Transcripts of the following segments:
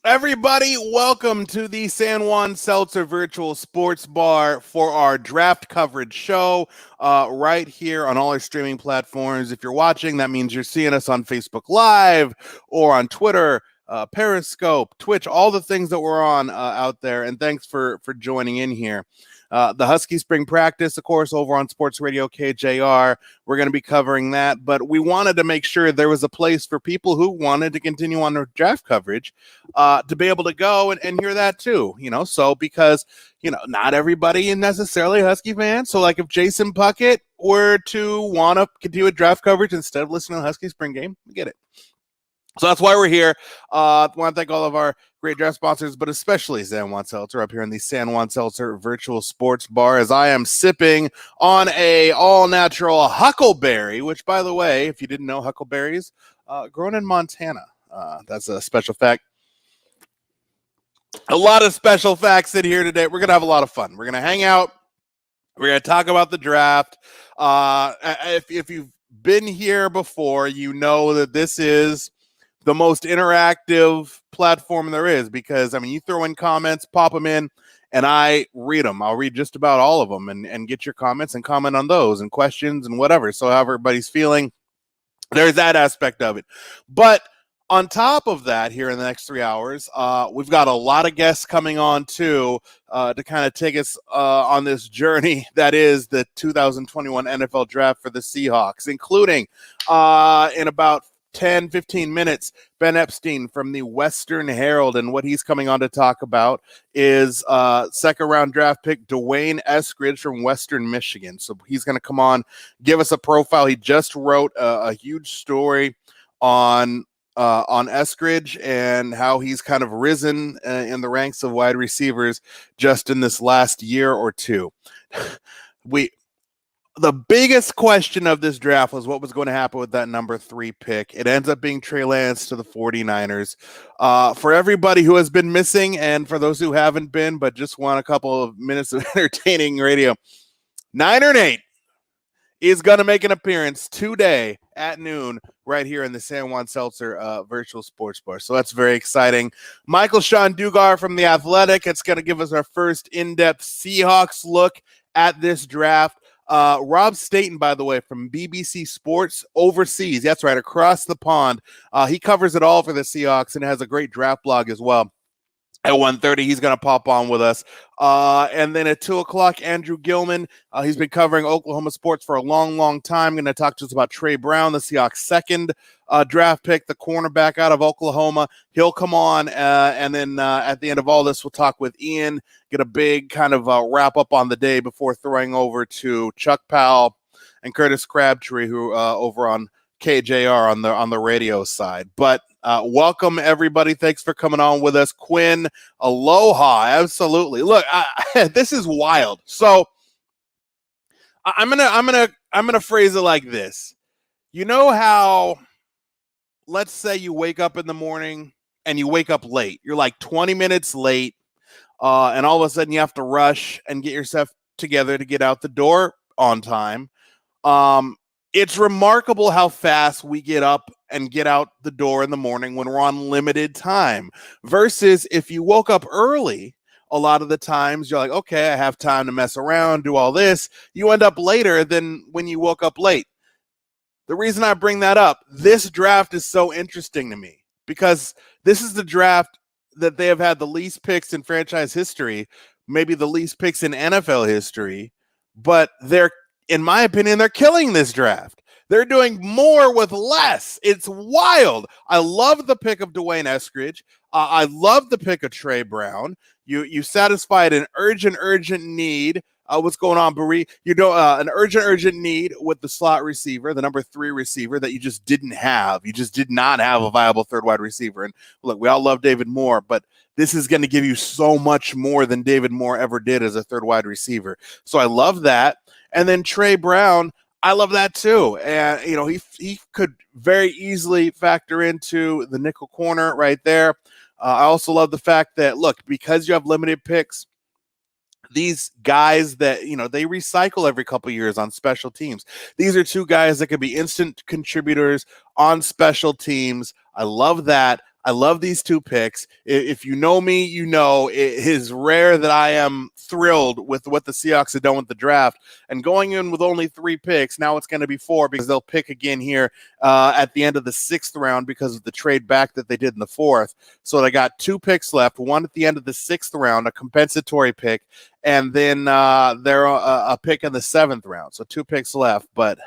Everybody, welcome to the San Juan Seltzer Virtual Sports Bar for our draft coverage show right here on all our streaming platforms. If you're watching, that means you're seeing us on Facebook Live or on Twitter, Periscope, Twitch, all the things that we're on out there. And thanks for joining in here. The Husky Spring Practice, of course, over on Sports Radio KJR. We're going to be covering that, but we wanted to make sure there was a place for people who wanted to continue on their draft coverage to be able to go and hear that too, so because, not everybody is necessarily a Husky fan. So like if Jason Puckett were to want to continue with draft coverage instead of listening to the Husky Spring Game, we get it. So that's why we're here. I want to thank all of our great draft sponsors, but especially San Juan Seltzer up here in the San Juan Seltzer Virtual Sports Bar as I am sipping on a all-natural huckleberry, which, by the way, if you didn't know, huckleberries grown in Montana. That's a special fact. A lot of special facts in here today. We're going to have a lot of fun. We're going to hang out. We're going to talk about the draft. If you've been here before, you know that this is the most interactive platform there is because, you throw in comments, pop them in, and I read them. I'll read just about all of them and get your comments and comment on those and questions and whatever. So how everybody's feeling, there's that aspect of it. But on top of that, here in the next 3 hours, we've got a lot of guests coming on too to kind of take us on this journey that is the 2021 NFL Draft for the Seahawks, including in about 10-15 minutes, Ben Epstein from the Western Herald, and what he's coming on to talk about is second-round draft pick Dwayne Eskridge from Western Michigan. So he's going to come on, give us a profile. He just wrote a huge story on Eskridge and how he's kind of risen in the ranks of wide receivers just in this last year or two. The biggest question of this draft was what was going to happen with that number 3 pick. It ends up being Trey Lance to the 49ers. For everybody who has been missing and for those who haven't been but just want a couple of minutes of entertaining radio, Niner Nate is going to make an appearance today at noon right here in the San Juan Seltzer Virtual Sports Bar. So that's very exciting. Michael Sean Dugar from The Athletic. It's going to give us our first in-depth Seahawks look at this draft. Rob Staten, by the way, from BBC Sports overseas. That's right, across the pond. He covers it all for the Seahawks and has a great draft blog as well. At 1:30, he's going to pop on with us. And then at 2 o'clock, Andrew Gilman. He's been covering Oklahoma sports for a long, long time. Going to talk to us about Trey Brown, the Seahawks' second draft pick, the cornerback out of Oklahoma. He'll come on, and then at the end of all this, we'll talk with Ian, get a big kind of wrap up on the day before throwing over to Chuck Powell and Curtis Crabtree, who over on KJR on the radio side. But welcome everybody. Thanks for coming on with us. Quinn, aloha. Absolutely. Look, this is wild. So I'm gonna phrase it like this. You know how, let's say you wake up in the morning and you wake up late. You're like 20 minutes late, and all of a sudden you have to rush and get yourself together to get out the door on time. It's remarkable how fast we get up and get out the door in the morning when we're on limited time versus if you woke up early, a lot of the times you're like, okay, I have time to mess around, do all this. You end up later than when you woke up late. The reason I bring that up, this draft is so interesting to me because this is the draft that they have had the least picks in franchise history, maybe the least picks in NFL history, but in my opinion, they're killing this draft. They're doing more with less. It's wild. I love the pick of Dwayne Eskridge. I love the pick of Trey Brown. You satisfied an urgent need. What's going on, Barry? An urgent need with the slot receiver, the number 3 receiver that you just didn't have. You just did not have a viable third wide receiver. And look, we all love David Moore, but this is going to give you so much more than David Moore ever did as a third wide receiver. So I love that. And then Trey Brown, I love that too. And, he could very easily factor into the nickel corner right there. I also love the fact that, look, because you have limited picks, these guys that, they recycle every couple of years on special teams. These are two guys that could be instant contributors on special teams. I love that. I love these two picks. If you know me, you know it is rare that I am thrilled with what the Seahawks have done with the draft. And going in with only 3 picks, now it's going to be 4 because they'll pick again here at the end of the 6th round because of the trade back that they did in the 4th. So they got 2 picks left, one at the end of the 6th round, a compensatory pick, and then they're a pick in the 7th round. So 2 picks left, but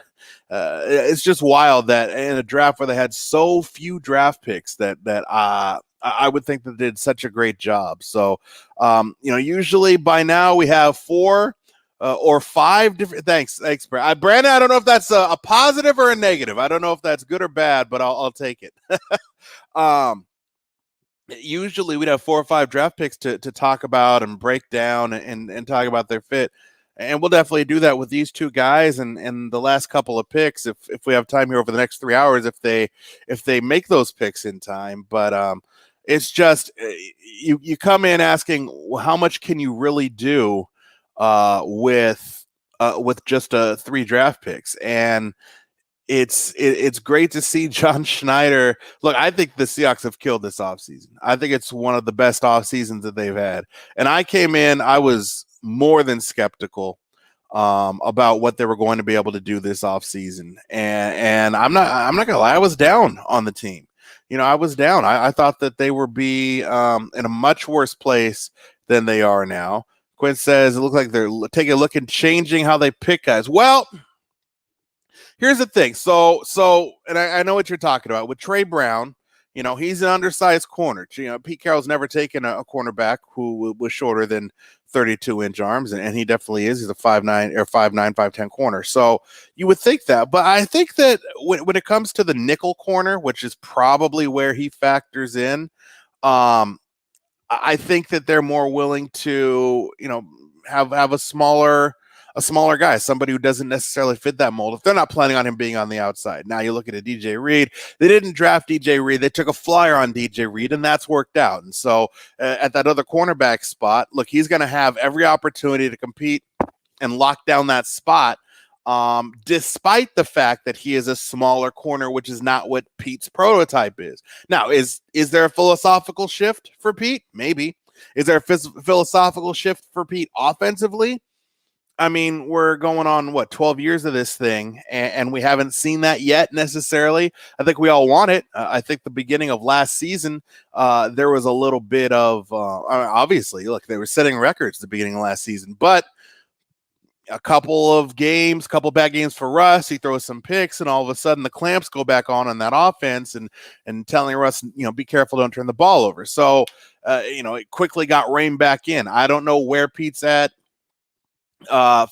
it's just wild that in a draft where they had so few draft picks that I would think that they did such a great job. So, usually by now we have 4 or 5 different. Thanks, Brandon. I don't know if that's a positive or a negative. I don't know if that's good or bad, but I'll take it. Usually we'd have 4 or 5 draft picks to talk about and break down and talk about their fit. And we'll definitely do that with these 2 guys and the last couple of picks if we have time here over the next 3 hours if they make those picks in time. But it's just you come in asking, well, how much can you really do with just 3 draft picks? And it's great to see John Schneider. Look, I think the Seahawks have killed this offseason. I think it's one of the best off seasons that they've had. And I came in, I was more than skeptical about what they were going to be able to do this offseason. And I'm not gonna lie, I was down on the team. I was down. I thought that they would be in a much worse place than they are now. Quinn says it looks like they're taking a look and changing how they pick guys. Well, here's the thing. So, and I know what you're talking about with Trey Brown. He's an undersized corner. Pete Carroll's never taken a cornerback who was shorter than 32-inch arms, and he definitely is. He's a 5'9" or 5'9", 5'10" corner. So you would think that, but I think that when it comes to the nickel corner, which is probably where he factors in, I think that they're more willing to, have a smaller guy, somebody who doesn't necessarily fit that mold if they're not planning on him being on the outside. Now you look at a DJ Reed. They didn't draft DJ Reed. They took a flyer on DJ Reed, and that's worked out. And so at that other cornerback spot, look, he's going to have every opportunity to compete and lock down that spot, despite the fact that he is a smaller corner, which is not what Pete's prototype is. Now, is there a philosophical shift for Pete? Maybe. Is there a philosophical shift for Pete offensively? I mean, we're going on, 12 years of this thing, and we haven't seen that yet necessarily. I think we all want it. I think the beginning of last season, there was a little bit of, obviously, look, they were setting records at the beginning of last season, but a couple bad games for Russ, he throws some picks, and all of a sudden the clamps go back on that offense and telling Russ, be careful, don't turn the ball over. So, it quickly got reined back in. I don't know where Pete's at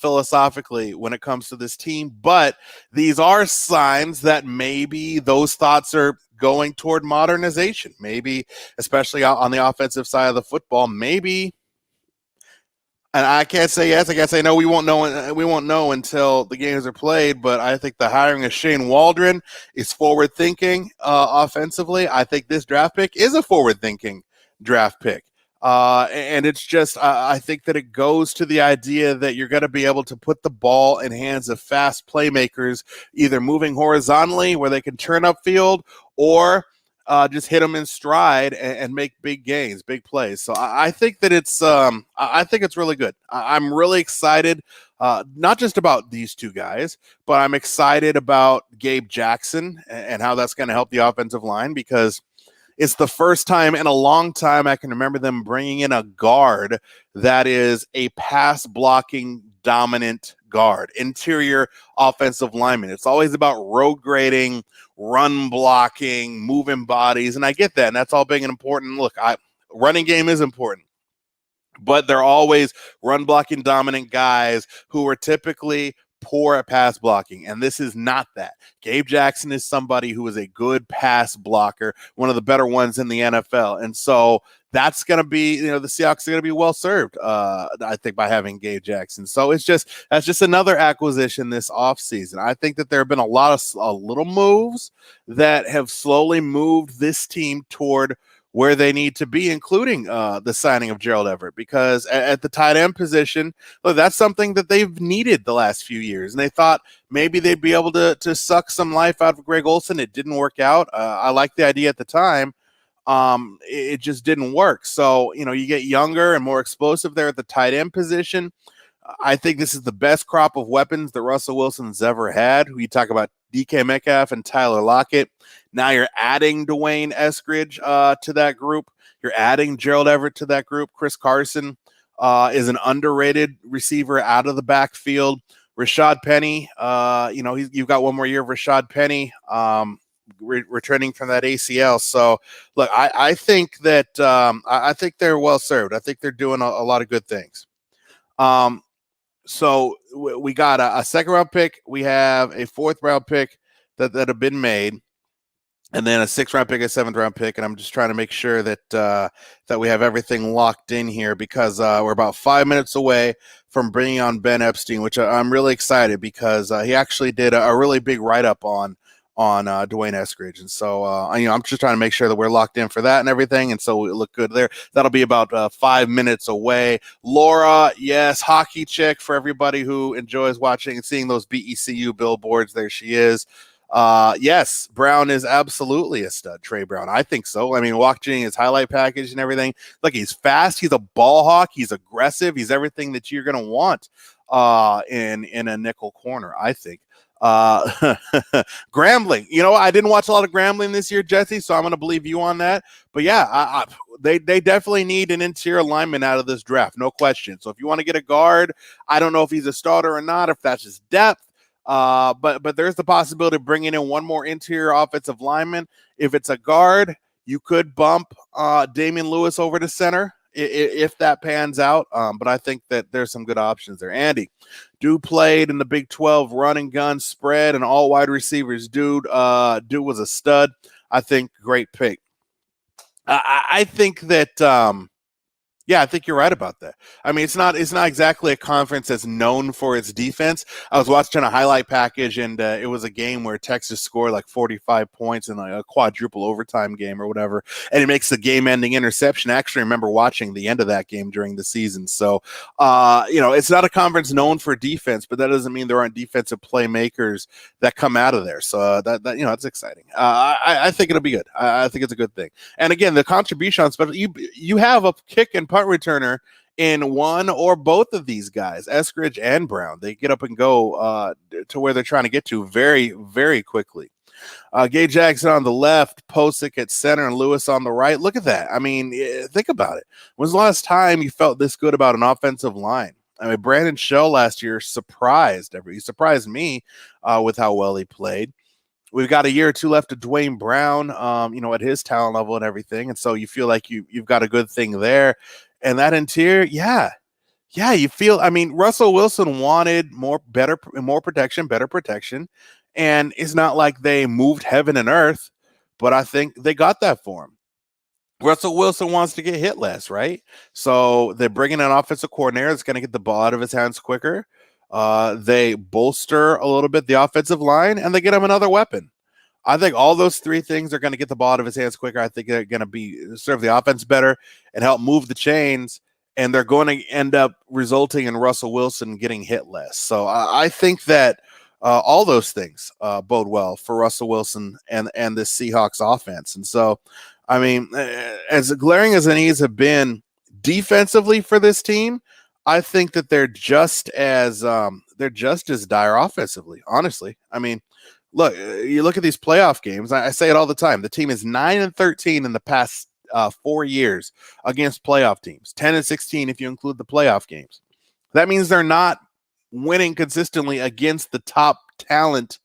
philosophically when it comes to this team, but these are signs that maybe those thoughts are going toward modernization, maybe especially on the offensive side of the football, maybe. And I can't say yes, I can't say no. We won't know until the games are played, but I think the hiring of Shane Waldron is forward thinking offensively. I think this draft pick is a forward thinking draft pick. And it's just, I think that it goes to the idea that you're going to be able to put the ball in hands of fast playmakers, either moving horizontally where they can turn upfield or just hit them in stride and make big gains, big plays. So I think that I think it's really good. I'm really excited, not just about these 2 guys, but I'm excited about Gabe Jackson and how that's going to help the offensive line, because it's the first time in a long time I can remember them bringing in a guard that is a pass blocking dominant guard, interior offensive lineman. It's always about road grading, run blocking, moving bodies. And I get that. And that's all big and important. Look, running game is important, but they're always run blocking dominant guys who are typically poor at pass blocking, and this is not that. Gabe Jackson is somebody who is a good pass blocker, one of the better ones in the NFL, and so that's going to be, the Seahawks are going to be well served, I think, by having Gabe Jackson. So that's just another acquisition this offseason. I think that there have been a lot of little moves that have slowly moved this team toward where they need to be, including the signing of Gerald Everett, because at the tight end position, look, that's something that they've needed the last few years, and they thought maybe they'd be able to suck some life out of Greg Olsen. It didn't work out. I liked the idea at the time, It just didn't work. So, you get younger and more explosive there at the tight end position. I think this is the best crop of weapons that Russell Wilson's ever had. We talk about DK Metcalf and Tyler Lockett. Now you're adding Dwayne Eskridge to that group. You're adding Gerald Everett to that group. Chris Carson is an underrated receiver out of the backfield. Rashad Penny, you've got one more year of Rashad Penny returning from that ACL. So, look, I think that I think they're well served. I think they're doing a lot of good things. So we got a second round pick. We have a fourth round pick that have been made, and then a sixth round pick, a seventh round pick. And I'm just trying to make sure that that we have everything locked in here because we're about 5 minutes away from bringing on Ben Epstein, which I'm really excited because he actually did a really big write up on Dwayne Eskridge. And so, I'm just trying to make sure that we're locked in for that and everything. And so we look good there. That'll be about 5 minutes away. Laura, yes, hockey chick for everybody who enjoys watching and seeing those BECU billboards. There she is. Yes, Brown is absolutely a stud. Trey Brown. I think so. I mean, watching his highlight package and everything, look, he's fast. He's a ball hawk. He's aggressive. He's everything that you're going to want in a nickel corner, I think. Grambling, I didn't watch a lot of Grambling this year, Jesse, so I'm going to believe you on that. But yeah, they definitely need an interior lineman out of this draft, no question. So if you want to get a guard, I don't know if he's a starter or not, if that's just depth. But there's the possibility of bringing in one more interior offensive lineman. If it's a guard, you could bump Damian Lewis over to center if that pans out. But I think that there's some good options there. Andy, dude played in the Big 12 run and gun spread and all wide receivers. Dude was a stud. I think great pick. I think that yeah, I think you're right about that. I mean, it's not exactly a conference that's known for its defense. I was watching a highlight package, and it was a game where Texas scored like 45 points in like a quadruple overtime game or whatever, and it makes the game-ending interception. I actually remember watching the end of that game during the season. So, it's not a conference known for defense, but that doesn't mean there aren't defensive playmakers that come out of there. So that's exciting. I think it'll be good. I think it's a good thing. And again, the contribution on special, you have a kick and punt returner in one or both of these guys, Eskridge and Brown. They get up and go to where they're trying to get to very, very quickly. Gay Jackson on the left, Posick at center, and Lewis on the right. Look at that. I mean, think about it. When's the last time you felt this good about an offensive line? I mean, Brandon Shell last year surprised everybody. He surprised me with how well he played. We've got a year or two left of Dwayne Brown, at his talent level and everything. And so you feel like you've got a good thing there. And that interior, yeah, you feel, I mean, Russell Wilson wanted more protection, better protection. And it's not like they moved heaven and earth, but I think they got that for him. Russell Wilson wants to get hit less, right? So they're bringing an offensive coordinator that's going to get the ball out of his hands quicker. They bolster a little bit the offensive line, and they get him another weapon. I think all those three things are going to get the ball out of his hands quicker. I think they're going to serve the offense better and help move the chains, and they're going to end up resulting in Russell Wilson getting hit less. So I think that all those things bode well for Russell Wilson and the Seahawks offense. And so, I mean, as glaring as the needs have been defensively for this team, I think that they're just as dire offensively. Honestly, I mean, look, you look at these playoff games. I say it all the time. The team is 9-13 in the past 4 years against playoff teams. 10-16 if you include the playoff games. That means they're not winning consistently against the top talent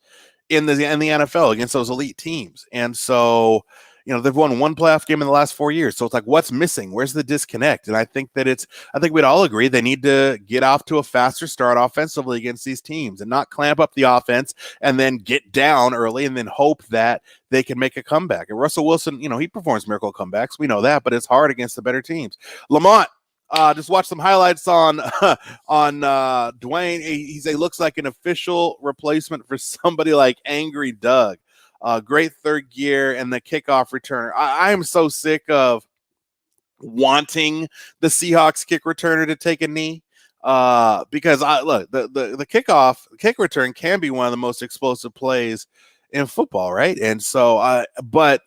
in the NFL, against those elite teams. And so, they've won one playoff game in the last 4 years. So it's like, what's missing? Where's the disconnect? And I think we'd all agree they need to get off to a faster start offensively against these teams and not clamp up the offense and then get down early and then hope that they can make a comeback. And Russell Wilson, he performs miracle comebacks. We know that, but it's hard against the better teams. Lamont, just watch some highlights on Dwayne. He looks like an official replacement for somebody like Angry Doug. Great third gear and the kickoff returner. I am so sick of wanting the Seahawks kick returner to take a knee because the kick return can be one of the most explosive plays in football, right? And so, but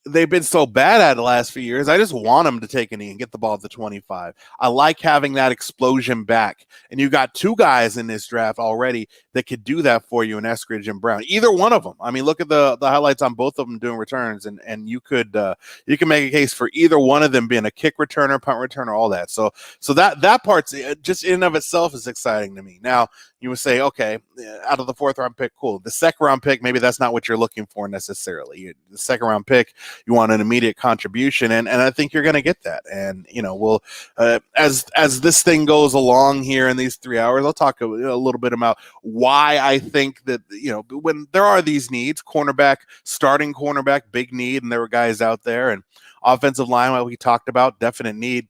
they've been so bad at it the last few years. I just want them to take a knee and get the ball at the 25. I like having that explosion back. And you got two guys in this draft already that could do that for you in Eskridge and Brown. Either one of them. I mean, look at the highlights on both of them doing returns, and you can make a case for either one of them being a kick returner, punt returner, all that. So that part's just in and of itself is exciting to me. Now, you would say, okay, out of the 4th round pick, cool. The 2nd round pick, maybe that's not what you're looking for necessarily. The 2nd round pick, you want an immediate contribution, and I think you're going to get that. And we'll as this thing goes along here in these 3 hours, I'll talk a little bit about why I think that when there are these needs, starting cornerback, big need, and there were guys out there, and offensive line, what we talked about, definite need.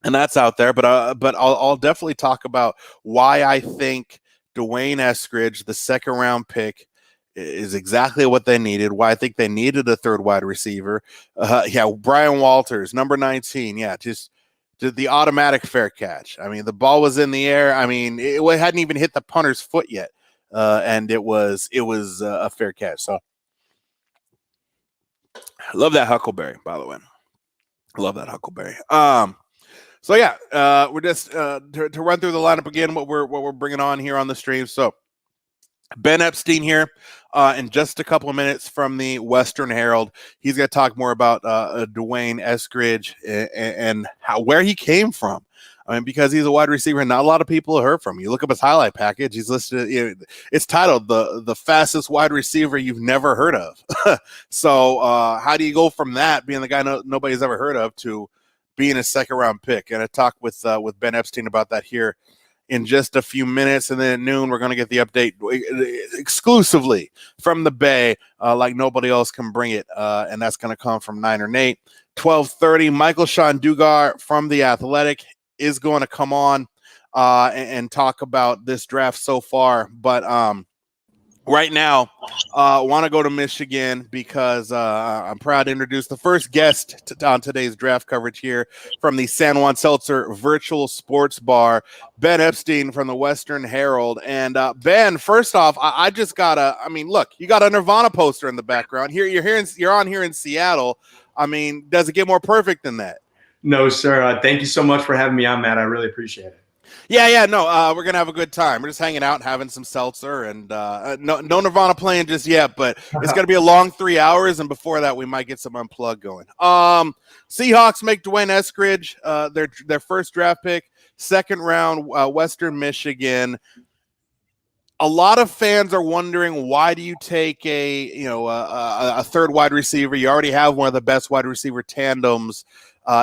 And that's out there, but I'll definitely talk about why I think Dwayne Eskridge, the 2nd round pick, is exactly what they needed. Why I think they needed a 3rd wide receiver. Brian Walters, number 19. Yeah, just did the automatic fair catch. I mean, the ball was in the air. I mean, it hadn't even hit the punter's foot yet, and it was a fair catch. So, I love that Huckleberry, by the way. I love that Huckleberry. So yeah, we're just to run through the lineup again. What we're bringing on here on the stream. So Ben Epstein here in just a couple of minutes from the Western Herald. He's going to talk more about Dwayne Eskridge and where he came from. I mean, because he's a wide receiver and not a lot of people have heard from him. You look up his highlight package, he's listed, it's titled the fastest wide receiver you've never heard of. So how do you go from that, being the guy nobody's ever heard of, to being a 2nd round pick? And I talked with Ben Epstein about that here in just a few minutes. And then at noon, we're going to get the update exclusively from the Bay, like nobody else can bring it. And that's going to come from Niner Nate. 12:30, Michael Sean Dugar from The Athletic is going to come on and talk about this draft so far. But right now, I want to go to Michigan because I'm proud to introduce the first guest on today's draft coverage here from the San Juan Seltzer Virtual Sports Bar, Ben Epstein from the Western Herald. And Ben, first off, I just gotta, look, you got a Nirvana poster in the background here. You're on here in Seattle. I mean, does it get more perfect than that? No, sir. Thank you so much for having me on, Matt. I really appreciate it. Yeah, no, we're going to have a good time. We're just hanging out and having some seltzer, and no Nirvana playing just yet, but it's going to be a long 3 hours, and before that, we might get some Unplugged going. Seahawks make Dwayne Eskridge their first draft pick, 2nd round, Western Michigan. A lot of fans are wondering, why do you take a 3rd wide receiver? You already have one of the best wide receiver tandems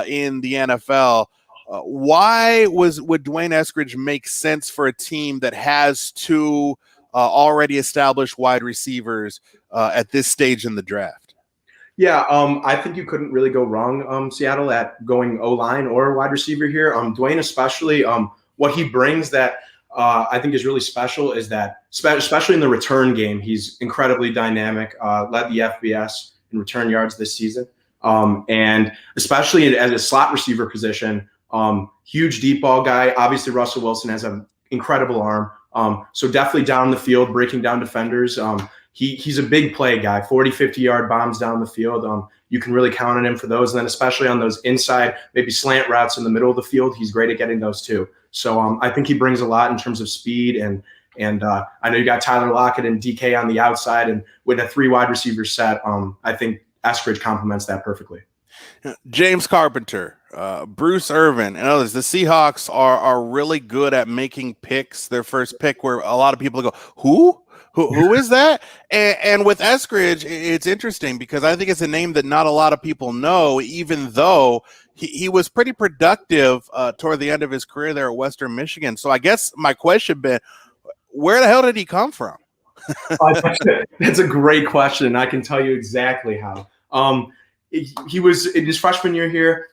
in the NFL. Why would Dwayne Eskridge make sense for a team that has 2 already established wide receivers at this stage in the draft? Yeah, I think you couldn't really go wrong, Seattle, at going O-line or wide receiver here. Dwayne especially, what he brings that I think is really special is that, especially in the return game, he's incredibly dynamic, led the FBS in return yards this season. And especially as a slot receiver position, huge deep ball guy. Obviously, Russell Wilson has an incredible arm. So definitely down the field, breaking down defenders. He's a big play guy, 40, 50-yard bombs down the field. You can really count on him for those. And then especially on those inside, maybe slant routes in the middle of the field, he's great at getting those too. So I think he brings a lot in terms of speed. And I know you got Tyler Lockett and DK on the outside. And with a 3 wide receiver set, I think Eskridge complements that perfectly. James Carpenter, Bruce Irvin, and others. The Seahawks are really good at making picks. Their first pick, where a lot of people go, who is that? And with Eskridge, it's interesting because I think it's a name that not a lot of people know, even though he was pretty productive toward the end of his career there at Western Michigan. So I guess my question, Ben, where the hell did he come from? That's a great question. I can tell you exactly how. He was in his freshman year here,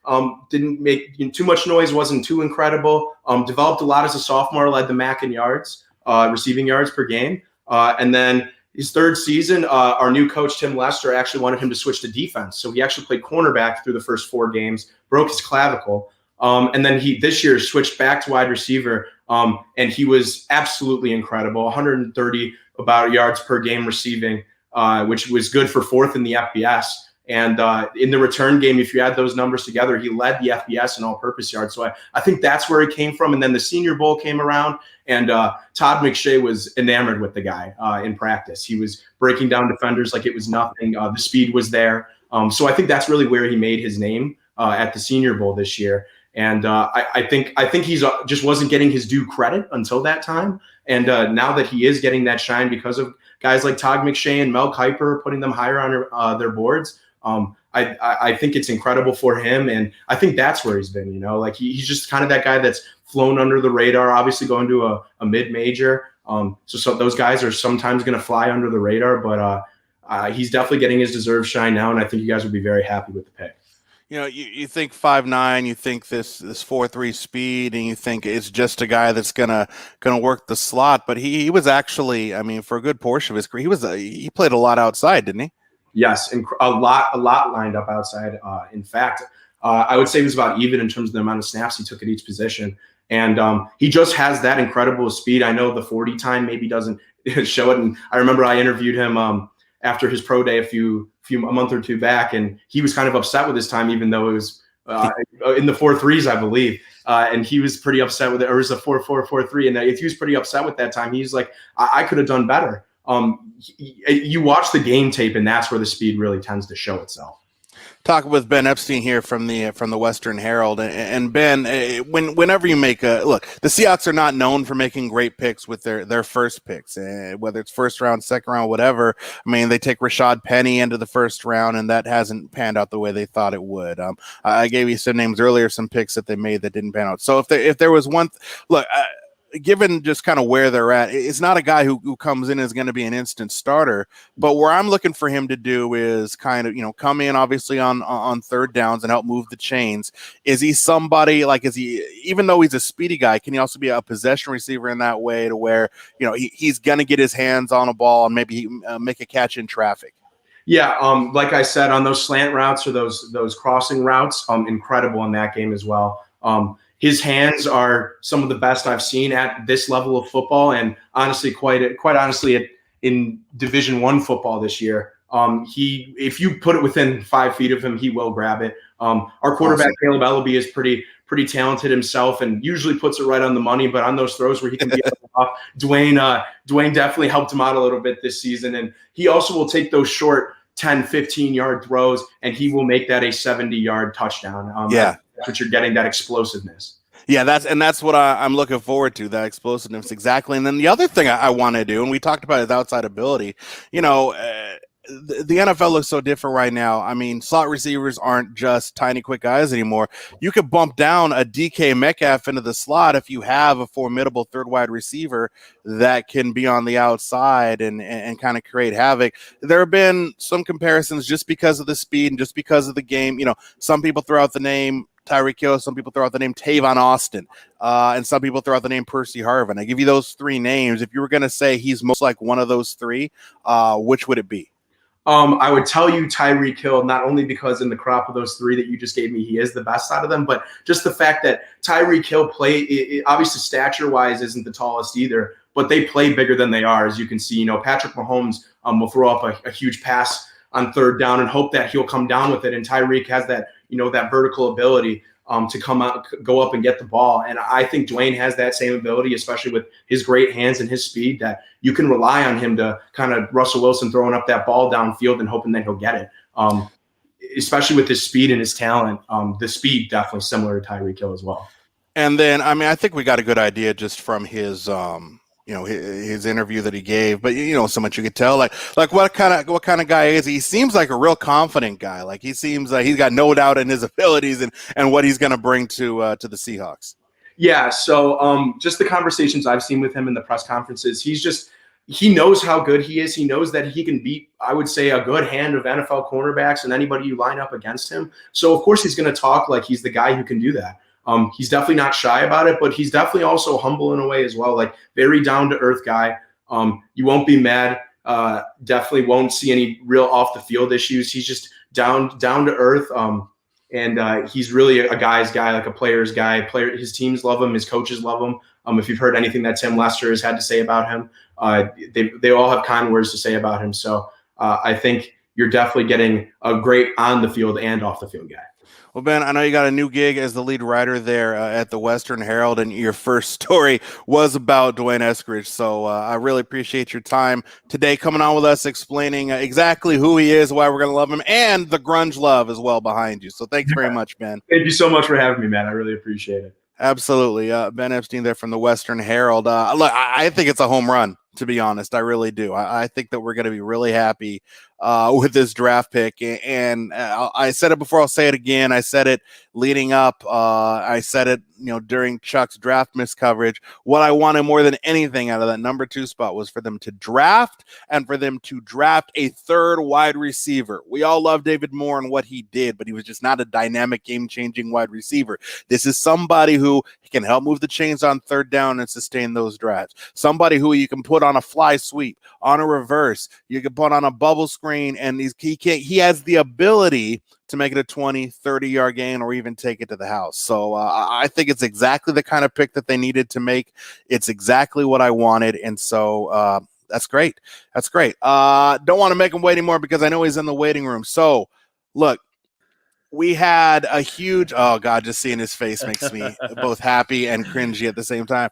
didn't make too much noise, wasn't too incredible, developed a lot as a sophomore, led the MAC in yards, receiving yards per game. And then his 3rd season, our new coach, Tim Lester, actually wanted him to switch to defense. So he actually played cornerback through the first 4 games, broke his clavicle. And then he this year switched back to wide receiver, and he was absolutely incredible, 130 about yards per game receiving, which was good for 4th in the FBS. And in the return game, if you add those numbers together, he led the FBS in all-purpose yards. So I think that's where he came from. And then the Senior Bowl came around, and Todd McShay was enamored with the guy in practice. He was breaking down defenders like it was nothing. The speed was there. So I think that's really where he made his name at the Senior Bowl this year. And I think he's just wasn't getting his due credit until that time. And now that he is getting that shine because of guys like Todd McShay and Mel Kiper putting them higher on their boards, I think it's incredible for him. And I think that's where he's been, like he's just kind of that guy that's flown under the radar, obviously going to a mid-major. So those guys are sometimes going to fly under the radar, but he's definitely getting his deserved shine now. And I think you guys would be very happy with the pick. You think 5'9", you think this 4.3 speed, and you think it's just a guy that's gonna work the slot. But he was actually, I mean, for a good portion of his career, he played a lot outside, didn't he? Yes, and a lot lined up outside. In fact, I would say it was about even in terms of the amount of snaps he took at each position. And he just has that incredible speed. I know the 40 time maybe doesn't show it. And I remember I interviewed him after his pro day a month or two back, and he was kind of upset with his time, even though it was in the 4.3s, I believe. And he was pretty upset with it, or it was a 4.4.4.3. And if he was pretty upset with that time, he's like, I could have done better. You watch the game tape, and that's where the speed really tends to show itself. Talking with Ben Epstein here from the Western Herald, and Ben, whenever you make look, the Seahawks are not known for making great picks with their first picks, whether it's first round, second round, whatever. I mean, they take Rashad Penny into the first round, and that hasn't panned out the way they thought it would. I gave you some names earlier, some picks that they made that didn't pan out. So if there was one, look. Given just kind of where they're at, it's not a guy who comes in and is going to be an instant starter. But where I'm looking for him to do is kind of, come in obviously on third downs and help move the chains. Is he somebody even though he's a speedy guy, can he also be a possession receiver in that way to where, he's going to get his hands on a ball and maybe make a catch in traffic? Yeah, like I said, on those slant routes or those crossing routes, incredible in that game as well. His hands are some of the best I've seen at this level of football, and honestly, quite honestly, in Division I football this year, if you put it within 5 feet of him, he will grab it. Our quarterback Caleb Ellaby is pretty talented himself, and usually puts it right on the money. But on those throws where he can be off, Dwayne definitely helped him out a little bit this season, and he also will take those short 10, 15-yard throws, and he will make that a 70-yard touchdown. That's what you're getting, that explosiveness. Yeah, that's what I'm looking forward to, that explosiveness, exactly. And then the other thing I want to do, and we talked about his outside ability, the NFL looks so different right now. I mean, slot receivers aren't just tiny, quick guys anymore. You could bump down a DK Metcalf into the slot if you have a formidable third wide receiver that can be on the outside and kind of create havoc. There have been some comparisons just because of the speed and just because of the game. Some people throw out the name Tyreek Hill, some people throw out the name Tavon Austin, and some people throw out the name Percy Harvin. I give you those three names. If you were going to say he's most like one of those three, which would it be? I would tell you Tyreek Hill, not only because in the crop of those three that you just gave me, he is the best out of them, but just the fact that Tyreek Hill obviously stature-wise isn't the tallest either, but they play bigger than they are, as you can see. Patrick Mahomes will throw up a huge pass on third down and hope that he'll come down with it, and Tyreek has that that vertical ability to come out, go up and get the ball. And I think Dwayne has that same ability, especially with his great hands and his speed, that you can rely on him to kind of Russell Wilson throwing up that ball downfield and hoping that he'll get it. Especially with his speed and his talent, the speed definitely similar to Tyreek Hill as well. And then, I think we got a good idea just from his his interview that he gave, but so much you could tell, like what kind of guy is he? He seems like a real confident guy. Like he seems like he's got no doubt in his abilities and what he's going to bring to the Seahawks. Yeah. So just the conversations I've seen with him in the press conferences, he knows how good he is. He knows that he can beat, I would say, a good hand of NFL cornerbacks and anybody you line up against him. So of course he's going to talk like he's the guy who can do that. He's definitely not shy about it, but he's definitely also humble in a way as well, like very down to earth guy. You won't be mad. Definitely won't see any real off the field issues. He's just down to earth. And he's really a guy's guy, like a player's guy. His teams love him. His coaches love him. If you've heard anything that Tim Lester has had to say about him, they all have kind words to say about him. So I think you're definitely getting a great on the field and off the field guy. Well, Ben, I know you got a new gig as the lead writer there at the Western Herald, and your first story was about Dwayne Eskridge. So I really appreciate your time today coming on with us, explaining exactly who he is, why we're going to love him, and the grunge love as well behind you. So thanks very much, Ben. Thank you so much for having me, man. I really appreciate it. Absolutely. Ben Epstein there from the Western Herald. Look, I think it's a home run, to be honest. I really do. I think that we're going to be really happy with this draft pick. And I said it before, I'll say it again. I said it leading up. I said it, during Chuck's draft miscoverage. What I wanted more than anything out of that number 2 spot was for them to draft and for them to draft a third wide receiver. We all love David Moore and what he did, but he was just not a dynamic, game-changing wide receiver. This is somebody who can help move the chains on third down and sustain those drives. Somebody who you can put on a fly sweep, on a reverse, you can put on a bubble screen, and he has the ability to make it a 20, 30-yard gain or even take it to the house. So I think it's exactly the kind of pick that they needed to make. It's exactly what I wanted, and so that's great. That's great. Don't want to make him wait anymore because I know he's in the waiting room. So, look, we had a huge, oh God, just seeing his face makes me both happy and cringy at the same time.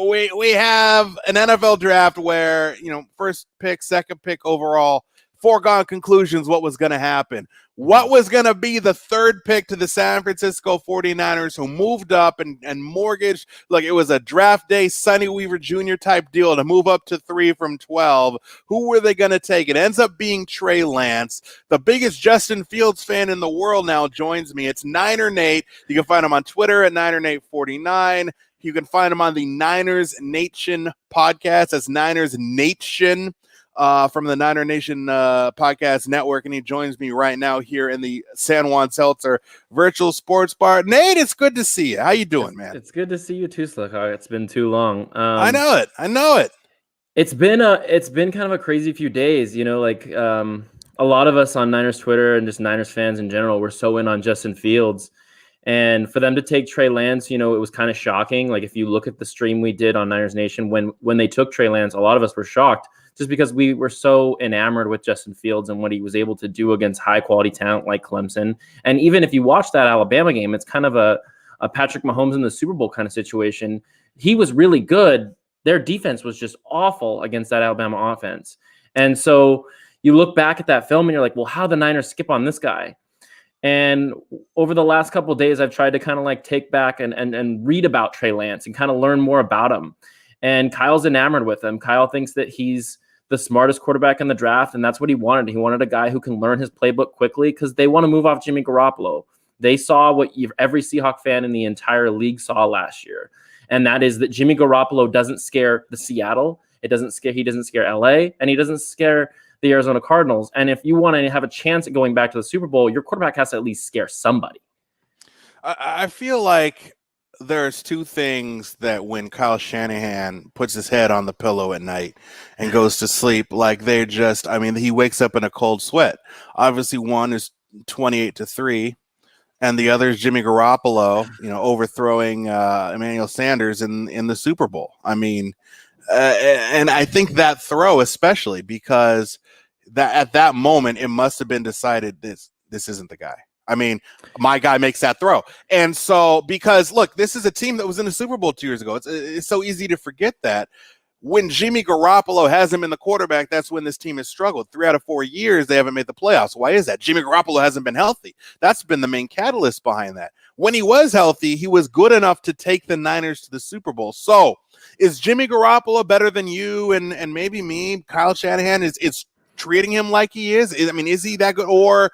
We have an NFL draft where, first pick, second pick overall, foregone conclusions what was going to happen. What was going to be the third pick to the San Francisco 49ers, who moved up and mortgaged? Look, it was a draft day, Sonny Weaver Jr. type deal to move up to 3 from 12. Who were they going to take? It ends up being Trey Lance. The biggest Justin Fields fan in the world now joins me. It's Niner Nate. You can find him on Twitter at NinerNate49. You can find him on the Niners Nation podcast. That's Niners Nation. From the Niner Nation podcast network, and he joins me right now here in the San Juan Seltzer virtual sports bar. Nate, it's good to see you. How you doing, man? It's good to see you too, Slick. It's been too long. I know it. It's been kind of a crazy few days. A lot of us on Niners Twitter and just Niners fans in general were so in on Justin Fields, and for them to take Trey Lance, it was kind of shocking. Like, if you look at the stream we did on Niners Nation when they took Trey Lance, a lot of us were shocked, just because we were so enamored with Justin Fields and what he was able to do against high-quality talent like Clemson. And even if you watch that Alabama game, it's kind of a Patrick Mahomes in the Super Bowl kind of situation. He was really good. Their defense was just awful against that Alabama offense. And so you look back at that film and you're like, well, how the Niners skip on this guy? And over the last couple of days, I've tried to kind of take back and read about Trey Lance and kind of learn more about him. And Kyle's enamored with him. Kyle thinks that he's the smartest quarterback in the draft, and that's what he wanted. He wanted a guy who can learn his playbook quickly because they want to move off Jimmy Garoppolo. They saw what every Seahawk fan in the entire league saw last year, and that is that Jimmy Garoppolo doesn't scare the Seattle. He doesn't scare LA, and he doesn't scare the Arizona Cardinals. And if you want to have a chance at going back to the Super Bowl, your quarterback has to at least scare somebody. I feel like there's two things that when Kyle Shanahan puts his head on the pillow at night and goes to sleep, he wakes up in a cold sweat. Obviously, one is 28-3, and the other is Jimmy Garoppolo, overthrowing Emmanuel Sanders in the Super Bowl. And I think that throw, especially because that at that moment it must have been decided this isn't the guy. My guy makes that throw. And so, because look, this is a team that was in the Super Bowl 2 years ago. It's so easy to forget that. When Jimmy Garoppolo has him in the quarterback, that's when this team has struggled. 3 out of 4 years, they haven't made the playoffs. Why is that? Jimmy Garoppolo hasn't been healthy. That's been the main catalyst behind that. When he was healthy, he was good enough to take the Niners to the Super Bowl. So, is Jimmy Garoppolo better than you and maybe me? Kyle Shanahan is treating him like he is? Is he that good? Or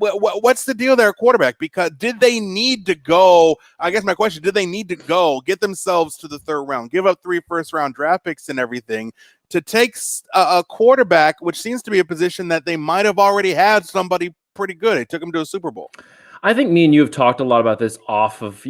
what's the deal there at quarterback? Because did they need to go? I guess my question: did they need to go get themselves to the third round, give up 3 first-round draft picks and everything to take a quarterback, which seems to be a position that they might have already had somebody pretty good? It took them to a Super Bowl. I think me and you have talked a lot about this off of,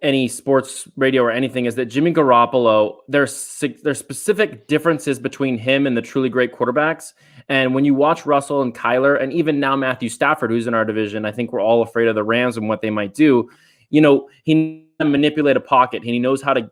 any sports radio or anything, is that Jimmy Garoppolo, there's specific differences between him and the truly great quarterbacks. And when you watch Russell and Kyler, and even now Matthew Stafford, who's in our division, I think we're all afraid of the Rams and what they might do. He knows how to manipulate a pocket, and he knows how to,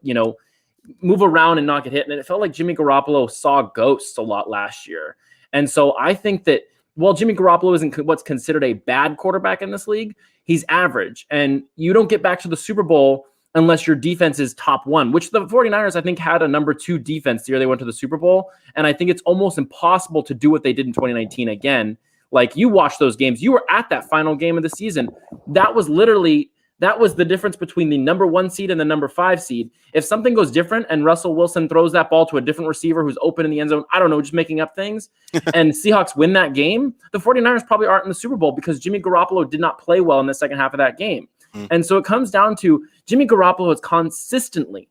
move around and not get hit. And it felt like Jimmy Garoppolo saw ghosts a lot last year. And so I think that while Jimmy Garoppolo isn't what's considered a bad quarterback in this league, he's average. And you don't get back to the Super Bowl unless your defense is top one, which the 49ers, I think, had a number 2 defense the year they went to the Super Bowl. And I think it's almost impossible to do what they did in 2019 again. Like, you watch those games. You were at that final game of the season. That was the difference between the number 1 seed and the number 5 seed. If something goes different and Russell Wilson throws that ball to a different receiver who's open in the end zone, I don't know, just making up things, and Seahawks win that game, the 49ers probably aren't in the Super Bowl because Jimmy Garoppolo did not play well in the second half of that game. And so it comes down to Jimmy Garoppolo is consistently,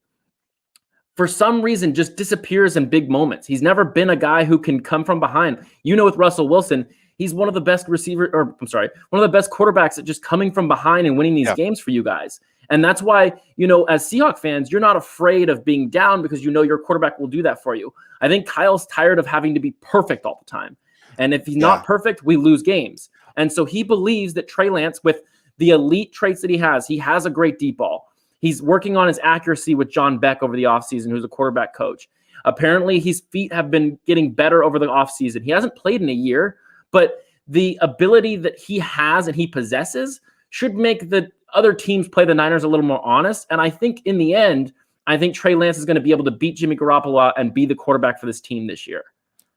for some reason, just disappears in big moments. He's never been a guy who can come from behind. With Russell Wilson, he's one of the best one of the best quarterbacks at just coming from behind and winning these games for you guys. And that's why, as Seahawks fans, you're not afraid of being down because your quarterback will do that for you. I think Kyle's tired of having to be perfect all the time. And if he's not perfect, we lose games. And so he believes that Trey Lance, with the elite traits that he has a great deep ball. He's working on his accuracy with John Beck over the offseason, who's a quarterback coach. Apparently, his feet have been getting better over the offseason. He hasn't played in a year, but the ability that he has and he possesses should make the other teams play the Niners a little more honest. And I think in the end, Trey Lance is going to be able to beat Jimmy Garoppolo and be the quarterback for this team this year.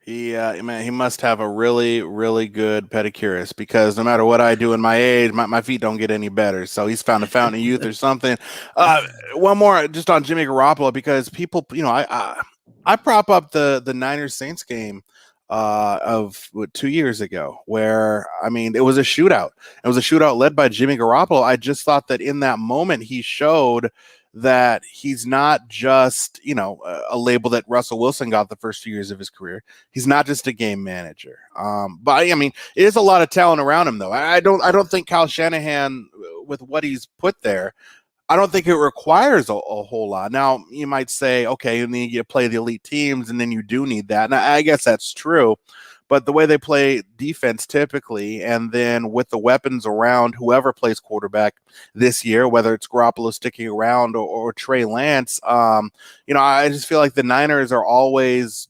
He must have a really, really good pedicurist, because no matter what I do in my age, my feet don't get any better. So he's found a fountain of youth or something. One more just on Jimmy Garoppolo, because people, I prop up the Niners Saints game of 2 years ago, where it was a shootout. It was a shootout led by Jimmy Garoppolo. I just thought that in that moment he showed that he's not just, a label that Russell Wilson got the first 2 years of his career. He's not just a game manager. But it is a lot of talent around him, though. I don't think Kyle Shanahan, with what he's put there, I don't think it requires a whole lot. Now, you might say, okay, and then you play the elite teams, and then you do need that. And I guess that's true. But the way they play defense typically, and then with the weapons around whoever plays quarterback this year, whether it's Garoppolo sticking around or Trey Lance, I just feel like the Niners always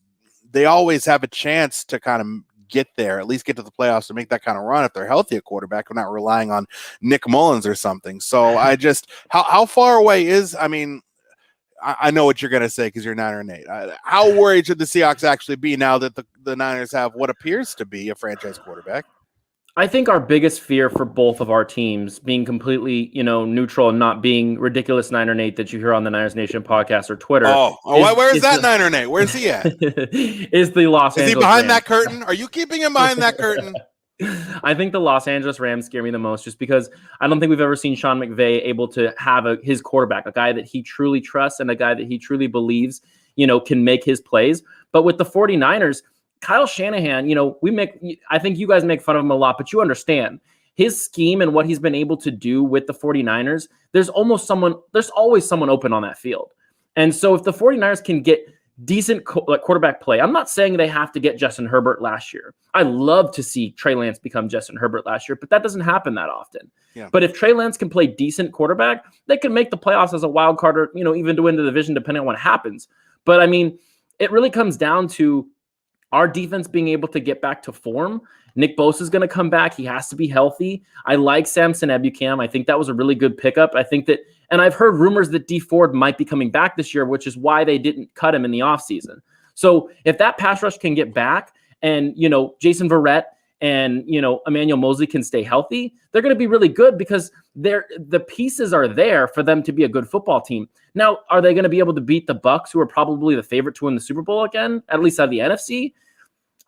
have a chance to kind of get there, at least get to the playoffs, to make that kind of run if they're healthy at quarterback. We're not relying on Nick Mullins or something. So how far away is, I know what you're going to say because you're 9-8. How worried should the Seahawks actually be now that the Niners have what appears to be a franchise quarterback? I think our biggest fear for both of our teams, being completely, neutral and not being ridiculous 9-8 that you hear on the Niners Nation podcast or Twitter. Where is that 9-8? Where's he at? Is the Los Angeles Is he behind Rams. that curtain? Are you keeping him behind that curtain? I think the Los Angeles Rams scare me the most, just because I don't think we've ever seen Sean McVay able to have his quarterback, a guy that he truly trusts and a guy that he truly believes, can make his plays. But with the 49ers, Kyle Shanahan, I think you guys make fun of him a lot, but you understand his scheme and what he's been able to do with the 49ers. There's always someone open on that field. And so if the 49ers can get decent quarterback play, I'm not saying they have to get Justin Herbert last year. I love to see Trey Lance become Justin Herbert last year, but that doesn't happen that often. Yeah. But if Trey Lance can play decent quarterback, they can make the playoffs as a wild card, or, even to win the division, depending on what happens. But it really comes down to our defense being able to get back to form. Nick Bosa is going to come back. He has to be healthy. I like Samson Ebukam. I think that was a really good pickup. I think that, and I've heard rumors that Dee Ford might be coming back this year, which is why they didn't cut him in the offseason. So if that pass rush can get back, and, Jason Verrett and, Emmanuel Mosley can stay healthy, they're going to be really good, because the pieces are there for them to be a good football team. Now, are they going to be able to beat the Bucs, who are probably the favorite to win the Super Bowl again, at least out of the NFC?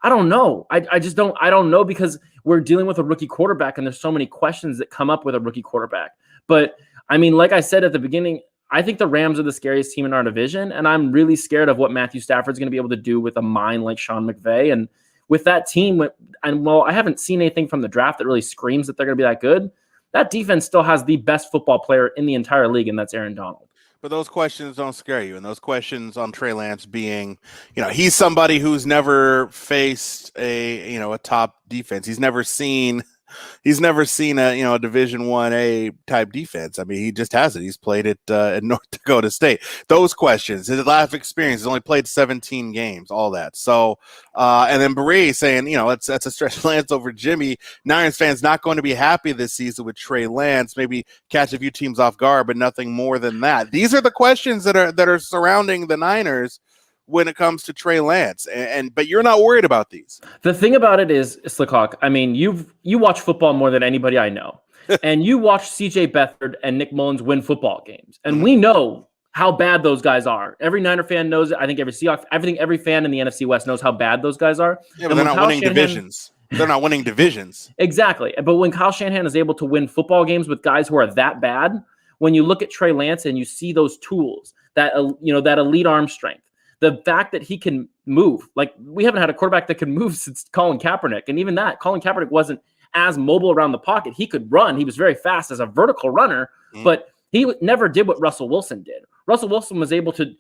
I don't know. I don't know, because we're dealing with a rookie quarterback, and there's so many questions that come up with a rookie quarterback. But like I said at the beginning, I think the Rams are the scariest team in our division, and I'm really scared of what Matthew Stafford's going to be able to do with a mind like Sean McVay. And with that team, I haven't seen anything from the draft that really screams that they're going to be that good. That defense still has the best football player in the entire league, and that's Aaron Donald. But those questions don't scare you. And those questions on Trey Lance being, he's somebody who's never faced a top defense. He's never seen seen a Division 1A type defense. I mean, he just hasn't. He's played it at North Dakota State. Those questions, his life experience, he's only played 17 games, all that. So, and then Beret saying, that's a stretch Lance over Jimmy. Niners fans not going to be happy this season with Trey Lance. Maybe catch a few teams off guard, but nothing more than that. These are the questions that are surrounding the Niners when it comes to Trey Lance, but you're not worried about these. The thing about it is, Slickhawk, I mean, you watch football more than anybody I know, and you watch C.J. Beathard and Nick Mullins win football games, and we know how bad those guys are. Every Niner fan knows it. I think every Seahawks, every fan in the NFC West knows how bad those guys are. Yeah, but they're not winning divisions. They're not winning divisions. Exactly. But when Kyle Shanahan is able to win football games with guys who are that bad, when you look at Trey Lance and you see those tools, that elite arm strength, the fact that he can move, like we haven't had a quarterback that can move since Colin Kaepernick. And even that, Colin Kaepernick wasn't as mobile around the pocket. He could run. He was very fast as a vertical runner, but he never did what Russell Wilson did. Russell Wilson was able to,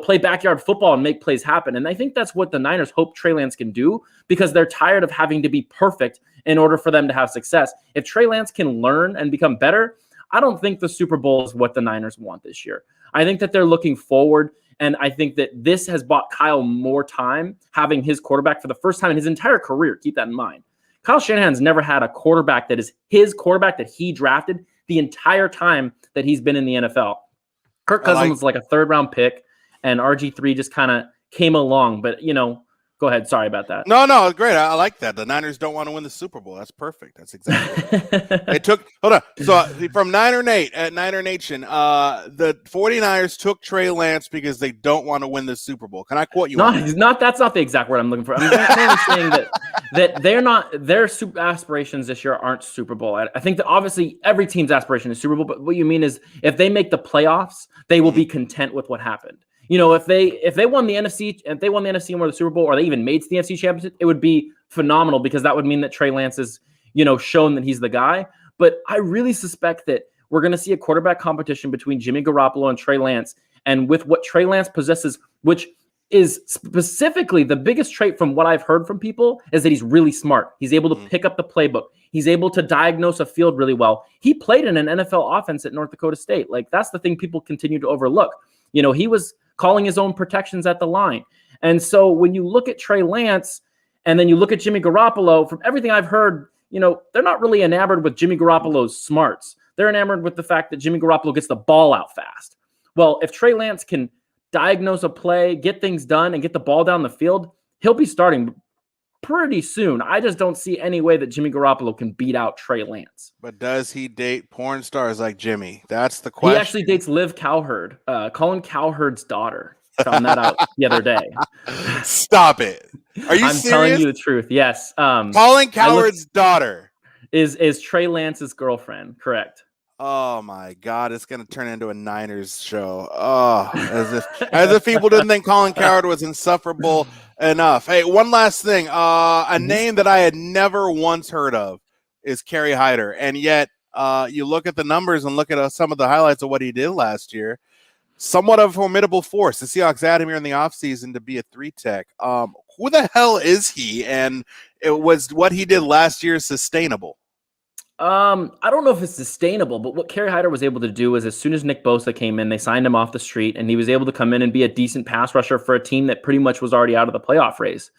play backyard football and make plays happen. And I think that's what the Niners hope Trey Lance can do, because they're tired of having to be perfect in order for them to have success. If Trey Lance can learn and become better, I don't think the Super Bowl is what the Niners want this year. I think that they're looking forward. And I think that this has bought Kyle more time, having his quarterback for the first time in his entire career. Keep that in mind. Kyle Shanahan's never had a quarterback that is his quarterback that he drafted the entire time that he's been in the NFL. Kirk Cousins was like a third-round pick, and RG3 just kind of came along. But, go ahead. Sorry about that. No, great. I like that. The Niners don't want to win the Super Bowl. That's perfect. That's exactly what hold on. So from Niner Nate at Niner Nation, the 49ers took Trey Lance because they don't want to win the Super Bowl. Can I quote you? That's not the exact word I'm looking for. I'm saying that they're not, their aspirations this year aren't Super Bowl. I think that obviously every team's aspiration is Super Bowl, but what you mean is if they make the playoffs, they will be content with what happened. If they won the NFC, and won the Super Bowl, or they even made the NFC Championship, it would be phenomenal, because that would mean that Trey Lance is, shown that he's the guy. But I really suspect that we're going to see a quarterback competition between Jimmy Garoppolo and Trey Lance. And with what Trey Lance possesses, which is specifically the biggest trait from what I've heard from people, is that he's really smart. He's able to pick up the playbook. He's able to diagnose a field really well. He played in an NFL offense at North Dakota State. Like, that's the thing people continue to overlook. He was calling his own protections at the line. And so when you look at Trey Lance and then you look at Jimmy Garoppolo, from everything I've heard, they're not really enamored with Jimmy Garoppolo's smarts. They're enamored with the fact that Jimmy Garoppolo gets the ball out fast. Well, if Trey Lance can diagnose a play, get things done, and get the ball down the field, he'll be starting pretty soon. I just don't see any way that Jimmy Garoppolo can beat out Trey Lance. But does he date porn stars like Jimmy? That's the question. He actually dates Liv Cowherd, Colin Cowherd's daughter. Found that out the other day. Stop it. Are you serious? I'm telling you the truth. Yes. Colin Cowherd's daughter is Trey Lance's girlfriend. Correct. Oh my God, it's gonna turn into a Niners show. Oh, as if people didn't think Colin Cowherd was insufferable enough. Hey, one last thing. A name that I had never once heard of is Kerry Hyder, and yet you look at the numbers and look at some of the highlights of what he did last year. Somewhat of a formidable force. The Seahawks had him here in the offseason to be a 3-tech. Who the hell is he? And was what he did last year sustainable? I don't know if it's sustainable, but what Kerry Hyder was able to do is, as soon as Nick Bosa came in, they signed him off the street, and he was able to come in and be a decent pass rusher for a team that pretty much was already out of the playoff race.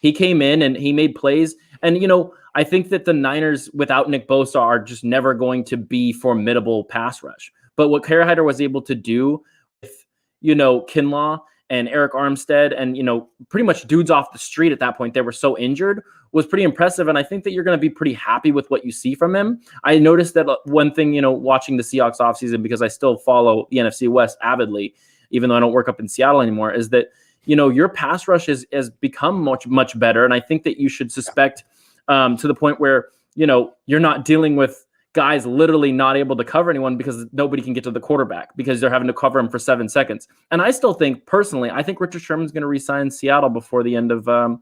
He came in and he made plays. And, I think that the Niners without Nick Bosa are just never going to be formidable pass rush. But what Kerry Hyder was able to do with, Kinlaw and Eric Armstead and, pretty much dudes off the street at that point, they were so injured, was pretty impressive. And I think that you're going to be pretty happy with what you see from him. I noticed that one thing, watching the Seahawks offseason, because I still follow the NFC West avidly, even though I don't work up in Seattle anymore, is that, your pass rush has become much, much better. And I think that you should suspect to the point where, you're not dealing with guys literally not able to cover anyone because nobody can get to the quarterback because they're having to cover him for 7 seconds. And I still think, personally, I think Richard Sherman's going to re-sign Seattle before the end of the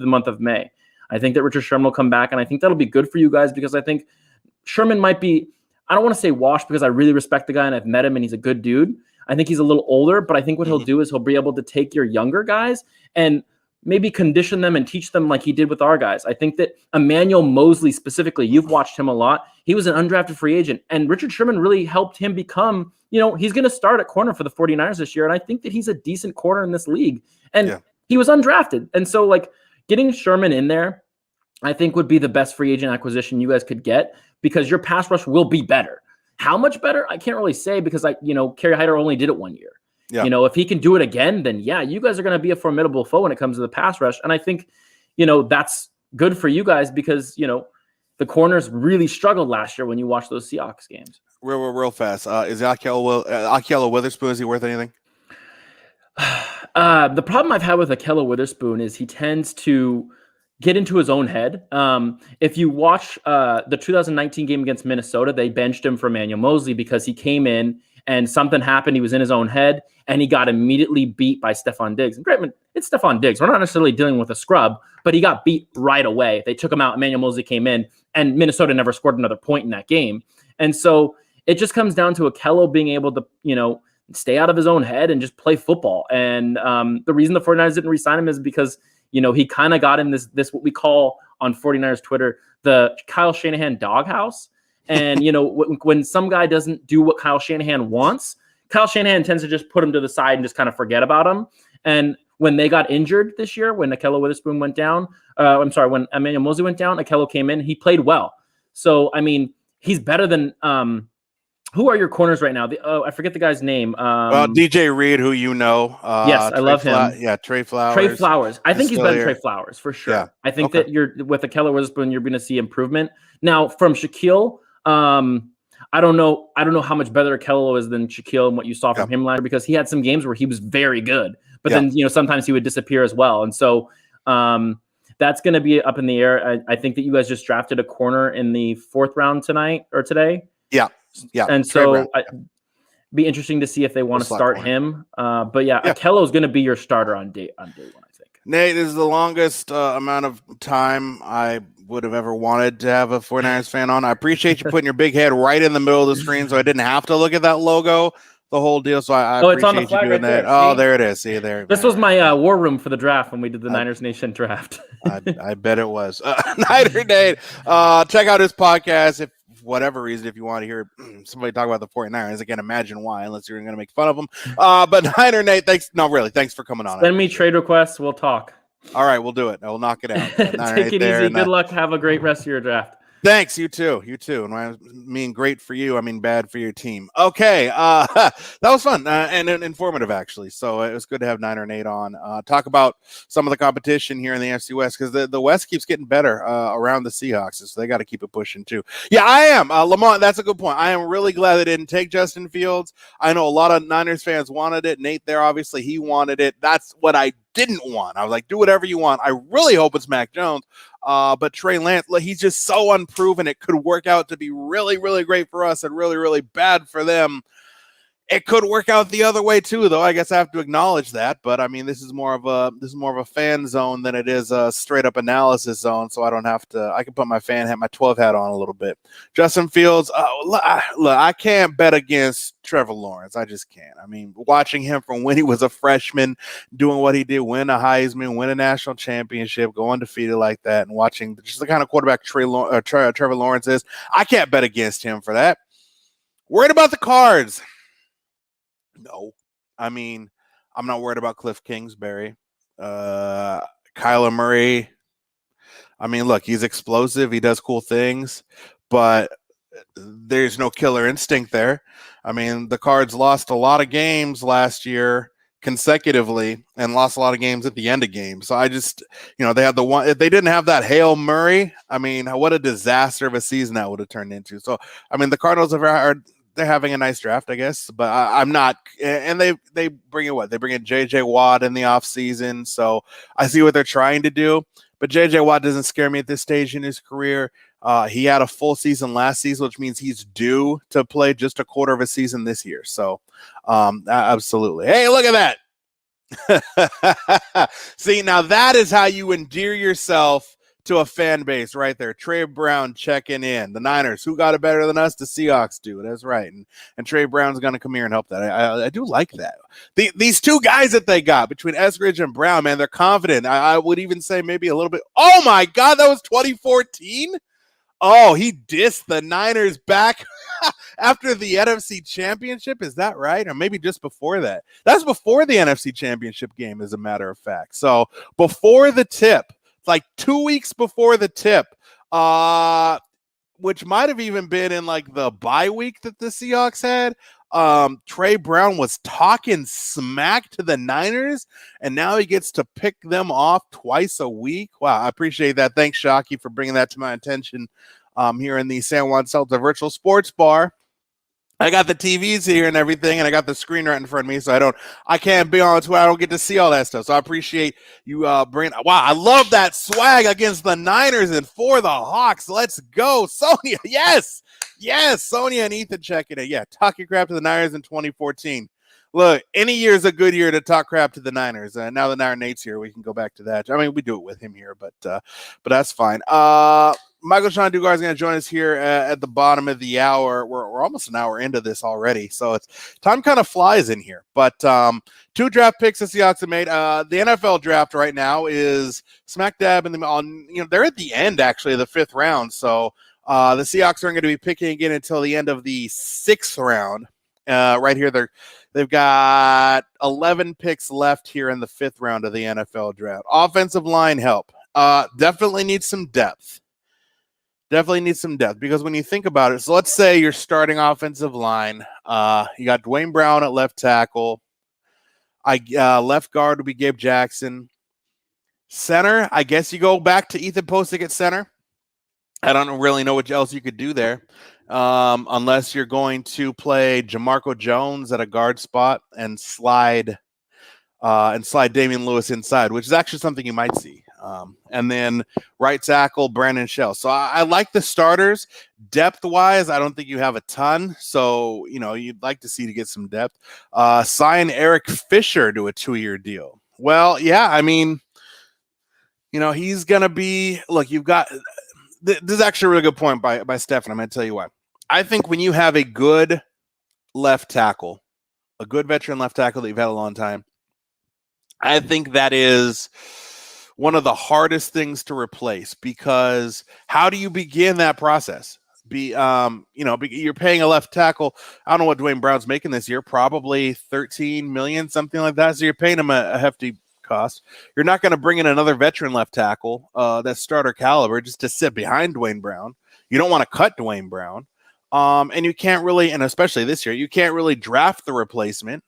month of May. I think that Richard Sherman will come back, and I think that'll be good for you guys, because I think Sherman might be, I don't want to say washed, because I really respect the guy and I've met him and he's a good dude. I think he's a little older, but I think what he'll do is he'll be able to take your younger guys and maybe condition them and teach them like he did with our guys. I think that Emmanuel Mosley specifically, you've watched him a lot. He was an undrafted free agent, and Richard Sherman really helped him become, he's going to start at corner for the 49ers this year. And I think that he's a decent corner in this league. And he was undrafted. And so like getting Sherman in there, I think would be the best free agent acquisition you guys could get, because your pass rush will be better. How much better? I can't really say, because Kerry Hyder only did it 1 year. Yeah. If he can do it again, then you guys are going to be a formidable foe when it comes to the pass rush. And I think, that's good for you guys, because, the corners really struggled last year when you watch those Seahawks games. Real fast. Is Ahkello Witherspoon, is he worth anything? The problem I've had with Ahkello Witherspoon is he tends to get into his own head. If you watch the 2019 game against Minnesota, they benched him for Emmanuel Mosley because he came in and something happened. He was in his own head and he got immediately beat by Stephon Diggs. And granted, it's Stephon Diggs. We're not necessarily dealing with a scrub, but he got beat right away. They took him out. Emmanuel Mosley came in and Minnesota never scored another point in that game. And so it just comes down to Ahkello being able to, stay out of his own head and just play football. And the reason the 49ers didn't re-sign him is because he kind of got in this what we call on 49ers Twitter, the Kyle Shanahan doghouse. And, when some guy doesn't do what Kyle Shanahan wants, Kyle Shanahan tends to just put him to the side and just kind of forget about him. And when they got injured this year, when Ahkello Witherspoon went down, when Emmanuel Mosley went down, Ahkello came in, he played well. So, I mean, he's better than who are your corners right now? I forget the guy's name. DJ Reed, who yes, I love him. Trey Flowers. Trey Flowers. I think he's better than Trey Flowers for sure. Yeah. I think that you're with Ahkello Witherspoon, you're going to see improvement. Now from Shaquille, I don't know how much better Ahkello is than Shaquille and what you saw from him last year, because he had some games where he was very good, but then sometimes he would disappear as well. And so that's going to be up in the air. I think that you guys just drafted a corner in the 4th round today. Yeah. Yeah. And so be interesting to see if they want to start him. But Ahkello is going to be your starter on day one, I think. Nate, this is the longest amount of time I would have ever wanted to have a 49ers fan on. I appreciate you putting your big head right in the middle of the screen so I didn't have to look at that logo the whole deal. So I appreciate you doing that. Oh, there it is. See there. This was my war room for the draft when we did the Niners Nation draft. I bet it was. Niner Nate. Check out his podcast if whatever reason, if you want to hear somebody talk about the 49ers. I can't imagine why, unless you're going to make fun of them. But Niner Nate, thanks. No, really, thanks for coming on. Send me trade requests. We'll talk. All right, we'll do it. I'll knock it out. Take it easy. Good luck. Have a great rest of your draft. Thanks. You too. And when I mean great for you, I mean bad for your team. Okay. That was fun and informative, actually. So it was good to have Niner Nate on. Talk about some of the competition here in the NFC West, because the West keeps getting better around the Seahawks. So they got to keep it pushing too. Yeah, I am. Lamont, that's a good point. I am really glad they didn't take Justin Fields. I know a lot of Niners fans wanted it. Nate there, obviously, he wanted it. That's what I didn't want. I was like, do whatever you want. I really hope it's Mac Jones. But Trey Lance, he's just so unproven. It could work out to be really, really great for us and really, really bad for them. It could work out the other way too, though. I guess I have to acknowledge that. But I mean, this is more of a fan zone than it is a straight up analysis zone. So I don't have to. I can put my fan hat, my 12 hat on a little bit. Justin Fields. Look, I can't bet against Trevor Lawrence. I just can't. I mean, watching him from when he was a freshman, doing what he did, win a Heisman, win a national championship, go undefeated like that, and watching just the kind of quarterback Trevor Lawrence is, I can't bet against him for that. Worried about the Cards. No, I mean, I'm not worried about Cliff Kingsbury. Kyler Murray. I mean, look, he's explosive. He does cool things, but there's no killer instinct there. I mean, the Cards lost a lot of games last year consecutively and lost a lot of games at the end of games. So I just, they had the one, if they didn't have that Hail Murray, I mean, what a disaster of a season that would have turned into. So, I mean, the Cardinals they're having a nice draft, I guess, but I'm not. And they bring in what? They bring in J.J. Watt in the offseason. So I see what they're trying to do. But J.J. Watt doesn't scare me at this stage in his career. He had a full season last season, which means he's due to play just a quarter of a season this year. So absolutely. Hey, look at that. See, now that is how you endear yourself to a fan base right there. Trey Brown checking in. The Niners, who got it better than us? The Seahawks do. That's right. And Trey Brown's going to come here and help that. I do like that. These two guys that they got between Eskridge and Brown, man, they're confident. I would even say maybe a little bit. Oh, my God, that was 2014? Oh, he dissed the Niners back after the NFC Championship. Is that right? Or maybe just before that. That's before the NFC Championship game, as a matter of fact. So before the tip, like 2 weeks before the tip, which might have even been in like the bye week that the Seahawks had, Trey Brown was talking smack to the Niners, and now he gets to pick them off twice a week. Wow, I appreciate that. Thanks, Shockey, for bringing that to my attention here in the San Juan Celta Virtual Sports Bar. I got the TVs here and everything, and I got the screen right in front of me, so I can't be on Twitter. I don't get to see all that stuff. So I appreciate you bringing. Wow, I love that swag against the Niners and for the Hawks. Let's go, Sonia. Yes, Sonia and Ethan checking it. Yeah, talking crap to the Niners in 2014. Look, any year is a good year to talk crap to the Niners. Now that Niner Nate's here, we can go back to that. I mean, we do it with him here, but that's fine. Michael Sean Dugar is going to join us here at the bottom of the hour. We're almost an hour into this already, so it's time kind of flies in here. But 2 draft picks the Seahawks have made. The NFL draft right now is smack dab in the they're at the end actually of the 5th round. So the Seahawks aren't going to be picking again until the end of the 6th round. Right here, they've got 11 picks left here in the 5th round of the NFL draft. Offensive line help. Definitely needs some depth. Because when you think about it, so let's say you're starting offensive line. You got Dwayne Brown at left tackle. Left guard would be Gabe Jackson. Center, I guess you go back to Ethan Posick at center. I don't really know what else you could do there, unless you're going to play Jamarco Jones at a guard spot and slide Damian Lewis inside, which is actually something you might see. And then right tackle Brandon Shell. So I like the starters. Depth-wise, I don't think you have a ton. So, you'd like to see to get some depth. Sign Eric Fisher to a 2-year deal. Well, yeah, I mean, he's going to be – look, you've got – this is actually a really good point by Stefan. I'm going to tell you why. I think when you have a good left tackle, a good veteran left tackle that you've had a long time, I think that is one of the hardest things to replace, because how do you begin that process? You're paying a left tackle. I don't know what Dwayne Brown's making this year, probably $13 million, something like that. So you're paying him a hefty cost. You're not going to bring in another veteran left tackle that's starter caliber just to sit behind Dwayne Brown. You don't want to cut Dwayne Brown. And you can't really, and especially this year, you can't really draft the replacement.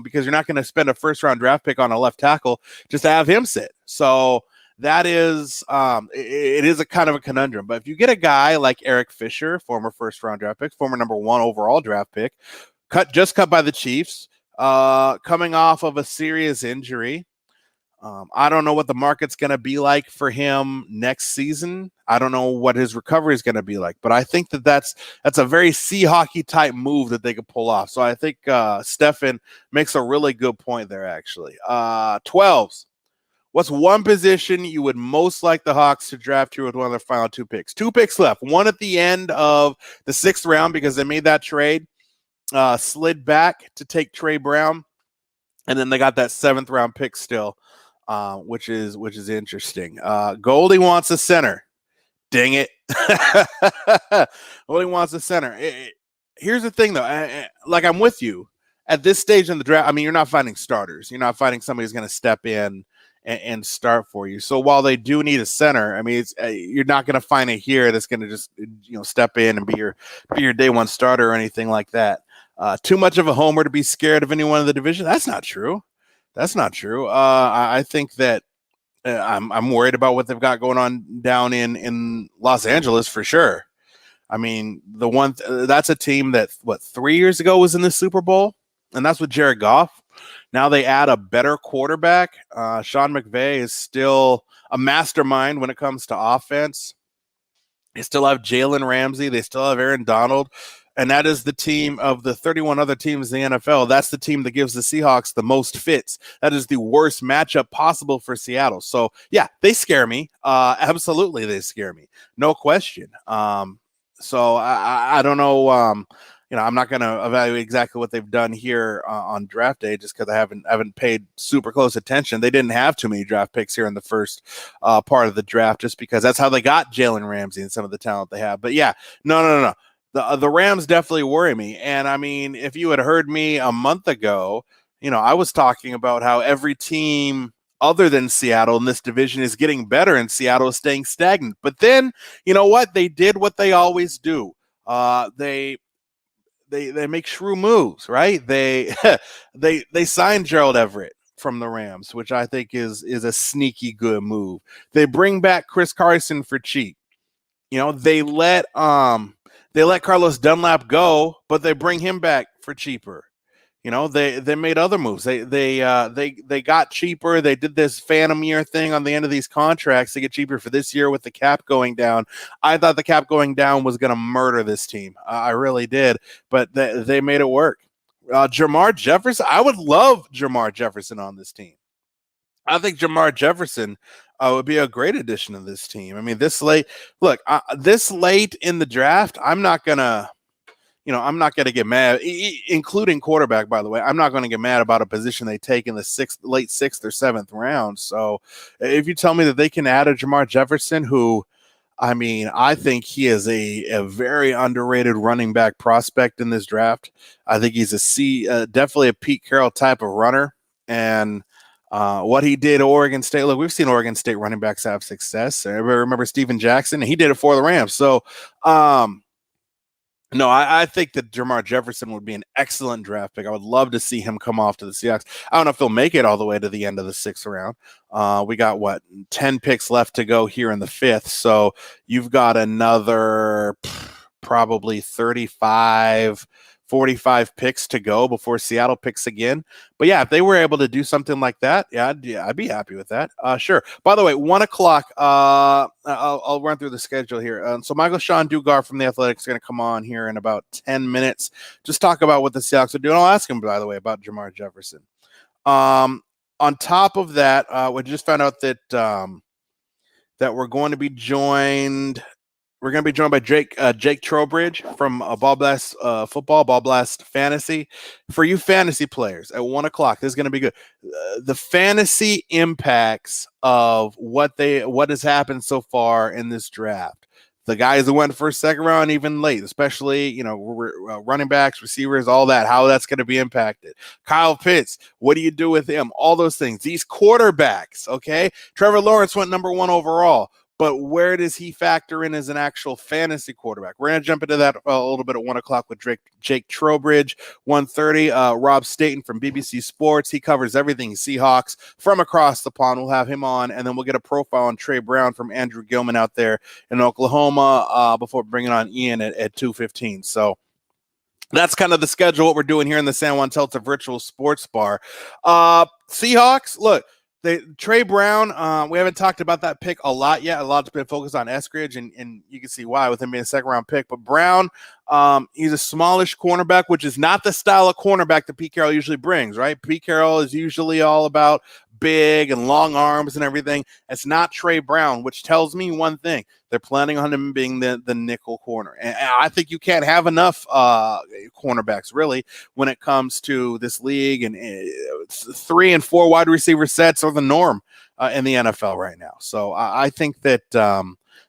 Because you're not going to spend a 1st-round draft pick on a left tackle just to have him sit. So that is, it is a kind of a conundrum. But if you get a guy like Eric Fisher, former 1st-round draft pick, former number 1 overall draft pick, cut by the Chiefs, coming off of a serious injury. I don't know what the market's going to be like for him next season. I don't know what his recovery is going to be like, but I think that's a very sea hockey type move that they could pull off. So I think Stefan makes a really good point there, actually. 12s. What's one position you would most like the Hawks to draft here with one of their final 2 picks? 2 picks left. One at the end of the 6th round because they made that trade, slid back to take Trey Brown, and then they got that 7th round pick still. Which is interesting. Goldie wants a center. Dang it. Goldie wants a center. Here's the thing, though. I'm with you. At this stage in the draft, I mean, you're not finding starters. You're not finding somebody who's going to step in and start for you. So while they do need a center, I mean, you're not going to find it here that's going to just step in and be your day 1 starter or anything like that. Too much of a homer to be scared of anyone in the division. That's not true. I think that I'm worried about what they've got going on down in Los Angeles for sure. I mean, that's a team that 3 years ago was in the Super Bowl, and that's with Jared Goff. Now they add a better quarterback. Sean McVay is still a mastermind when it comes to offense. They still have Jalen Ramsey. They still have Aaron Donald. And that is the team of the 31 other teams in the NFL. That's the team that gives the Seahawks the most fits. That is the worst matchup possible for Seattle. So, yeah, they scare me. Absolutely, they scare me. No question. So I don't know. I'm not going to evaluate exactly what they've done here on draft day just because I haven't paid super close attention. They didn't have too many draft picks here in the first part of the draft just because that's how they got Jalen Ramsey and some of the talent they have. But yeah, no. The Rams definitely worry me. And I mean, if you had heard me a month ago, I was talking about how every team other than Seattle in this division is getting better and Seattle is staying stagnant. But then, you know what? They did what they always do. They make shrew moves, right? They they signed Gerald Everett from the Rams, which I think is a sneaky good move. They bring back Chris Carson for cheap. They let Carlos Dunlap go, but they bring him back for cheaper. They made other moves. They got cheaper. They did this phantom year thing on the end of these contracts to get cheaper for this year with the cap going down. I thought the cap going down was going to murder this team. I really did, but they made it work. Jamar Jefferson, I would love Jamar Jefferson on this team. I think Jamar Jefferson would be a great addition to this team. I mean, this late in the draft, I'm not gonna get mad, including quarterback, by the way. I'm not going to get mad about a position they take in the late sixth or seventh round. So if you tell me that they can add a Jamar Jefferson, who, I mean, I think he is a very underrated running back prospect in this draft. I think he's definitely a Pete Carroll type of runner. And what he did at Oregon State, look, we've seen Oregon State running backs have success. Everybody remember Steven Jackson? He did it for the Rams. So, no, I think that Jamar Jefferson would be an excellent draft pick. I would love to see him come off to the Seahawks. I don't know if he'll make it all the way to the end of the sixth round. We got 10 picks left to go here in the fifth. So you've got another probably 45 picks to go before Seattle picks again. But yeah, if they were able to do something like that, I'd be happy with that. Sure. By the way, 1:00. I'll run through the schedule here. So Michael Sean Dugar from The Athletic is going to come on here in about 10 minutes. Just talk about what the Seahawks are doing. I'll ask him, by the way, about Jamar Jefferson. On top of that, we just found out that we're going to be joined. We're going to be joined by Jake Trowbridge from Ball Blast Football, Ball Blast Fantasy. For you fantasy players at 1:00, this is going to be good. The fantasy impacts of what has happened so far in this draft. The guys that went first, second round, even late, especially, running backs, receivers, all that, how that's going to be impacted. Kyle Pitts, what do you do with him? All those things. These quarterbacks, okay? Trevor Lawrence went number 1 overall. But where does he factor in as an actual fantasy quarterback? We're going to jump into that a little bit at 1:00 with Jake Trowbridge. 1:30, Rob Staten from BBC Sports. He covers everything Seahawks from across the pond. We'll have him on, and then we'll get a profile on Trey Brown from Andrew Gilman out there in Oklahoma before bringing on Ian at 2:15. So that's kind of the schedule, what we're doing here in the San Juan Telta Virtual Sports Bar. Seahawks, look. Trey Brown, we haven't talked about that pick a lot yet. A lot's been focused on Eskridge, and you can see why with him being a second-round pick. But Brown, he's a smallish cornerback, which is not the style of cornerback that Pete Carroll usually brings, right? Pete Carroll is usually all about big and long arms and everything. It's not Trey Brown, which tells me one thing. They're planning on him being the nickel corner. And I think you can't have enough cornerbacks, really, when it comes to this league. And 3 and 4 wide receiver sets are the norm in the NFL right now. So I think that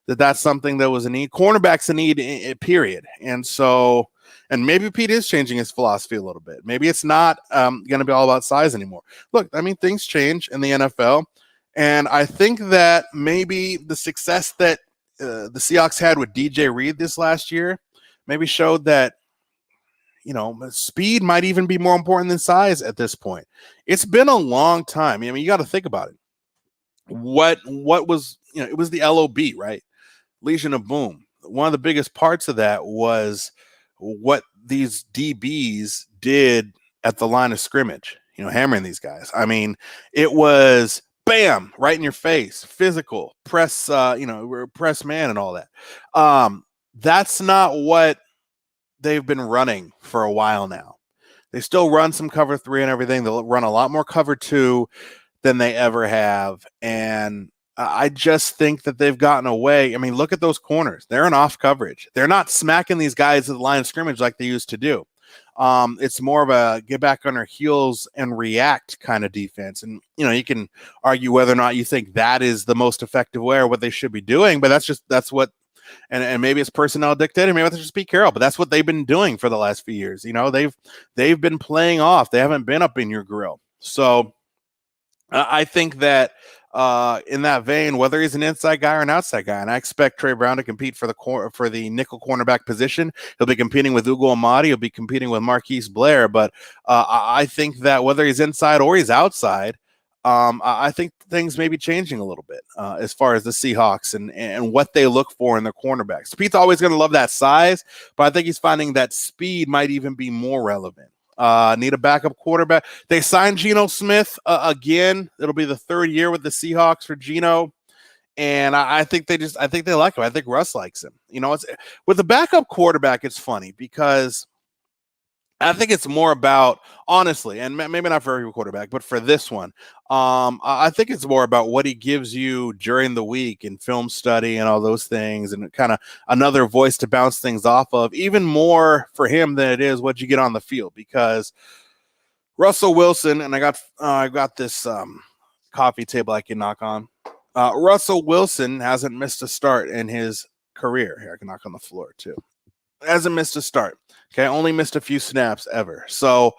that's something that was a need. Cornerbacks a need, period. And so... And maybe Pete is changing his philosophy a little bit. Maybe it's not going to be all about size anymore. Look, I mean, things change in the NFL. And I think that maybe the success that the Seahawks had with DJ Reed this last year maybe showed that, speed might even be more important than size at this point. It's been a long time. I mean, you got to think about it. What was, it was the LOB, right? Legion of Boom. One of the biggest parts of that was what these DBs did at the line of scrimmage, hammering these guys. I mean, it was bam, right in your face, physical, press, press man and all that. That's not what they've been running for a while now. They still run some cover 3 and everything. They'll run a lot more cover 2 than they ever have. And I just think that they've gotten away. I mean, look at those corners. They're in off coverage. They're not smacking these guys at the line of scrimmage like they used to do. It's more of a get back on our heels and react kind of defense. And, you can argue whether or not you think that is the most effective way or what they should be doing, but that's what, and maybe it's personnel dictated, maybe it's just Pete Carroll, but that's what they've been doing for the last few years. They've been playing off. They haven't been up in your grill. So I think that in that vein, whether he's an inside guy or an outside guy, and I expect Trey Brown to compete for the nickel cornerback position. He'll be competing with Ugo Amadi. He'll be competing with Marquise Blair. But I think that whether he's inside or he's outside, I think things may be changing a little bit as far as the Seahawks and what they look for in their cornerbacks. Pete's always going to love that size, but I think he's finding that speed might even be more relevant. Need a backup quarterback. They signed Geno Smith again. It'll be the 3rd year with the Seahawks for Geno. And I think they like him. I think Russ likes him. It's with the backup quarterback. It's funny because I think it's more about, honestly, and maybe not for every quarterback, but for this one, I think it's more about what he gives you during the week in film study and all those things, and kind of another voice to bounce things off of, even more for him than it is what you get on the field. Because Russell Wilson, and I got this coffee table I can knock on. Russell Wilson hasn't missed a start in his career. Here, I can knock on the floor too. Hasn't missed a start. Okay, only missed a few snaps ever. So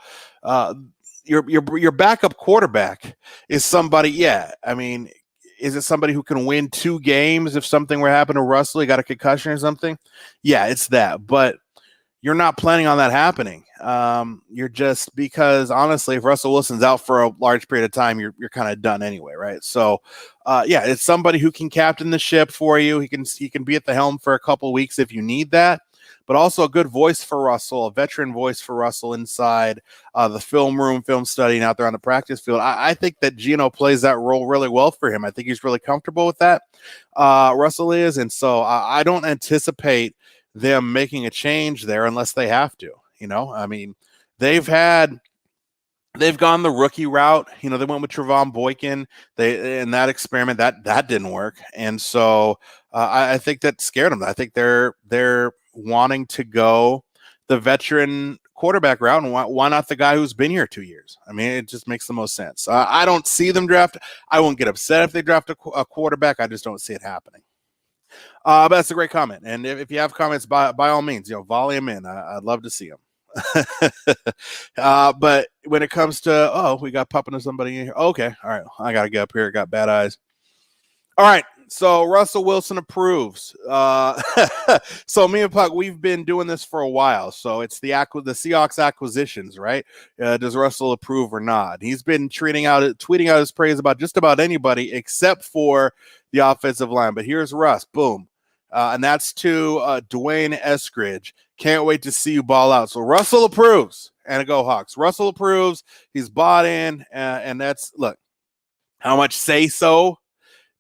your backup quarterback is somebody. Yeah, I mean, is it somebody who can win 2 games if something were to happen to Russell? He got a concussion or something. Yeah, it's that. But you're not planning on that happening. You're just, because honestly, if Russell Wilson's out for a large period of time, you're kind of done anyway, right? So, yeah, it's somebody who can captain the ship for you. He can be at the helm for a couple weeks if you need that. But also a good voice for Russell, a veteran voice for Russell inside the film room, film study, and out there on the practice field. I think that Geno plays that role really well for him. I think he's really comfortable with that. Russell is. And so I don't anticipate them making a change there unless they have to. I mean, they've gone the rookie route. They went with Trevon Boykin. In that experiment that didn't work. And so I think that scared them. I think they're wanting to go the veteran quarterback route, and why not the guy who's been here 2 years? I mean, it just makes the most sense. I don't see them draft. I won't get upset if they draft a quarterback. I just don't see it happening. But that's a great comment. And if you have comments, by all means, volley them in. I'd love to see them. But when it comes to, we got popping to somebody in here. Okay. All right. I got to get up here. Got bad eyes. All right. So Russell Wilson approves. So me and Puck, we've been doing this for a while. So it's the Seahawks acquisitions, right? Does Russell approve or not? He's been tweeting out his praise about just about anybody except for the offensive line. But here's Russ. Boom. And that's to Dwayne Eskridge. Can't wait to see you ball out. So Russell approves. And go Hawks. Russell approves. He's bought in. And that's, look, how much say-so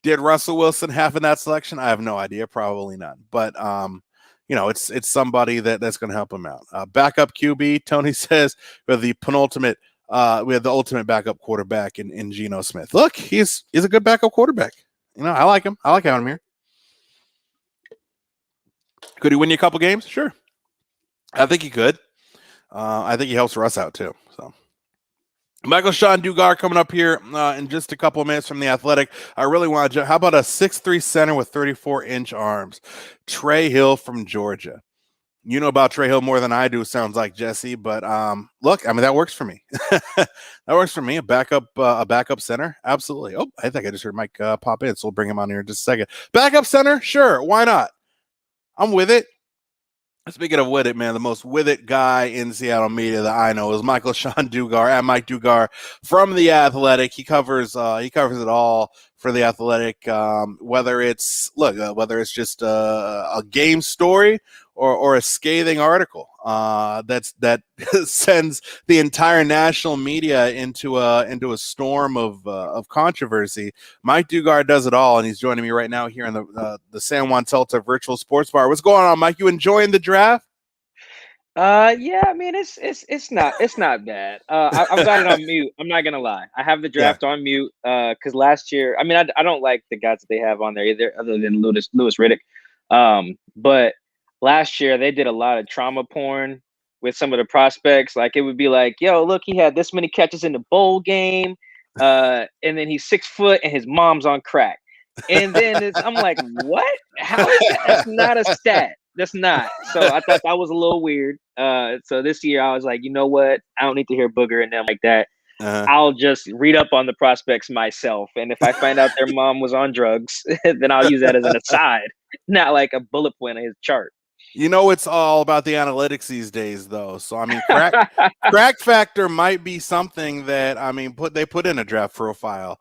did Russell Wilson have in that selection? I have no idea. Probably none. But, it's somebody that's going to help him out. Backup QB, Tony says, we have the ultimate backup quarterback in Geno Smith. Look, he's a good backup quarterback. I like him. I like having him here. Could he win you a couple games? Sure. I think he could. I think he helps Russ out too. So Michael Sean Dugar coming up here in just a couple of minutes from The Athletic. I really want to. How about a 6'3" center with 34-inch arms? Trey Hill from Georgia. You know about Trey Hill more than I do, sounds like, Jesse. But look, I mean, that works for me. That works for me. A backup center, absolutely. Oh, I think I just heard Mike pop in, so we'll bring him on here in just a second. Backup center, sure, why not? I'm with it. Speaking of with it, man, the most with it guy in Seattle media that I know is Michael Sean Dugar at Mike Dugar from The Athletic. He covers it all for The Athletic. Whether it's just a game story or a scathing article that sends the entire national media into a storm of controversy. Mike Dugar does it all, and he's joining me right now here in the San Juan Celta Virtual Sports Bar. What's going on, Mike? You enjoying the draft? Yeah, I mean it's not bad. I've got it on mute. I'm not gonna lie. I have the Yeah. draft on mute because last year, I mean, I don't like the guys that they have on there either, other than Lewis Riddick. But last year they did a lot of trauma porn with some of the prospects. Like it would be like, yo, look, he had this many catches in the bowl game, and then he's 6 foot and his mom's on crack. And then I'm like, what? How is that? That's not a stat. That's not. So I thought that was a little weird. So this year I was like, you know what? I don't need to hear Booger and them like that. Uh, I'll just read up on the prospects myself. And if I find out their mom was on drugs, then I'll use that as an aside, not like a bullet point on his chart. it's all about the analytics these days, though. So I mean, crack factor might be something that they put in a draft profile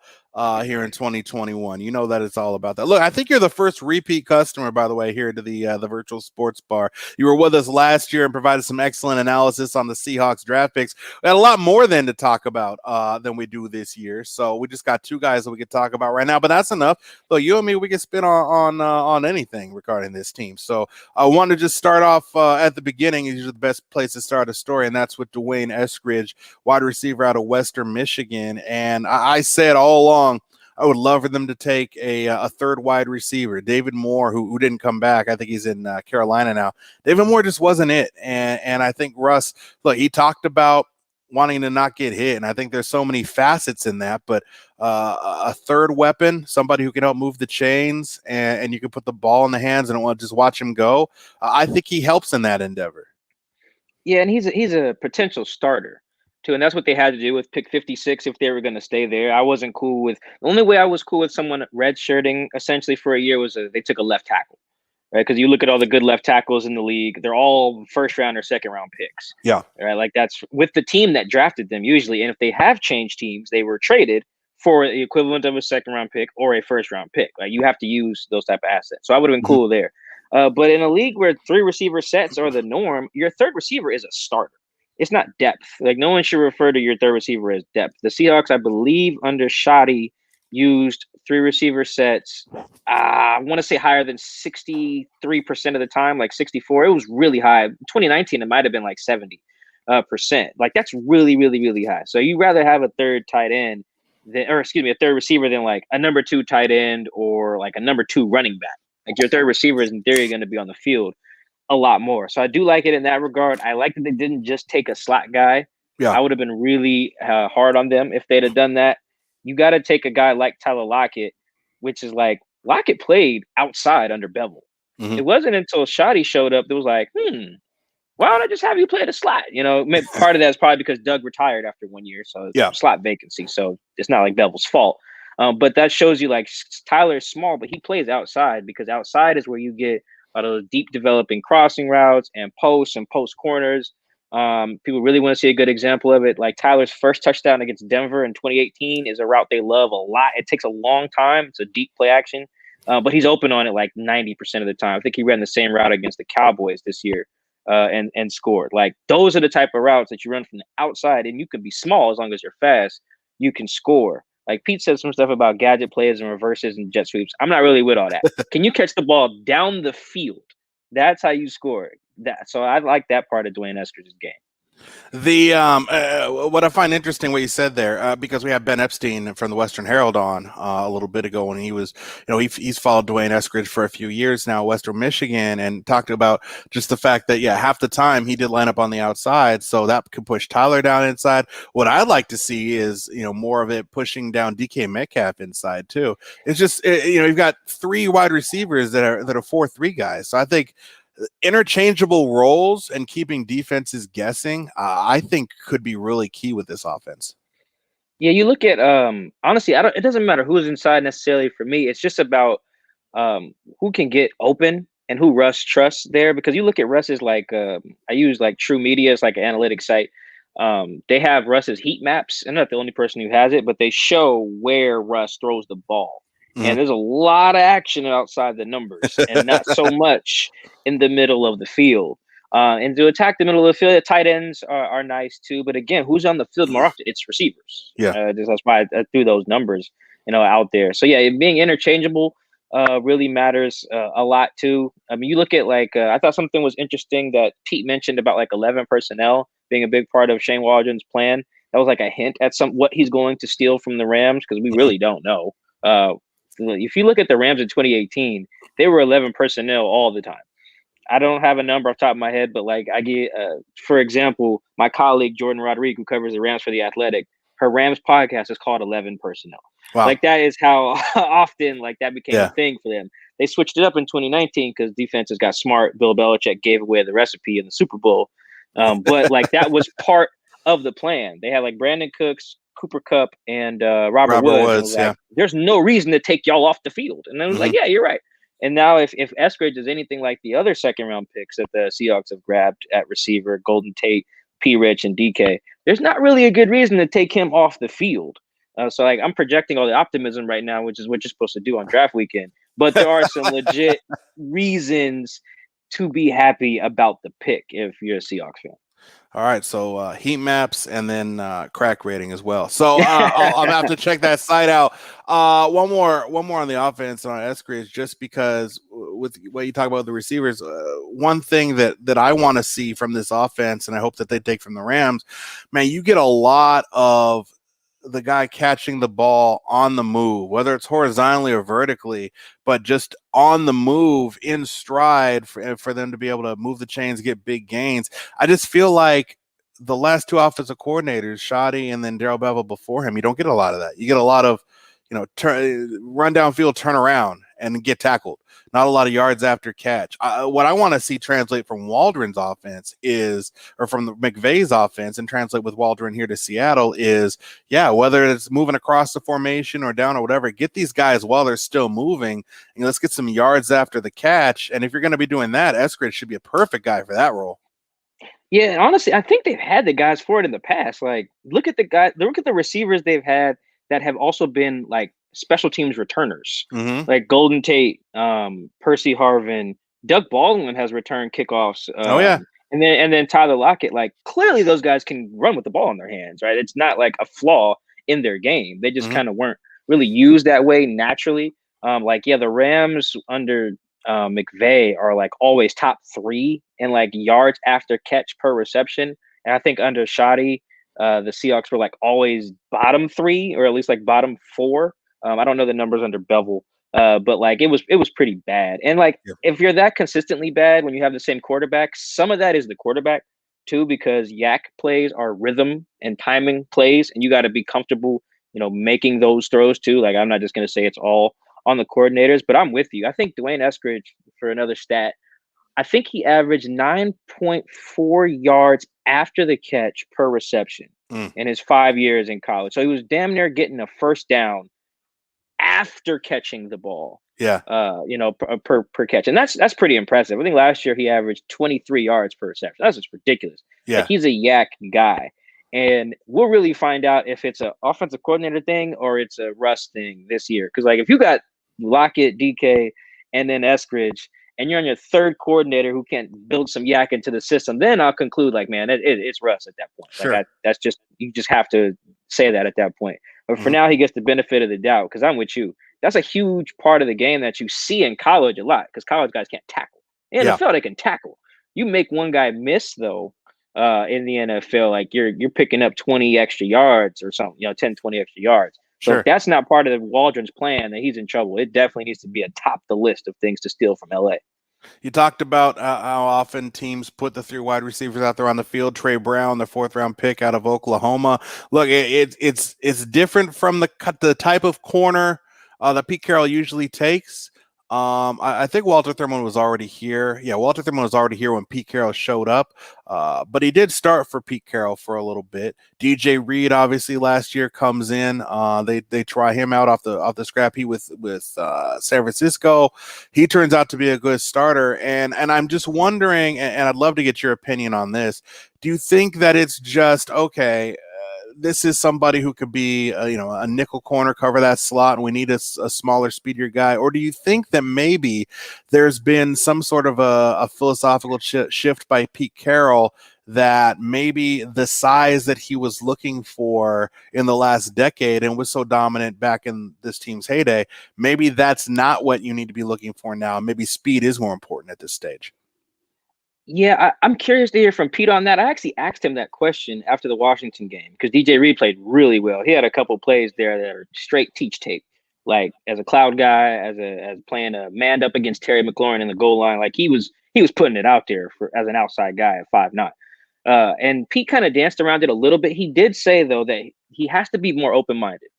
here in 2021. You know that it's all about that. Look, I think you're the first repeat customer, by the way, here to the virtual sports bar. You were with us last year and provided some excellent analysis on the Seahawks draft picks. We had a lot more to talk about than we do this year. So we just got two guys that we could talk about right now, but that's enough. Look, you and me, we can spin on anything regarding this team. So I want to just start off at the beginning. Is usually the best place to start a story, and that's with Dwayne Eskridge, wide receiver out of Western Michigan. And I said all along, I would love for them to take a third wide receiver, David Moore, who didn't come back. I think he's in Carolina now. David Moore just wasn't it. And I think Russ, look, he talked about wanting to not get hit. And I think there's so many facets in that, but a third weapon, somebody who can help move the chains and you can put the ball in the hands and just watch him go. I think he helps in that endeavor. Yeah, and he's a potential starter too, and that's what they had to do with pick 56 if they were going to stay there. I wasn't cool with the only way I was cool with someone redshirting essentially for a year was they took a left tackle, right? Because you look at all the good left tackles in the league, they're all first round or second round picks. Yeah, right. Like that's with the team that drafted them usually, and if they have changed teams, they were traded for the equivalent of a second round pick or a first round pick. Like you have to use those type of assets. So I would have been cool there. But in a league where 3 receiver sets are the norm, your third receiver is a starter. It's not depth. Like no one should refer to your third receiver as depth. The Seahawks, I believe, under Shoddy, used 3 receiver sets. I want to say higher than 63% of the time, like 64. It was really high. 2019, it might have been like 70%. Like that's really, really, really high. So you rather have a third tight end a third receiver than like a number 2 tight end or like a number 2 running back. Like your third receiver is in theory going to be on the field a lot more. So I do like it in that regard. I like that they didn't just take a slot guy. Yeah. I would have been really hard on them if they'd have done that. You got to take a guy like Tyler Lockett, which is like Lockett played outside under Bevel. Mm-hmm. It wasn't until Shoddy showed up that was like, why don't I just have you play the slot? You know, part of that is probably because Doug retired after 1 year. So it's a slot vacancy. So it's not like Bevel's fault. But that shows you like Tyler's small, but he plays outside because outside is where you get a lot of those deep developing crossing routes and post corners. People really want to see a good example of it. Like Tyler's first touchdown against Denver in 2018 is a route they love a lot. It takes a long time. It's a deep play action, but he's open on it like 90% of the time. I think he ran the same route against the Cowboys this year and scored. Like those are the type of routes that you run from the outside, and you can be small as long as you're fast. You can score. Like Pete said some stuff about gadget plays and reverses and jet sweeps. I'm not really with all that. Can you catch the ball down the field? That's how you score. So I like that part of Dwayne Eskridge's game. The what I find interesting what you said there, because we have Ben Epstein from the Western Herald on a little bit ago, and he was, he's followed Dwayne Eskridge for a few years now, Western Michigan, and talked about just the fact that half the time he did line up on the outside, so that could push Tyler down inside. What I'd like to see is more of it pushing down DK Metcalf inside too. It's just you've got 3 wide receivers that are 4-3 guys, so I think interchangeable roles and keeping defenses guessing, I think could be really key with this offense. Yeah, you look at honestly, it doesn't matter who's inside necessarily for me. It's just about who can get open and who Russ trusts there. Because you look at Russ's like I use like True Media, it's like an analytics site. They have Russ's heat maps. I'm not the only person who has it, but they show where Russ throws the ball. And there's a lot of action outside the numbers and not so much in the middle of the field. And to attack the middle of the field, tight ends are nice too. But again, who's on the field more often? It's receivers. Yeah. That's why I threw those numbers, out there. So yeah, being interchangeable really matters a lot too. I mean, you look at like I thought something was interesting that Pete mentioned about like 11 personnel being a big part of Shane Waldron's plan. That was like a hint at what he's going to steal from the Rams, because we really don't know. If you look at the Rams in 2018, they were 11 personnel all the time. I don't have a number off the top of my head, but like I get, for example, my colleague Jordan Rodriguez, who covers the Rams for The Athletic, her Rams podcast is called 11 Personnel. Wow. Like that is how often like that became a thing for them. They switched it up in 2019 because defenses got smart. Bill Belichick gave away the recipe in the Super Bowl, but like that was part of the plan. They had like Brandon Cooks, Cooper Kupp, and Robert Woods. Like, there's no reason to take y'all off the field. And I was like, yeah, you're right. And now if Eskridge is anything like the other second-round picks that the Seahawks have grabbed at receiver, Golden Tate, P. Rich, and DK, there's not really a good reason to take him off the field. So like I'm projecting all the optimism right now, which is what you're supposed to do on draft weekend. But there are some legit reasons to be happy about the pick if you're a Seahawks fan. All right, so heat maps and then crack rating as well. So I'll have to check that site out. One more on the offense on Eskridge, just because with what you talk about the receivers, one thing that I want to see from this offense, and I hope that they take from the Rams, man, you get a lot of the guy catching the ball on the move, whether it's horizontally or vertically, but just on the move in stride for them to be able to move the chains, get big gains. I just feel like the last two offensive coordinators, Shoddy and then Darrell Bevell before him, you don't get a lot of that. You get a lot of, run downfield, turn around and get tackled. Not a lot of yards after catch. What I want to see translate from Waldron's offense or from the McVay's offense and translate with Waldron here to Seattle is, whether it's moving across the formation or down or whatever, get these guys while they're still moving and let's get some yards after the catch. And if you're going to be doing that, Eskridge should be a perfect guy for that role. Yeah, honestly, I think they've had the guys for it in the past. Like, look at the receivers they've had that have also been like special teams returners, like Golden Tate, Percy Harvin, Doug Baldwin has returned kickoffs. And then Tyler Lockett. Like, clearly those guys can run with the ball in their hands, right? It's not like a flaw in their game. They just kind of weren't really used that way naturally. The Rams under McVay are like always top 3 in like yards after catch per reception, and I think under Shoddy, the Seahawks were like always bottom 3 or at least like bottom 4. I don't know the numbers under Bevell, but like it was pretty bad. And like if you're that consistently bad when you have the same quarterback, some of that is the quarterback too, because yak plays are rhythm and timing plays, and you got to be comfortable, making those throws too. Like I'm not just going to say it's all on the coordinators, but I'm with you. I think Dwayne Eskridge, for another stat, I think he averaged 9.4 yards after the catch per reception in his 5 years in college. So he was damn near getting a first down after catching the ball. Per catch. And that's pretty impressive. I think last year he averaged 23 yards per reception. That's just ridiculous. Yeah. Like, he's a yak guy. And we'll really find out if it's an offensive coordinator thing or it's a Russ thing this year. Because like if you got Lockett, DK, and then Eskridge, and you're on your third coordinator who can't build some yak into the system, then I'll conclude like, man, it's Russ at that point. Sure. Like that's just, you just have to say that at that point. But for now, he gets the benefit of the doubt, because I'm with you. That's a huge part of the game that you see in college a lot, because college guys can't tackle. In the NFL, they can tackle. You make one guy miss though, in the NFL, like you're picking up 20 extra yards or something, 10, 20 extra yards. So if that's not part of Waldron's plan, then he's in trouble. It definitely needs to be atop the list of things to steal from LA. You talked about how often teams put the 3 wide receivers out there on the field. Trey Brown, the 4th-round pick out of Oklahoma. Look, it's different from the type of corner that Pete Carroll usually takes. I think Walter Thurman was already here. Yeah, Walter Thurman was already here when Pete Carroll showed up. But he did start for Pete Carroll for a little bit. DJ Reed, obviously, last year comes in. They try him out off the scrap heap with San Francisco. He turns out to be a good starter. And I'm just wondering, and I'd love to get your opinion on this. Do you think that it's just, okay, this is somebody who could be, a nickel corner, cover that slot, and we need a smaller, speedier guy? Or do you think that maybe there's been some sort of a philosophical shift by Pete Carroll that maybe the size that he was looking for in the last decade and was so dominant back in this team's heyday, maybe that's not what you need to be looking for now. Maybe speed is more important at this stage. Yeah, I'm curious to hear from Pete on that. I actually asked him that question after the Washington game because DJ Reed played really well. He had a couple plays there that are straight teach tape, like as a cloud guy, as playing a manned up against Terry McLaurin in the goal line. Like he was putting it out there for as an outside guy at 5'9". And Pete kind of danced around it a little bit. He did say though that he has to be more open minded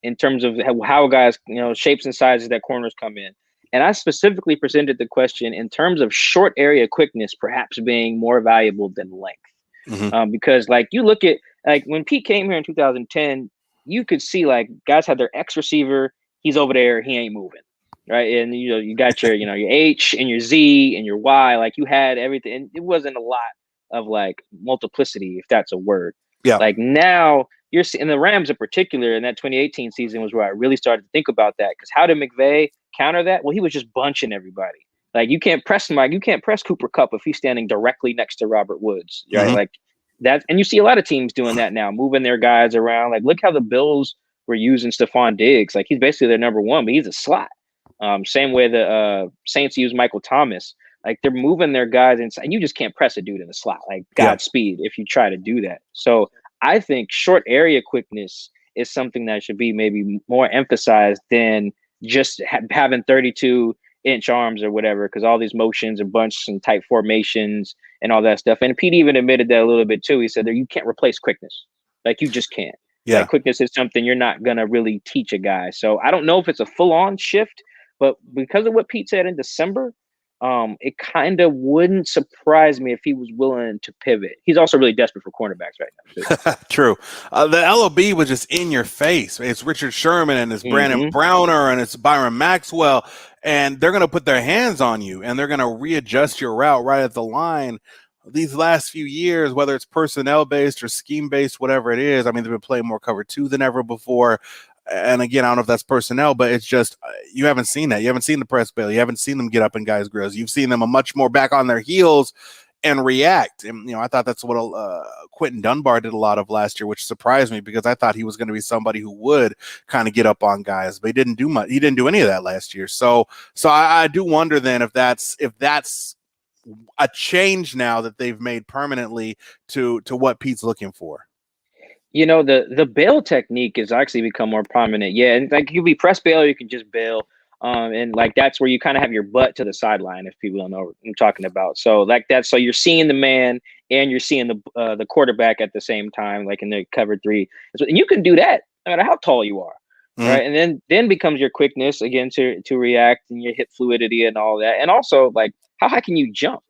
in terms of how guys, shapes and sizes that corners come in. And I specifically presented the question in terms of short area quickness, perhaps being more valuable than length. Mm-hmm. Because like you look at like when Pete came here in 2010, you could see like guys had their X receiver. He's over there. He ain't moving. Right. And, you got your, your H and your Z and your Y, like you had everything. And it wasn't a lot of like multiplicity, if that's a word. Yeah. Like now you're seeing the Rams in particular in that 2018 season was where I really started to think about that. Because how did McVay counter that? Well, he was just bunching everybody. Like you can't press him, like you can't press Cooper Kupp if he's standing directly next to Robert Woods, right? Mm-hmm. Like that, and you see a lot of teams doing that now, moving their guys around. Like look how the Bills were using Stephon Diggs. Like he's basically their number one, but he's a slot. Same way the Saints use Michael Thomas. Like they're moving their guys inside, and you just can't press a dude in the slot. Like Godspeed if you try to do that. So I think short area quickness is something that should be maybe more emphasized than just having 32-inch arms or whatever, because all these motions and bunch and tight formations and all that stuff. And Pete even admitted that a little bit too. He said that you can't replace quickness. Like you just can't. Yeah. Like quickness is something you're not going to really teach a guy. So I don't know if it's a full-on shift, but because of what Pete said in December, it kind of wouldn't surprise me if he was willing to pivot. He's also really desperate for cornerbacks right now. True. The LOB was just in your face. It's Richard Sherman and it's Brandon Browner and it's Byron Maxwell, and they're going to put their hands on you and they're going to readjust your route right at the line. These last few years, whether it's personnel based or scheme based, whatever it is, I mean, they've been playing more cover 2 than ever before. And again, I don't know if that's personnel, but it's just you haven't seen that. You haven't seen the press bail. You haven't seen them get up in guys' grills. You've seen them a much more back on their heels and react. And I thought that's what Quentin Dunbar did a lot of last year, which surprised me because I thought he was going to be somebody who would kind of get up on guys, but he didn't do much. He didn't do any of that last year. So I do wonder then if that's a change now that they've made permanently to what Pete's looking for. The bail technique has actually become more prominent. Yeah, and like you can be press bail, or you can just bail. And like that's where you kind of have your butt to the sideline, if people don't know what I'm talking about. So like that, so you're seeing the man and you're seeing the quarterback at the same time, like in the cover 3. And you can do that no matter how tall you are. Mm-hmm. Right. And then becomes your quickness again to react and your hip fluidity and all that. And also like how high can you jump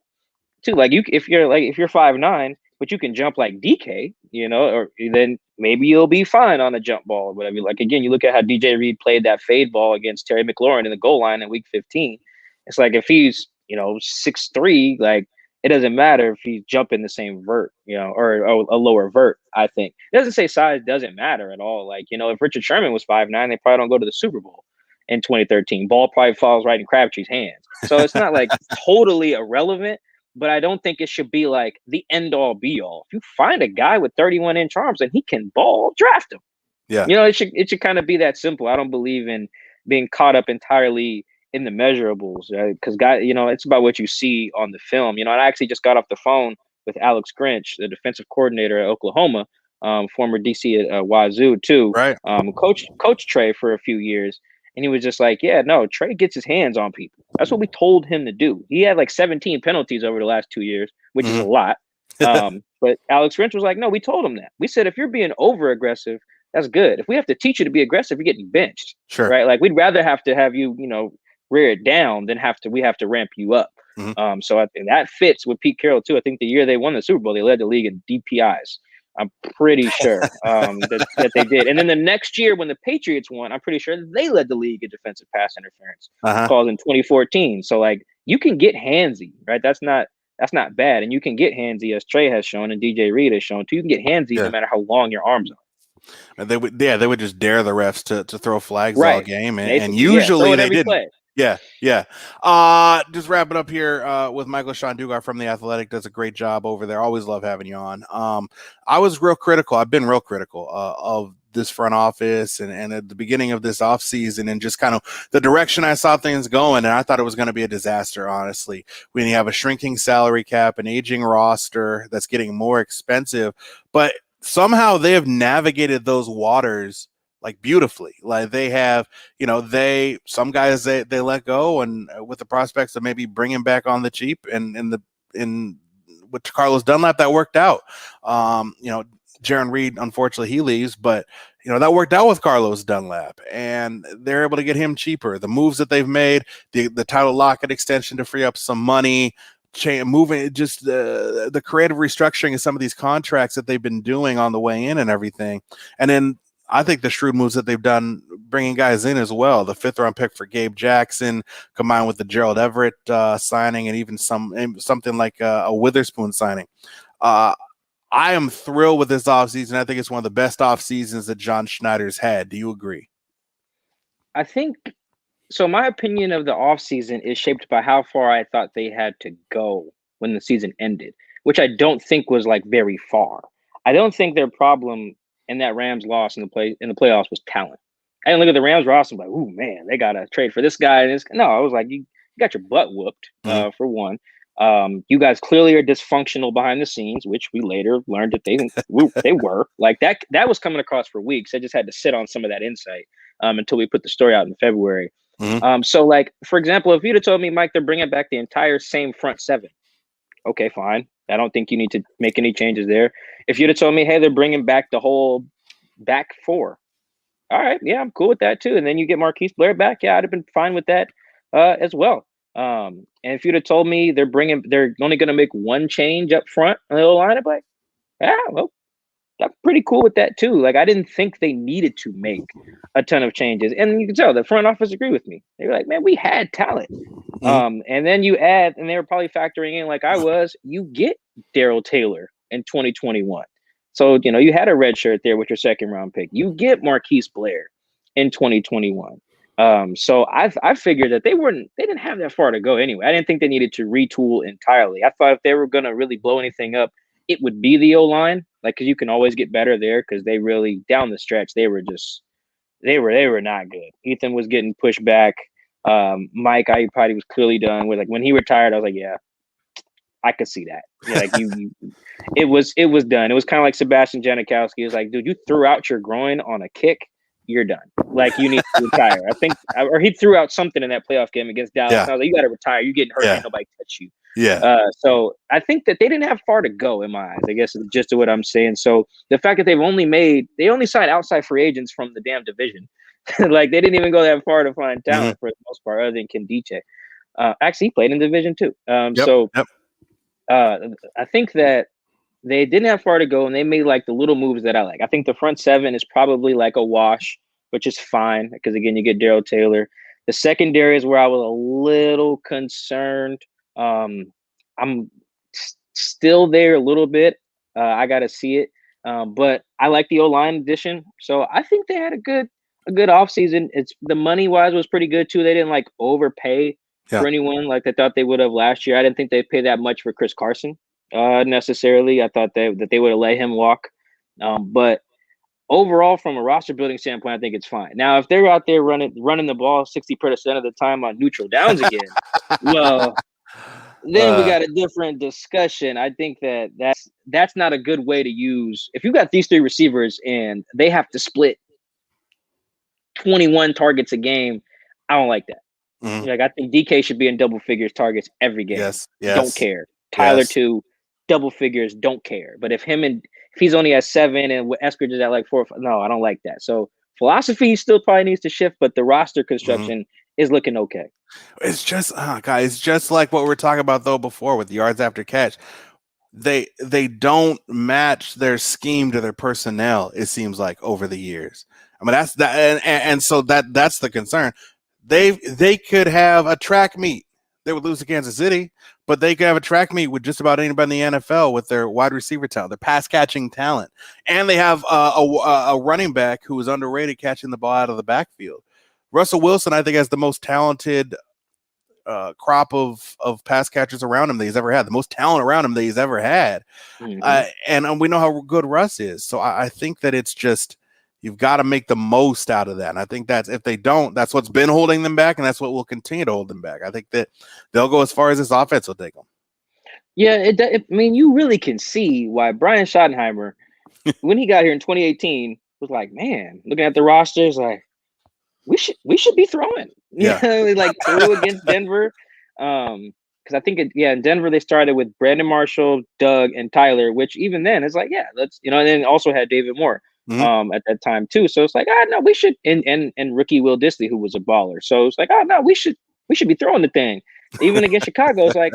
too? Like if you're 5'9", but you can jump like DK, or then maybe you'll be fine on a jump ball or whatever. Like, again, you look at how DJ Reed played that fade ball against Terry McLaurin in the goal line in week 15. It's like if he's, 6'3", like it doesn't matter if he's jumping the same vert, or a lower vert, I think. It doesn't say size doesn't matter at all. Like, if Richard Sherman was 5'9", they probably don't go to the Super Bowl in 2013. Ball probably falls right in Crabtree's hands. So it's not like totally irrelevant. But I don't think it should be like the end all be all. If you find a guy with 31-inch arms and he can ball, draft him. Yeah. It should kind of be that simple. I don't believe in being caught up entirely in the measurables, because it's about what you see on the film. And I actually just got off the phone with Alex Grinch, the defensive coordinator at Oklahoma, former DC at Wazoo too. Right. Coach Trey for a few years. And he was just like, yeah, no, Trey gets his hands on people. That's what we told him to do. He had like 17 penalties over the last 2 years, which is a lot. But Alex Grinch was like, no, we told him that. We said, if you're being over aggressive, that's good. If we have to teach you to be aggressive, you're getting benched. Sure. Right. Like we'd rather have to have you, rear it down than we have to ramp you up. Mm-hmm. So I think that fits with Pete Carroll too. I think the year they won the Super Bowl, they led the league in DPIs. I'm pretty sure that they did. And then the next year when the Patriots won, I'm pretty sure they led the league in defensive pass interference calls in 2014. So like you can get handsy, right? That's not bad. And you can get handsy, as Trey has shown and DJ Reed has shown too. You can get handsy no matter how long your arms are. And they would just dare the refs to throw flags all game. And usually they did. Play. Yeah. Just wrap it up here with Michael Sean Dugar from The Athletic. Does a great job over there. Always love having you on. I was real critical. I've been real critical of this front office and at the beginning of this offseason and just kind of the direction I saw things going. And I thought it was going to be a disaster, honestly. When you have a shrinking salary cap, an aging roster that's getting more expensive, but somehow they have navigated those waters like beautifully. Like they have, some guys they let go, and with the prospects of maybe bringing back on the cheap, and with Carlos Dunlap that worked out. Jaron Reed, unfortunately, he leaves, but that worked out with Carlos Dunlap, and they're able to get him cheaper. The moves that they've made, the title locket extension to free up some money, moving just the creative restructuring of some of these contracts that they've been doing on the way in and everything, and then I think the shrewd moves that they've done bringing guys in as well. The 5th-round pick for Gabe Jackson, combined with the Gerald Everett signing, and even something like a Witherspoon signing. I am thrilled with this offseason. I think it's one of the best offseasons that John Schneider's had. Do you agree? I think so. My opinion of the offseason is shaped by how far I thought they had to go when the season ended, which I don't think was like very far. I don't think their problem in that Rams loss in the playoffs was talent. I didn't look at the Rams roster and be like, "Ooh, man, they got to trade for this guy." No, I was like, you got your butt whooped for one. You guys clearly are dysfunctional behind the scenes, which we later learned that they were. Like that was coming across for weeks. I just had to sit on some of that insight until we put the story out in February. So, like, for example, if you'd have told me, Mike, they're bringing back the entire same front seven, okay, fine. I don't think you need to make any changes there. If you'd have told me, hey, they're bringing back the whole back four, all right, yeah, I'm cool with that too. And then you get Marquise Blair back, yeah, I'd have been fine with that as well. And if you'd have told me they're only going to make one change up front on the line, I'd be like, yeah, well, I'm pretty cool with that too. Like, I didn't think they needed to make a ton of changes. And you can tell the front office agreed with me. They were like, man, we had talent. And then you add, and they were probably factoring in, like I was, you get Darrell Taylor in 2021. So, you had a red shirt there with your 2nd round pick. You get Marquise Blair in 2021. So I figured that they didn't have that far to go anyway. I didn't think they needed to retool entirely. I thought if they were going to really blow anything up, it would be the O-line, like, because you can always get better there, because they really, down the stretch, they were not good. Ethan was getting pushed back. Mike, I probably was clearly done with, like, when he retired, I was like, yeah, I could see that. Yeah, like it was done. It was kind of like Sebastian Janikowski. It was like, dude, you threw out your groin on a kick, you're done. Like, you need to retire. I think, or he threw out something in that playoff game against Dallas. Yeah. I was like, you got to retire. You're getting hurt. Ain't nobody touch you. Yeah. So I think that they didn't have far to go in my eyes, I guess, is just what I'm saying. So the fact that they only signed outside free agents from the damn division. Like, they didn't even go that far to find talent for the most part, other than Kim Diche. Actually, he played in Division 2. I think that they didn't have far to go, and they made, like, the little moves that I like. I think the front seven is probably like a wash, which is fine, because, again, you get Darrell Taylor. The secondary is where I was a little concerned. I'm still there a little bit. I got to see it. But I like the O-line addition. So I think they had a good offseason. It's the money wise was pretty good too. They didn't like overpay for anyone like they thought they would have last year. I didn't think they'd pay that much for Chris Carson necessarily. I thought that they would have let him walk. But overall, from a roster building standpoint, I think it's fine. Now, if they're out there running the ball 60% of the time on neutral downs again, well, then we got a different discussion. I think that's not a good way to use. If you got these three receivers and they have to split 21 targets a game, I don't like that. Like, I think DK should be in double figures targets every game. Yes. Don't care. Tyler too, double figures, don't care. But if he's only at 7 and Eskridge is at like 4 or 5, no, I don't like that. So philosophy still probably needs to shift, but the roster construction is looking okay. It's just, guys, just like what we were talking about though before with yards after catch. They don't match their scheme to their personnel, it seems like, over the years. I mean, that's that, and so that's the concern. They could have a track meet. They would lose to Kansas City, but they could have a track meet with just about anybody in the NFL with their wide receiver talent, their pass catching talent, and they have a running back who is underrated catching the ball out of the backfield. Russell Wilson, I think, has the most talented crop of pass catchers around him that he's ever had, the most talent around him that he's ever had. And we know how good Russ is. So I think that it's just, you've got to make the most out of that. And I think that's, if they don't, that's what's been holding them back, and that's what will continue to hold them back. I think that they'll go as far as this offense will take them. Yeah, I mean, you really can see why Brian Schottenheimer, when he got here in 2018, was like, man, looking at the rosters, like, we should be throwing. You know, like threw against Denver. Because I think in Denver they started with Brandon Marshall, Doug, and Tyler, which even then it's like, yeah, let's, and then also had David Moore at that time too. So it's like, no, we should, and rookie Will Dissly, who was a baller. So it's like, no, we should be throwing the thing. Even against Chicago, it's like,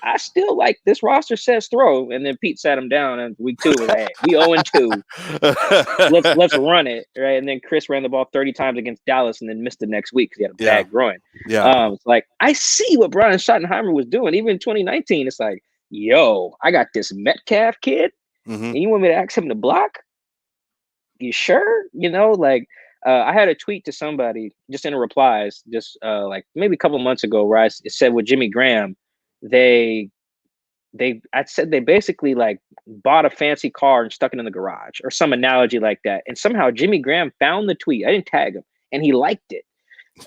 I still like this roster says throw. And then Pete sat him down in week 2 and hey, we 0-2. Let's run it. Right. And then Chris ran the ball 30 times against Dallas and then missed the next week because he had a bad groin. It's like, I see what Brian Schottenheimer was doing. Even in 2019, it's like, yo, I got this Metcalf kid and you want me to ask him to block? You sure? I had a tweet to somebody just in the replies, just like maybe a couple months ago, where it said with Jimmy Graham, I said they basically like bought a fancy car and stuck it in the garage or some analogy like that. And somehow Jimmy Graham found the tweet. I didn't tag him and he liked it.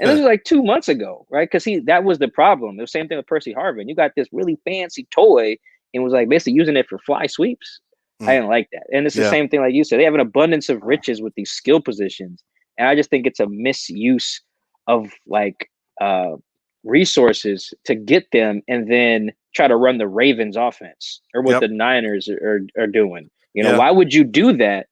And this was like 2 months ago, right? Because that was the problem. The same thing with Percy Harvin. You got this really fancy toy and was like basically using it for fly sweeps. I didn't like that. And it's the same thing like you said. They have an abundance of riches with these skill positions. And I just think it's a misuse of like resources to get them and then try to run the Ravens offense or what the Niners are doing. Why would you do that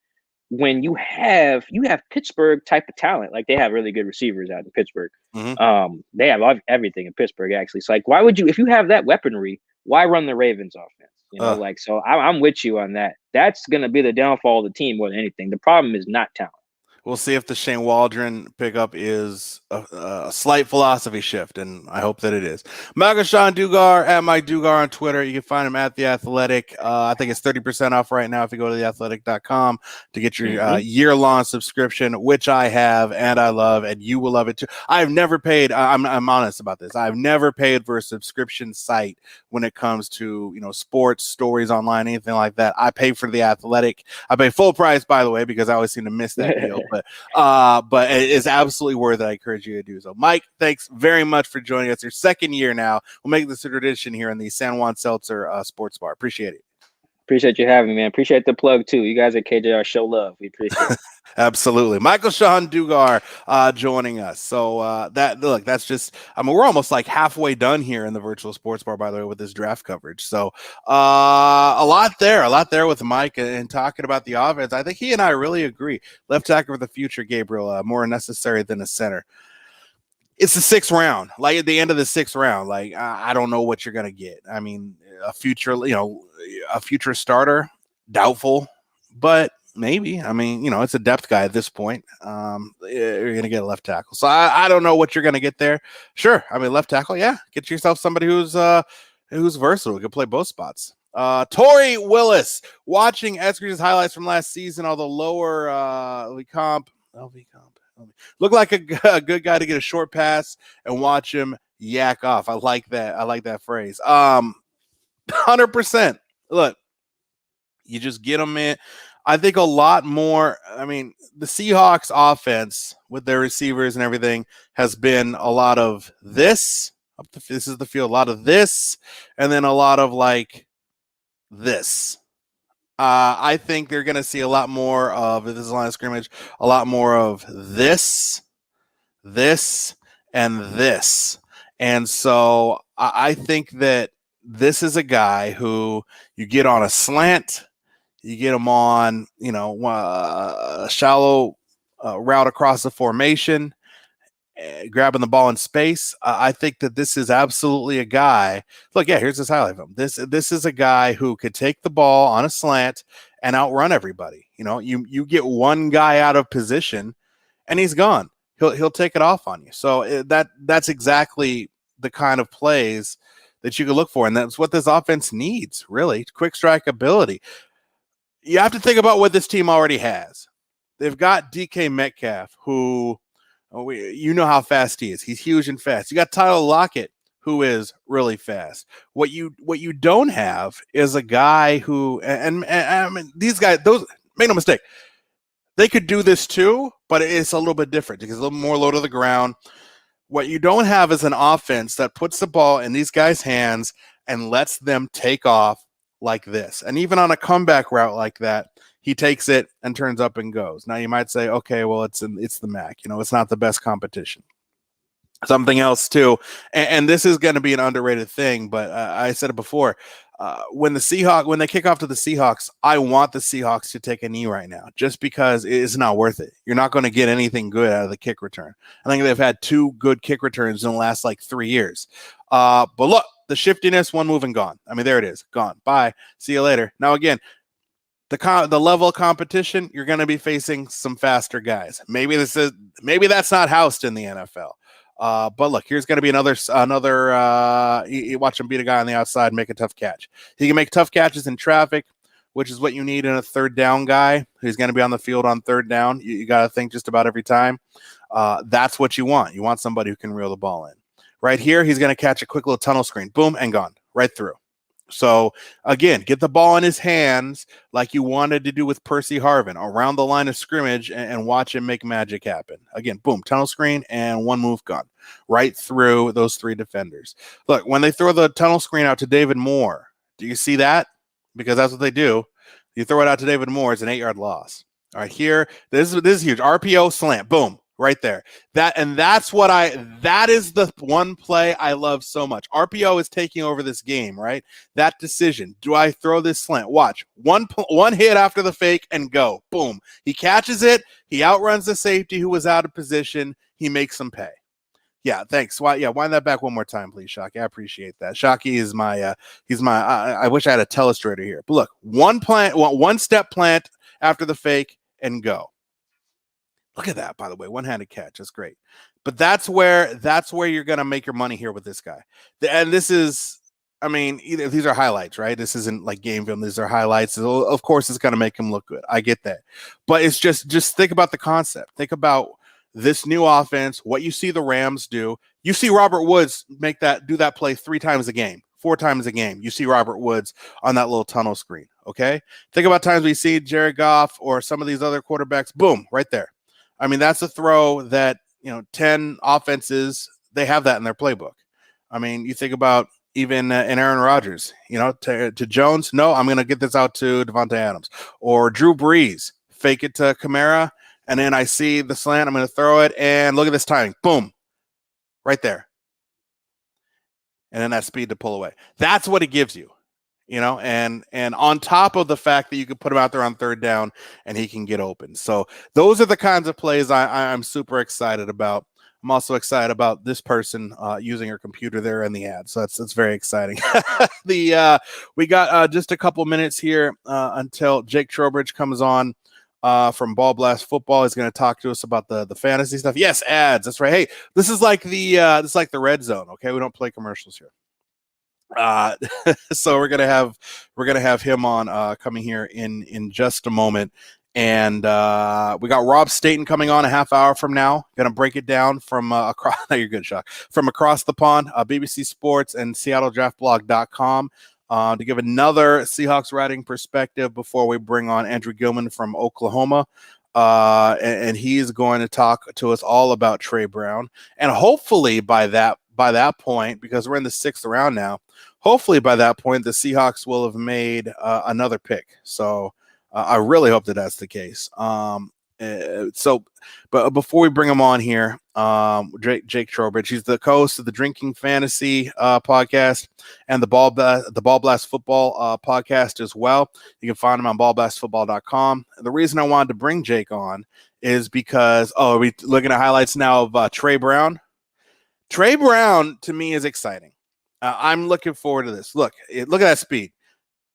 when you have Pittsburgh type of talent? Like they have really good receivers out in Pittsburgh. They have everything in Pittsburgh, actually. So like, why would you, if you have that weaponry, why run the Ravens offense? So I'm with you on that. That's going to be the downfall of the team more than anything. The problem is not talent. We'll see if the Shane Waldron pickup is a slight philosophy shift, and I hope that it is. Michael Sean Dugar at Mike Dugar on Twitter. You can find him at The Athletic. I think it's 30% off right now if you go to theathletic.com to get your year-long subscription, which I have and I love, and you will love it too. I've never paid. I'm honest about this. I've never paid for a subscription site when it comes to sports stories online, anything like that. I pay for The Athletic. I pay full price, by the way, because I always seem to miss that deal. But it is absolutely worth it. I encourage you to do so. Mike, thanks very much for joining us. Your second year now. We'll make this a tradition here in the San Juan Seltzer Sports Bar. Appreciate it. Appreciate you having me, man. Appreciate the plug too. You guys at KJR show love. We appreciate it. Absolutely. Michael Sean Dugar joining us. So that's just, we're almost like halfway done here in the virtual sports bar, by the way, with this draft coverage. So a lot there with Mike and talking about the offense. I think he and I really agree. Left tackle for the future, Gabriel, more necessary than a center. It's the 6th round, like at the end of the 6th round. Like, I don't know what you're going to get. I mean, a future starter, doubtful, but maybe. I mean, it's a depth guy at this point. You're going to get a left tackle. So I don't know what you're going to get there. Sure. I mean, left tackle. Yeah. Get yourself somebody who's versatile, who can play both spots. Torrey Willis watching Eskridge's highlights from last season, although lower LV comp. Look like a good guy to get a short pass and watch him yak off. I like that. I like that phrase. 100%. Look, you just get them in. I think a lot more. I mean, the Seahawks offense with their receivers and everything has been a lot of this. This is the field. A lot of this, and then a lot of like this. I think they're going to see a lot more of this line of scrimmage, a lot more of this, and this. And so I think that this is a guy who you get on a slant, you get him on, a shallow route across the formation, grabbing the ball in space. I think that this is absolutely a guy. Look, here's this highlight of him. This is a guy who could take the ball on a slant and outrun everybody. You get one guy out of position, and he's gone. He'll take it off on you. So that's exactly the kind of plays that you can look for, and that's what this offense needs. Really, quick strike ability. You have to think about what this team already has. They've got DK Metcalf, who You know how fast he is. He's huge and fast. You got Tyler Lockett, who is really fast. What you don't have is a guy who, and I mean, these guys, those, make no mistake, they could do this too, but it's a little bit different because a little more low to the ground. What you don't have is an offense that puts the ball in these guys' hands and lets them take off like this. And even on a comeback route like that, he takes it and turns up and goes. Now you might say, okay, well, it's the MAC. It's not the best competition. Something else too, and this is going to be an underrated thing, but I said it before. When they kick off to the Seahawks, I want the Seahawks to take a knee right now, just because it's not worth it. You're not going to get anything good out of the kick return. I think they've had 2 good kick returns in the last 3 years. But look, the shiftiness, one move and gone. I mean, there it is, gone. Bye. See you later. Now again, the level of competition, you're going to be facing some faster guys. Maybe that's not housed in the NFL. But look, here's going to be another. You watch him beat a guy on the outside, make a tough catch. He can make tough catches in traffic, which is what you need in a third down guy who's going to be on the field on third down. You got to think just about every time. That's what you want. You want somebody who can reel the ball in. Right here, he's going to catch a quick little tunnel screen. Boom, and gone. Right through. So, again, get the ball in his hands like you wanted to do with Percy Harvin around the line of scrimmage and watch him make magic happen. Again, boom, tunnel screen and one move gone right through those 3 defenders. Look, when they throw the tunnel screen out to David Moore, do you see that? Because that's what they do. You throw it out to David Moore, it's an 8-yard loss. All right, here, this is huge. RPO slant, boom. Right there. That is the one play I love so much. RPO is taking over this game, right? That decision. Do I throw this slant? Watch. One hit after the fake and go. Boom. He catches it. He outruns the safety who was out of position. He makes them pay. Yeah, thanks. Wind that back one more time, please, Shockey. I appreciate that. Shockey is I wish I had a telestrator here. But look, one step plant after the fake and go. Look at that, by the way, one-handed catch. That's great. But that's where you're going to make your money here with this guy. And this is, I mean, these are highlights, right? This isn't like game film. These are highlights. So of course, it's going to make him look good. I get that. But it's just think about the concept. Think about this new offense, what you see the Rams do. You see Robert Woods do that play 3 times a game, 4 times a game. You see Robert Woods on that little tunnel screen, okay? Think about times we see Jared Goff or some of these other quarterbacks, boom, right there. I mean, that's a throw that, 10 offenses, they have that in their playbook. I mean, you think about even in Aaron Rodgers, to Jones, no, I'm going to get this out to Devontae Adams. Or Drew Brees, fake it to Kamara, and then I see the slant, I'm going to throw it, and look at this timing. Boom. Right there. And then that speed to pull away. That's what it gives you. And on top of the fact that you can put him out there on third down and he can get open. So those are the kinds of plays I'm super excited about. I'm also excited about this person using her computer there in the ad. So that's very exciting. We got just a couple minutes here until Jake Trowbridge comes on from Ball Blast Football. He's going to talk to us about the fantasy stuff. Yes, ads. That's right. Hey, this is like the red zone. Okay, we don't play commercials here. So we're gonna have him on coming here in just a moment, and we got Rob Staten coming on a half hour from now. Gonna break it down from across. You're good, Shock. From across the pond, BBC Sports and SeattleDraftBlog.com to give another Seahawks writing perspective before we bring on Andrew Gilman from Oklahoma. And he's going to talk to us all about Trey Brown, and hopefully by that point, because we're in the 6th round now, hopefully by that point, the Seahawks will have made another pick. So I really hope that that's the case. But before we bring him on here, Jake Trowbridge, he's the co-host of the Drinking Fantasy podcast and the Ball Blast Football podcast as well. You can find him on ballblastfootball.com. The reason I wanted to bring Jake on is because, are we looking at highlights now of Trey Brown? Trey Brown, to me, is exciting. I'm looking forward to this. Look at that speed.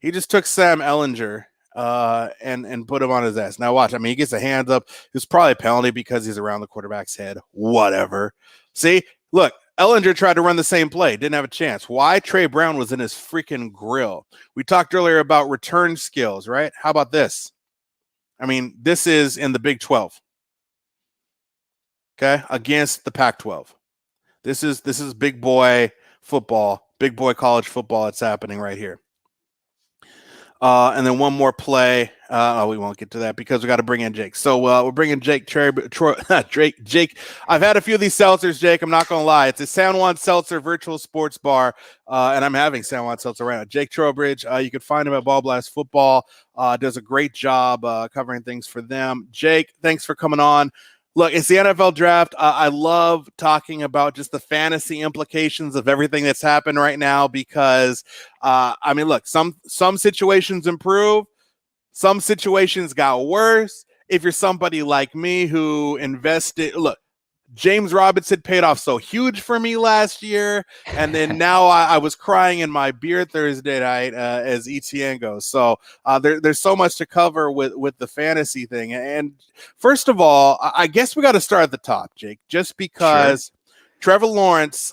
He just took Sam Ehlinger and put him on his ass. Now watch. I mean, he gets a hand up. It's probably a penalty because he's around the quarterback's head. Whatever. See, look, Ehlinger tried to run the same play. Didn't have a chance. Why? Trey Brown was in his freaking grill. We talked earlier about return skills, right? How about this? I mean, this is in the Big 12. okay, against the Pac-12. This is big boy football, big boy college football. It's happening right here. And then one more play. We won't get to that because we got to bring in Jake. So we're bringing Jake. Jake. I've had a few of these seltzers, Jake. I'm not going to lie. It's a San Juan Seltzer virtual sports bar, and I'm having San Juan Seltzer right now. Jake Trowbridge. You can find him at Ball Blast Football. Does a great job covering things for them. Jake, thanks for coming on. Look, it's the NFL draft. I love talking about just the fantasy implications of everything that's happened right now because, look, some situations improve. Some situations got worse. If you're somebody like me who invested, look, James Robinson paid off so huge for me last year. And then now I was crying in my beer Thursday night as Etienne goes. So there's so much to cover with the fantasy thing. And first of all, I guess we got to start at the top, Jake, just because Trevor Lawrence,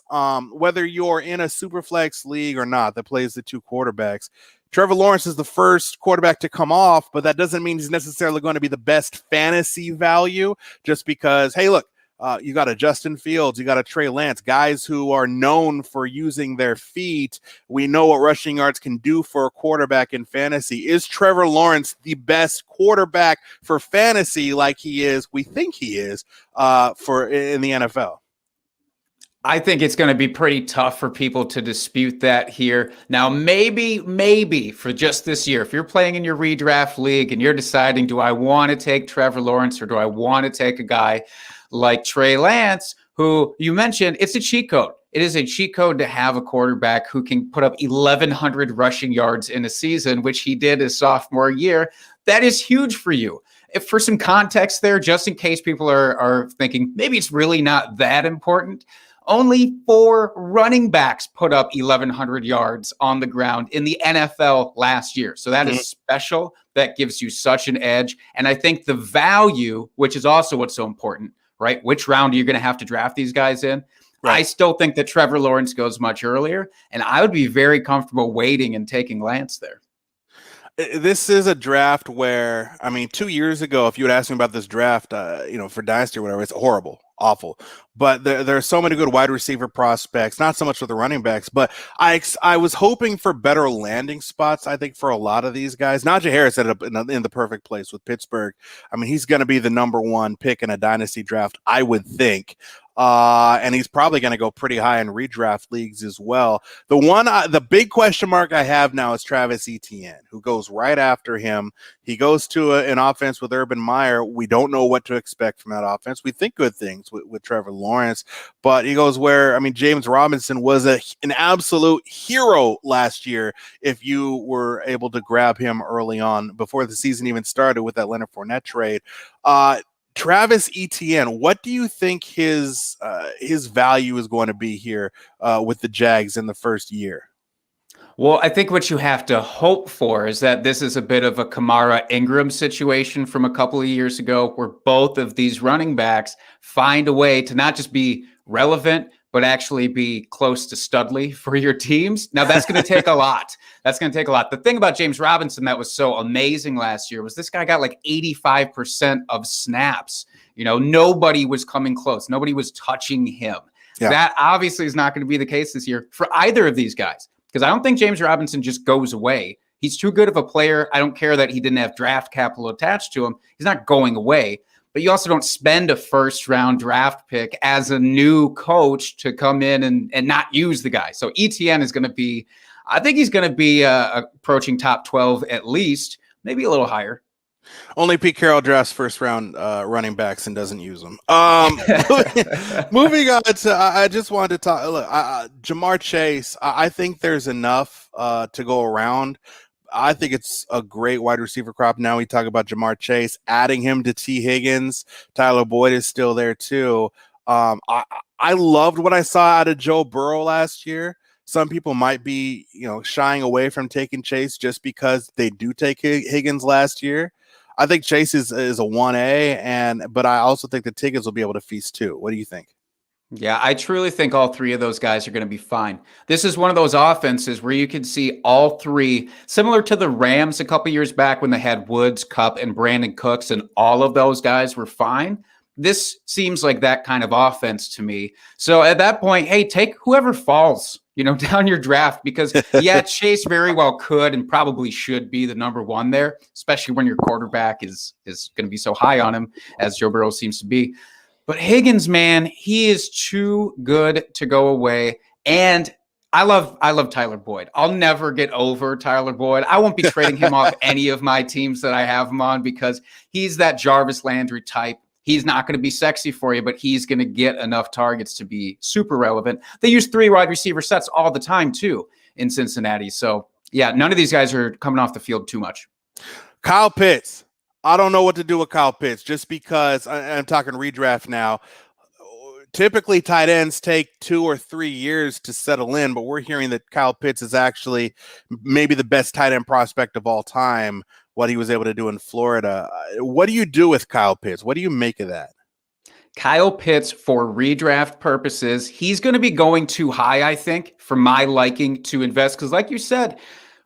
whether you're in a super flex league or not that plays the two quarterbacks, Trevor Lawrence is the first quarterback to come off, but that doesn't mean he's necessarily going to be the best fantasy value just because, hey, look, you got a Justin Fields, you got a Trey Lance, guys who are known for using their feet. We know what rushing yards can do for a quarterback in fantasy. Is Trevor Lawrence the best quarterback for fantasy like we think he is in the NFL? I think it's going to be pretty tough for people to dispute that here. Now, maybe for just this year, if you're playing in your redraft league and you're deciding, do I want to take Trevor Lawrence or do I want to take a guy like Trey Lance, who you mentioned, it's a cheat code. It is a cheat code to have a quarterback who can put up 1,100 rushing yards in a season, which he did his sophomore year. That is huge for you. If for some context there, just in case people are thinking maybe it's really not that important, only 4 running backs put up 1,100 yards on the ground in the NFL last year. So that is special. That gives you such an edge. And I think the value, which is also what's so important, right? Which round are you going to have to draft these guys in? Right. I still think that Trevor Lawrence goes much earlier, and I would be very comfortable waiting and taking Lance there. This is a draft where, 2 years ago, if you had asked me about this draft, for Dynasty or whatever, it's horrible, awful. But there are so many good wide receiver prospects, not so much with the running backs, but I was hoping for better landing spots, I think, for a lot of these guys. Najee Harris ended up in the perfect place with Pittsburgh. He's going to be the number 1 pick in a Dynasty draft, I would think. And he's probably going to go pretty high in redraft leagues as well. The big question mark I have now is Travis Etienne, who goes right after him. He goes to an offense with Urban Meyer. We don't know what to expect from that offense. We think good things with Trevor Lawrence, but he goes where, James Robinson was an absolute hero last year if you were able to grab him early on before the season even started with that Leonard Fournette trade. Travis Etienne, what do you think his value is going to be here with the Jags in the first year? Well, I think what you have to hope for is that this is a bit of a Kamara Ingram situation from a couple of years ago, where both of these running backs find a way to not just be relevant, but actually be close to Studley for your teams. Now, that's going to take a lot. That's going to take a lot. The thing about James Robinson that was so amazing last year was this guy got like 85% of snaps. Nobody was coming close. Nobody was touching him. Yeah. That obviously is not going to be the case this year for either of these guys, because I don't think James Robinson just goes away. He's too good of a player. I don't care that he didn't have draft capital attached to him. He's not going away. But you also don't spend a first-round draft pick as a new coach to come in and not use the guy. So Etienne is going to be, I think he's going to be approaching top 12 at least, maybe a little higher. Only Pete Carroll drafts first-round running backs and doesn't use them. Moving on to, I just wanted to talk, look, Jamar Chase, I think there's enough to go around. I think it's a great wide receiver crop. Now we talk about Jamar Chase, adding him to T. Higgins. Tyler Boyd is still there too. I loved what I saw out of Joe Burrow last year. Some people might be, shying away from taking Chase just because they do take Higgins last year. I think Chase is a 1A, but I also think that Higgins will be able to feast too. What do you think? Yeah, I truly think all 3 of those guys are going to be fine. This is one of those offenses where you can see all 3, similar to the Rams a couple years back when they had Woods, Kupp, and Brandon Cooks, and all of those guys were fine. this seems like that kind of offense to me. So at that point, hey, take whoever falls, down your draft, because yeah, Chase very well could and probably should be the number one there, especially when your quarterback is going to be so high on him as Joe Burrow seems to be. But Higgins, man, he is too good to go away. And I love Tyler Boyd. I'll never get over Tyler Boyd. I won't be trading him off any of my teams that I have him on, because he's that Jarvis Landry type. He's not going to be sexy for you, but he's going to get enough targets to be super relevant. They use 3 wide receiver sets all the time too in Cincinnati. So yeah, none of these guys are coming off the field too much. Kyle Pitts. I don't know what to do with Kyle Pitts, just because I'm talking redraft now. Typically, tight ends take 2 or 3 years to settle in, but we're hearing that Kyle Pitts is actually maybe the best tight end prospect of all time, what he was able to do in Florida. What do you do with Kyle Pitts? What do you make of that? Kyle Pitts, for redraft purposes, he's going to be going too high, I think, for my liking to invest. Because like you said,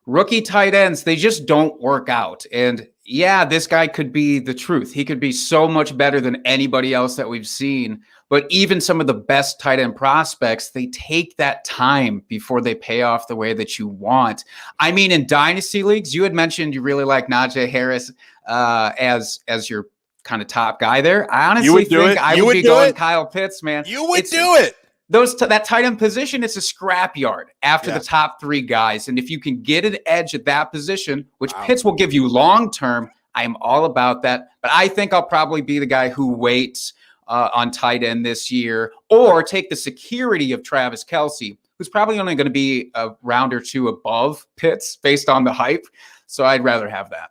rookie tight ends, they just don't work out. And yeah, this guy could be the truth. He could be so much better than anybody else that we've seen. But even some of the best tight end prospects, they take that time before they pay off the way that you want. I mean, in dynasty leagues, you had mentioned you really like Najee Harris as your kind of top guy there. I honestly think I would be going Kyle Pitts, man. You would do it. That tight end position, it's a scrapyard after the top 3 guys. And if you can get an edge at that position, which Pitts will give you long-term, I'm all about that. But I think I'll probably be the guy who waits on tight end this year, or take the security of Travis Kelce, who's probably only going to be a round or 2 above Pitts based on the hype. So I'd rather have that.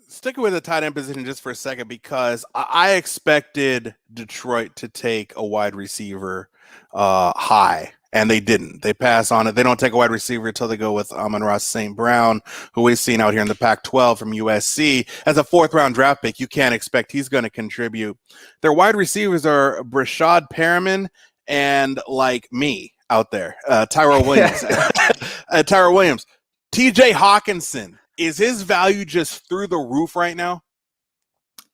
Sticking with the tight end position just for a second, because I expected Detroit to take a wide receiver high, and they didn't. They pass on it. They don't take a wide receiver until they go with Amon-Ra St. Brown, who we've seen out here in the Pac-12 from USC. As a 4th-round draft pick, you can't expect he's going to contribute. Their wide receivers are Brashad Perriman and, like me out there, Tyrell Williams. Tyrell Williams. TJ Hawkinson. Is his value just through the roof right now?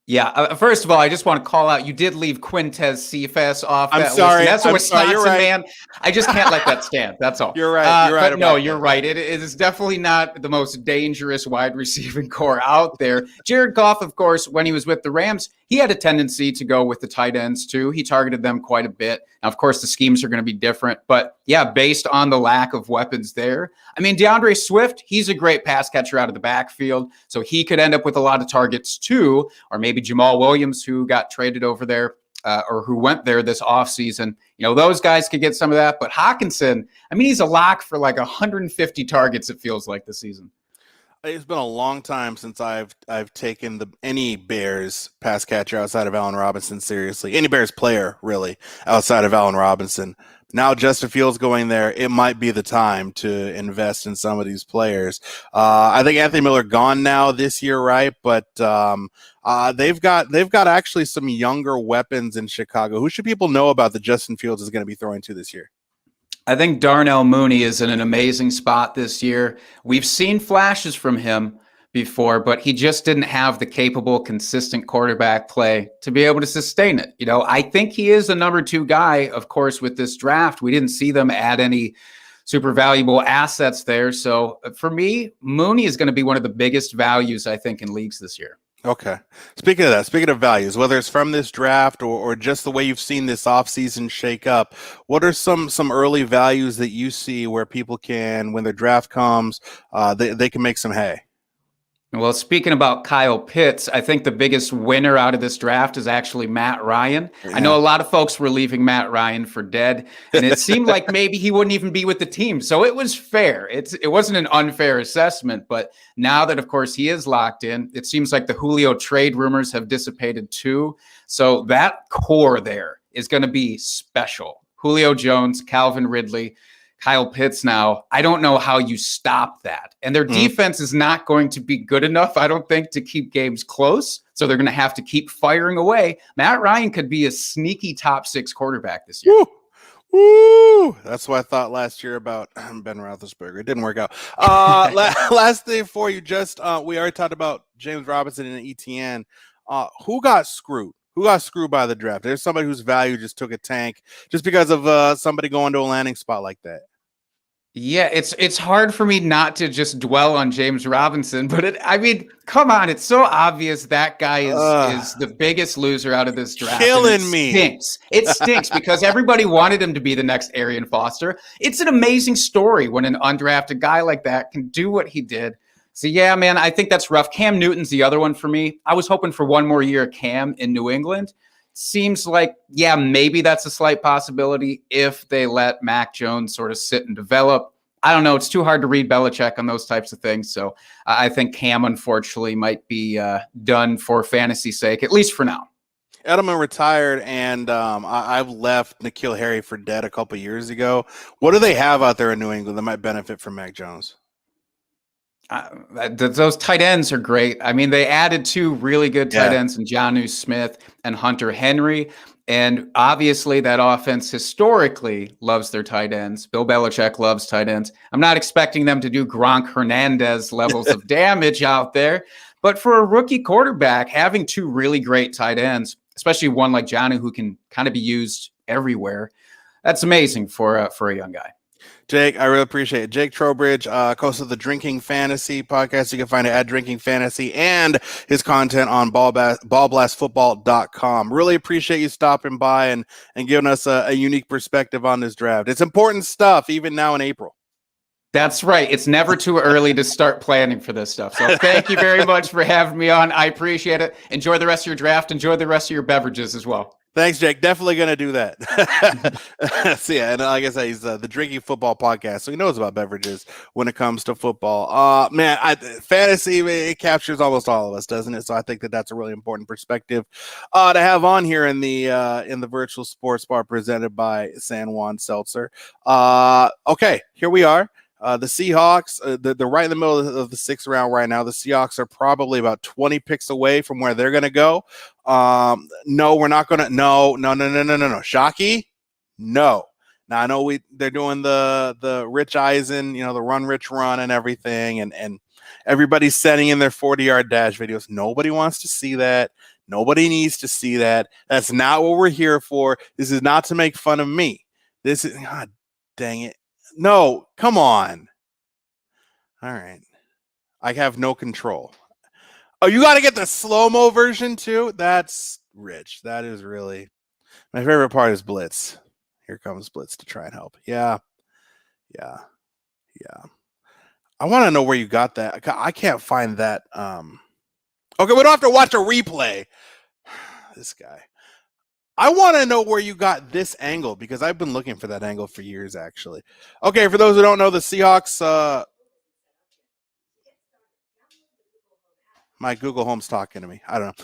Yeah. First of all, I just want to call out, you did leave Quintez Cephas off. I'm sorry. That's a Wisconsin right. man. I just can't let that stand. That's all. You're right. You're right. But no, you're right. It is definitely not the most dangerous wide receiving core out there. Jared Goff, of course, when he was with the Rams, he had a tendency to go with the tight ends too. He targeted them quite a bit. Now, of course, the schemes are going to be different, but yeah, based on the lack of weapons there. I mean, DeAndre Swift, he's a great pass catcher out of the backfield, so he could end up with a lot of targets too, or maybe Jamal Williams, who got traded over there or who went there this offseason. Those guys could get some of that, but Hawkinson, I mean, he's a lock for like 150 targets, it feels like, this season. It's been a long time since I've taken any Bears pass catcher outside of Allen Robinson seriously. Any Bears player, really, outside of Allen Robinson. Now Justin Fields going there, it might be the time to invest in some of these players. I think Anthony Miller gone now this year, right? But they've got actually some younger weapons in Chicago. Who should people know about that Justin Fields is going to be throwing to this year? I think Darnell Mooney is in an amazing spot this year. We've seen flashes from him before, but he just didn't have the capable, consistent quarterback play to be able to sustain it. I think he is the number 2 guy, of course, with this draft. We didn't see them add any super valuable assets there. So for me, Mooney is going to be one of the biggest values, I think, in leagues this year. Okay. Speaking of values, whether it's from this draft or just the way you've seen this offseason shake up, what are some early values that you see where people can, when their draft comes, they can make some hay? Well, speaking about Kyle Pitts, I think the biggest winner out of this draft is actually Matt Ryan. Yeah. I know a lot of folks were leaving Matt Ryan for dead, and it seemed like maybe he wouldn't even be with the team. So it was fair. It wasn't an unfair assessment, but now that, of course, he is locked in, it seems like the Julio trade rumors have dissipated too. So that core there is going to be special. Julio Jones, Calvin Ridley, Kyle Pitts now, I don't know how you stop that. And their defense is not going to be good enough, I don't think, to keep games close. So they're going to have to keep firing away. Matt Ryan could be a sneaky top 6 quarterback this year. Woo! That's what I thought last year about Ben Roethlisberger. It didn't work out. Last thing for you, we already talked about James Robinson and Etienne. Who got screwed? Who got screwed by the draft? There's somebody whose value just took a tank just because of somebody going to a landing spot like that. Yeah, it's hard for me not to just dwell on James Robinson, but I mean, come on, it's so obvious that guy is the biggest loser out of this draft. Killing me. It stinks because everybody wanted him to be the next Arian Foster. It's an amazing story when an undrafted guy like that can do what he did. So yeah, man, I think that's rough. Cam Newton's the other one for me. I was hoping for one more year of Cam in New England. Seems like, yeah, maybe that's a slight possibility if they let Mac Jones sort of sit and develop. I don't know. It's too hard to read Belichick on those types of things. So I think Cam, unfortunately, might be done for fantasy's sake, at least for now. Edelman retired, and I've left N'Keal Harry for dead a couple years ago. What do they have out there in New England that might benefit from Mac Jones? Those tight ends are great. I mean, they added two really good tight ends in Jonnu Smith and Hunter Henry. And obviously that offense historically loves their tight ends. Bill Belichick loves tight ends. I'm not expecting them to do Gronk Hernandez levels of damage out there. But for a rookie quarterback, having two really great tight ends, especially one like Jonnu who can kind of be used everywhere, that's amazing for a young guy. Jake, I really appreciate it. Jake Trowbridge, host of the Drinking Fantasy podcast. You can find it at Drinking Fantasy and his content on ballblastfootball.com. Really appreciate you stopping by and giving us a unique perspective on this draft. It's important stuff, even now in April. That's right. It's never too early to start planning for this stuff. So thank you very much for having me on. I appreciate it. Enjoy the rest of your draft. Enjoy the rest of your beverages as well. Thanks, Jake. Definitely going to do that. So, yeah, and like I said, he's the Drinking Football podcast, so he knows about beverages when it comes to football. Man, fantasy, it captures almost all of us, doesn't it? So I think that's a really important perspective to have on here in the virtual sports bar presented by San Juan Seltzer. Okay, here we are. The Seahawks, they're right in the middle of the sixth round right now. The Seahawks are probably about 20 picks away from where they're going to go. No, we're not going to. No. Shockey? No. Now, I know they're doing the Rich Eisen, the run, Rich run and everything. And everybody's sending in their 40-yard dash videos. Nobody wants to see that. Nobody needs to see that. That's not what we're here for. This is not to make fun of me. This is, God dang it. No, come on. All right. I have no control. Oh, you got to get the slow-mo version too? That's rich. That is really my favorite part is Blitz. Here comes Blitz to try and help. Yeah. I want to know where you got that. I can't find that. Okay, we don't have to watch a replay. This guy. I want to know where you got this angle because I've been looking for that angle for years, actually. Okay, for those who don't know, the Seahawks, my Google Home's talking to me. I don't know.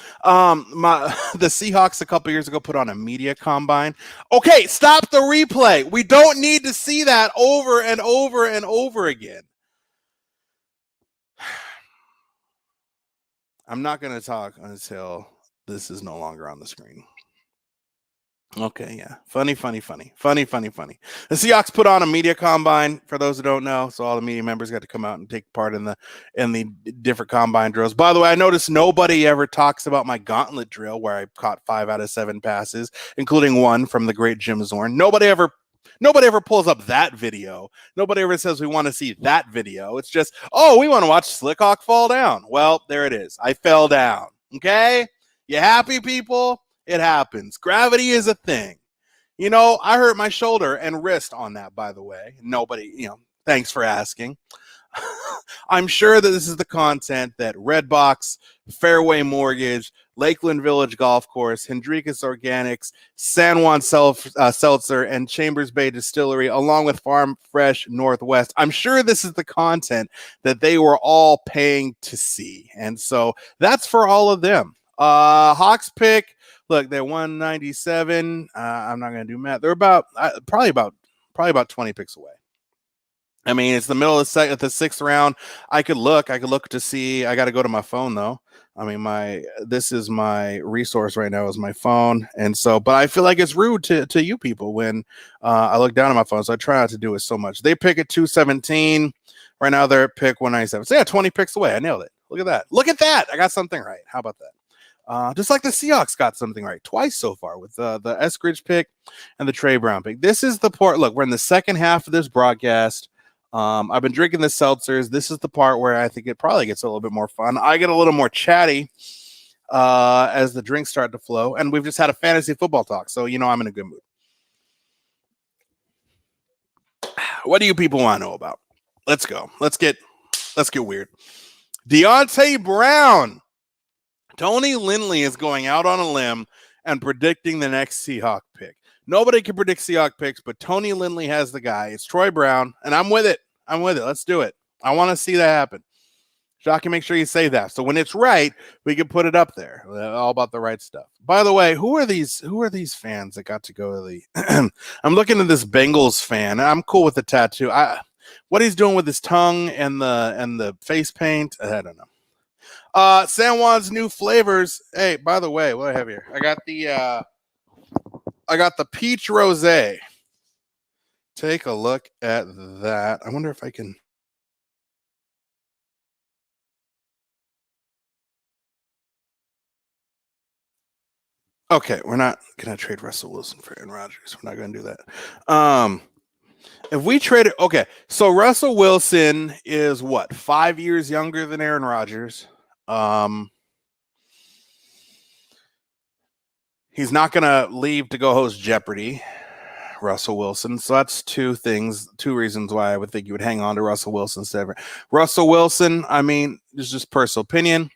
The Seahawks a couple years ago put on a media combine. Okay, stop the replay. We don't need to see that over and over and over again. I'm not going to talk until this is no longer on the screen. Okay, yeah. Funny. The Seahawks put on a media combine, for those who don't know. So all the media members got to come out and take part in the different combine drills. By the way, I noticed nobody ever talks about my gauntlet drill where I caught 5 out of 7 passes, including one from the great Jim Zorn. Nobody ever pulls up that video. Nobody ever says we want to see that video. It's just, oh, we want to watch Slickhawk fall down. Well, there it is. I fell down. Okay? You happy, people? It happens. Gravity is a thing. I hurt my shoulder and wrist on that, by the way. Nobody, thanks for asking. I'm sure that this is the content that Redbox, Fairway Mortgage, Lakeland Village Golf Course, Hendrick's Organics, San Juan Seltzer, and Chambers Bay Distillery, along with Farm Fresh Northwest. I'm sure this is the content that they were all paying to see. And so that's for all of them. Hawks pick. Look, they're 197. I'm not going to do math. They're probably about 20 picks away. I mean, it's the middle of the sixth round. I could look to see. I got to go to my phone though. I mean, this is my resource right now is my phone. And so, but I feel like it's rude to you people when I look down at my phone. So I try not to do it so much. They pick at 217 right now. They're at pick 197. So yeah, 20 picks away. I nailed it. Look at that. I got something right. How about that? Just like the Seahawks got something right twice so far with the Eskridge pick and the Trey Brown pick. This is the part. Look, we're in the second half of this broadcast. I've been drinking the seltzers. This is the part where I think it probably gets a little bit more fun. I get a little more chatty as the drinks start to flow, and we've just had a fantasy football talk, so I'm in a good mood. What do you people want to know about? Let's go. Let's get weird. Deontay Brown. Tony Lindley is going out on a limb and predicting the next Seahawk pick. Nobody can predict Seahawk picks, but Tony Lindley has the guy. It's Troy Brown, and I'm with it. Let's do it. I want to see that happen. Jockey, make sure you say that. So when it's right, we can put it up there. All about the right stuff. By the way, who are these fans that got to go to the I'm looking at this Bengals fan. I'm cool with the tattoo. What he's doing with his tongue and the face paint, I don't know. San Juan's new flavors. Hey, by the way, what do I have here? I got the peach rosé. Take a look at that. I wonder if I can. Okay, we're not gonna trade Russell Wilson for Aaron Rodgers. We're not gonna do that. If we trade it, okay. So Russell Wilson is what, 5 years younger than Aaron Rodgers. He's not going to leave to go host Jeopardy, Russell Wilson. So that's two reasons why I would think you would hang on to Russell Wilson instead of Russell Wilson. I mean, this is just personal opinion.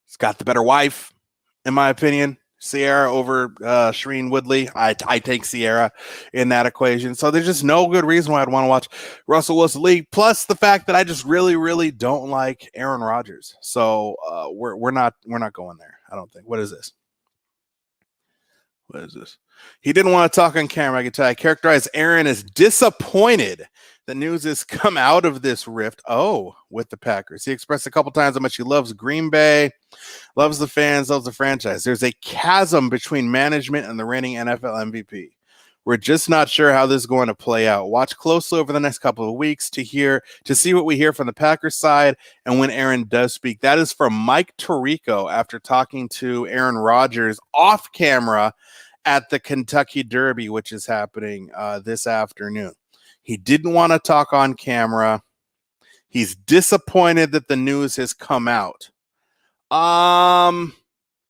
He's got the better wife, in my opinion. Sierra over Shireen Woodley. I take Sierra in that equation. So there's just no good reason why I'd want to watch Russell Wilson league. Plus the fact that I just really, really don't like Aaron Rodgers. So we're not going there. I don't think. What is this? He didn't want to talk on camera. I can tell. I characterize Aaron as disappointed. The news has come out of this rift. With the Packers. He expressed a couple times how much he loves Green Bay, loves the fans, loves the franchise. There's a chasm between management and the reigning NFL MVP. We're just not sure how this is going to play out. Watch closely over the next couple of weeks to see what we hear from the Packers side and when Aaron does speak. That is from Mike Tirico after talking to Aaron Rodgers off camera at the Kentucky Derby, which is happening this afternoon. He didn't want to talk on camera. He's disappointed that the news has come out.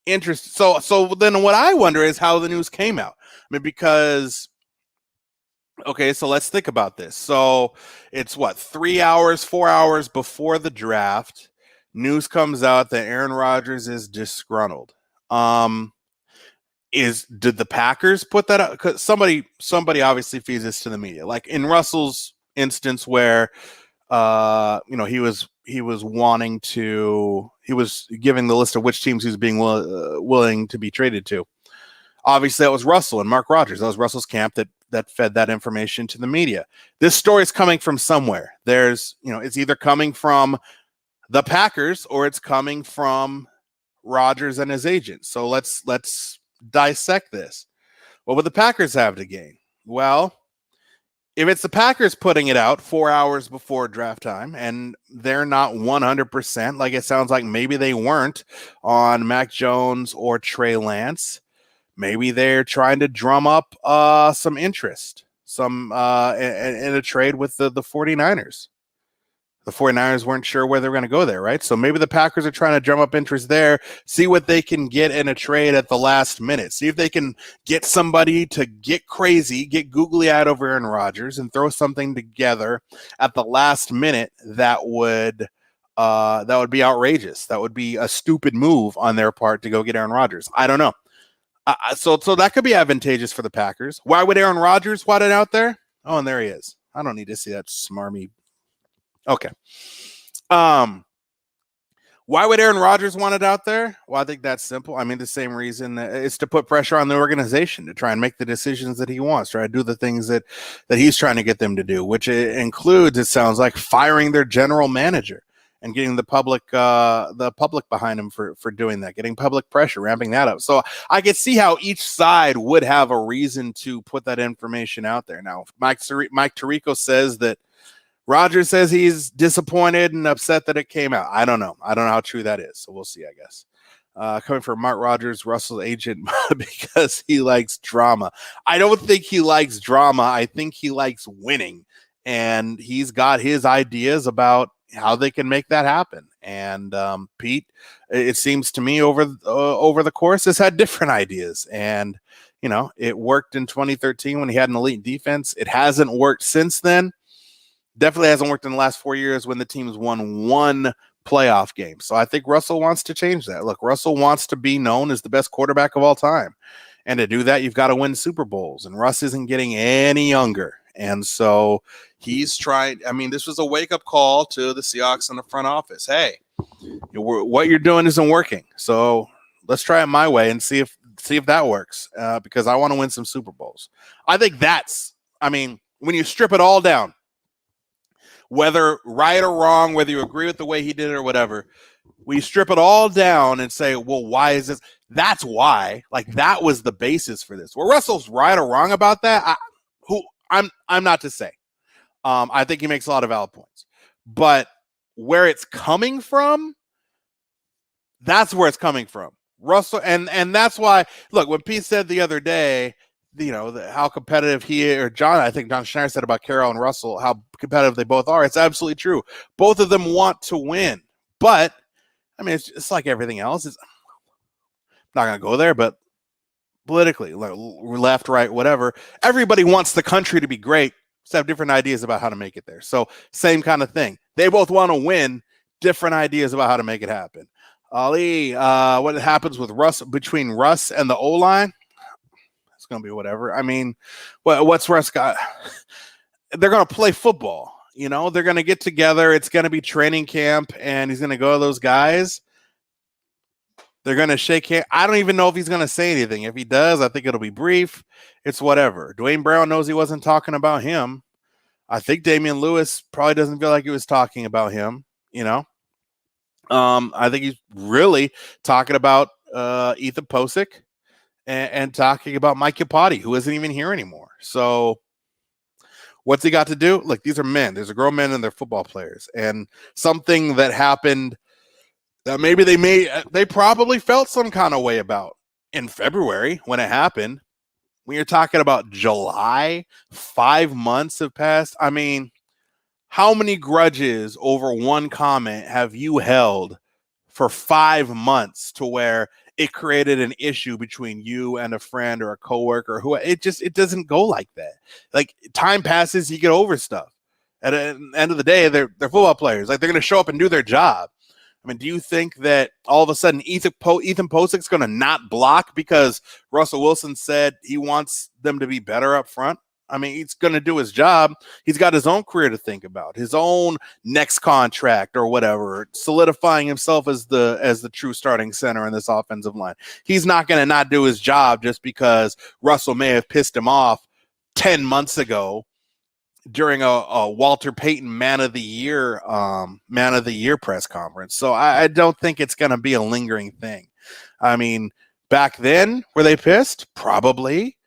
Interesting. So then what I wonder is how the news came out. I mean, because, okay, so let's think about this. So it's 4 hours before the draft. News comes out that Aaron Rodgers is disgruntled. Did the Packers put that out? Because somebody obviously feeds this to the media. Like in Russell's instance where he was giving the list of which teams he was being willing to be traded to. Obviously, that was Russell and Mark Rodgers. That was Russell's camp that fed that information to the media. This story is coming from somewhere. It's either coming from the Packers or it's coming from Rodgers and his agent. So let's dissect this. What would the Packers have to gain? Well, if it's the Packers putting it out 4 hours before draft time and they're not 100%, like it sounds like maybe they weren't on Mac Jones or Trey Lance, maybe they're trying to drum up some interest, in a trade with the 49ers. The 49ers weren't sure where they were going to go there, right? So maybe the Packers are trying to drum up interest there, see what they can get in a trade at the last minute. See if they can get somebody to get crazy, get googly-eyed over Aaron Rodgers, and throw something together at the last minute that would be outrageous. That would be a stupid move on their part to go get Aaron Rodgers. I don't know. So that could be advantageous for the Packers. Why would Aaron Rodgers want it out there? Oh, and there he is. I don't need to see that smarmy. Okay. Why would Aaron Rodgers want it out there? Well, I think that's simple. I mean, the same reason is to put pressure on the organization to try and make the decisions that he wants, try to do the things that he's trying to get them to do, which includes, it sounds like, firing their general manager and getting the public behind him for doing that, getting public pressure, ramping that up. So I could see how each side would have a reason to put that information out there. Now, Mike Tirico says that Rodgers says he's disappointed and upset that it came out. I don't know how true that is. So we'll see, I guess. coming from Mark Rogers, Russell's agent, because he likes drama. I don't think he likes drama. I think he likes winning, and he's got his ideas about how they can make that happen. And Pete, it seems to me over the course, has had different ideas. And it worked in 2013 when he had an elite defense. It hasn't worked since then. Definitely hasn't worked in the last 4 years when the team's won one playoff game. So I think Russell wants to change that. Look, Russell wants to be known as the best quarterback of all time. And to do that, you've got to win Super Bowls. And Russ isn't getting any younger. And so he's trying. I mean, this was a wake-up call to the Seahawks in the front office. Hey, what you're doing isn't working. So let's try it my way and see if that works, because I want to win some Super Bowls. I think when you strip it all down, whether right or wrong, whether you agree with the way he did it or whatever, we strip it all down and say, well, why is this? That's why. Like, that was the basis for this. Well, Russell's right or wrong about that, I'm not to say. I think he makes a lot of valid points. But where it's coming from, that's where it's coming from. Russell, and that's why, look, when Pete said the other day, how competitive I think John Schneider said about Carroll and Russell, how competitive they both are. It's absolutely true. Both of them want to win. But, I mean, it's like everything else. I'm not going to go there, but politically, like left, right, whatever, everybody wants the country to be great, just have different ideas about how to make it there. So same kind of thing. They both want to win, different ideas about how to make it happen. Ali, what happens with between Russ and the O-line? It's going to be whatever. I mean, what's Russ got? They're going to play football. They're going to get together. It's going to be training camp, and he's going to go to those guys. They're going to shake hands. I don't even know if he's going to say anything. If he does, I think it'll be brief. It's whatever. Dwayne Brown knows he wasn't talking about him. I think Damian Lewis probably doesn't feel like he was talking about him. I think he's really talking about Ethan Posick and talking about Mike Iupati, who isn't even here anymore. So what's he got to do? Look, these are men. There's a grown men and they're football players. And something that happened that maybe they probably felt some kind of way about in February when it happened. When you're talking about July, 5 months have passed. I mean, how many grudges over one comment have you held for 5 months to where it created an issue between you and a friend or a coworker? It doesn't go like that. Like, time passes, you get over stuff. At the end of the day, they're football players. Like, they're going to show up and do their job. I mean, do you think that all of a sudden Ethan Posick's going to not block because Russell Wilson said he wants them to be better up front? I mean, he's going to do his job. He's got his own career to think about, his own next contract or whatever, solidifying himself as the true starting center in this offensive line. He's not going to not do his job just because Russell may have pissed him off 10 months ago during a Walter Payton Man of the Year press conference. So I don't think it's going to be a lingering thing. I mean, back then, were they pissed? Probably.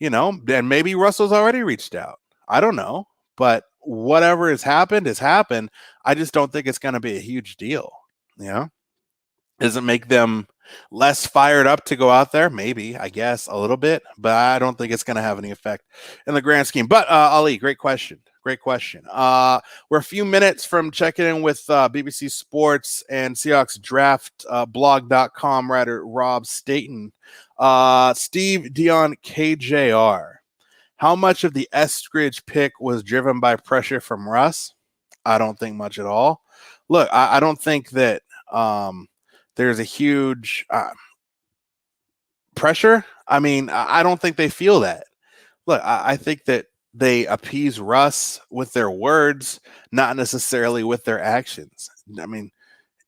And maybe Russell's already reached out. I don't know. But whatever has happened has happened. I just don't think it's going to be a huge deal. Does it make them less fired up to go out there? Maybe, I guess, a little bit. But I don't think it's going to have any effect in the grand scheme. But, Ali, great question. Great question. We're a few minutes from checking in with BBC Sports and Seahawks Draft blog.com writer Rob Staten. Steve Dion KJR. How much of the Eskridge pick was driven by pressure from Russ? I don't think much at all. Look, I don't think that there's a huge pressure. I mean, I don't think they feel that. Look, I think that they appease Russ with their words, not necessarily with their actions. I mean,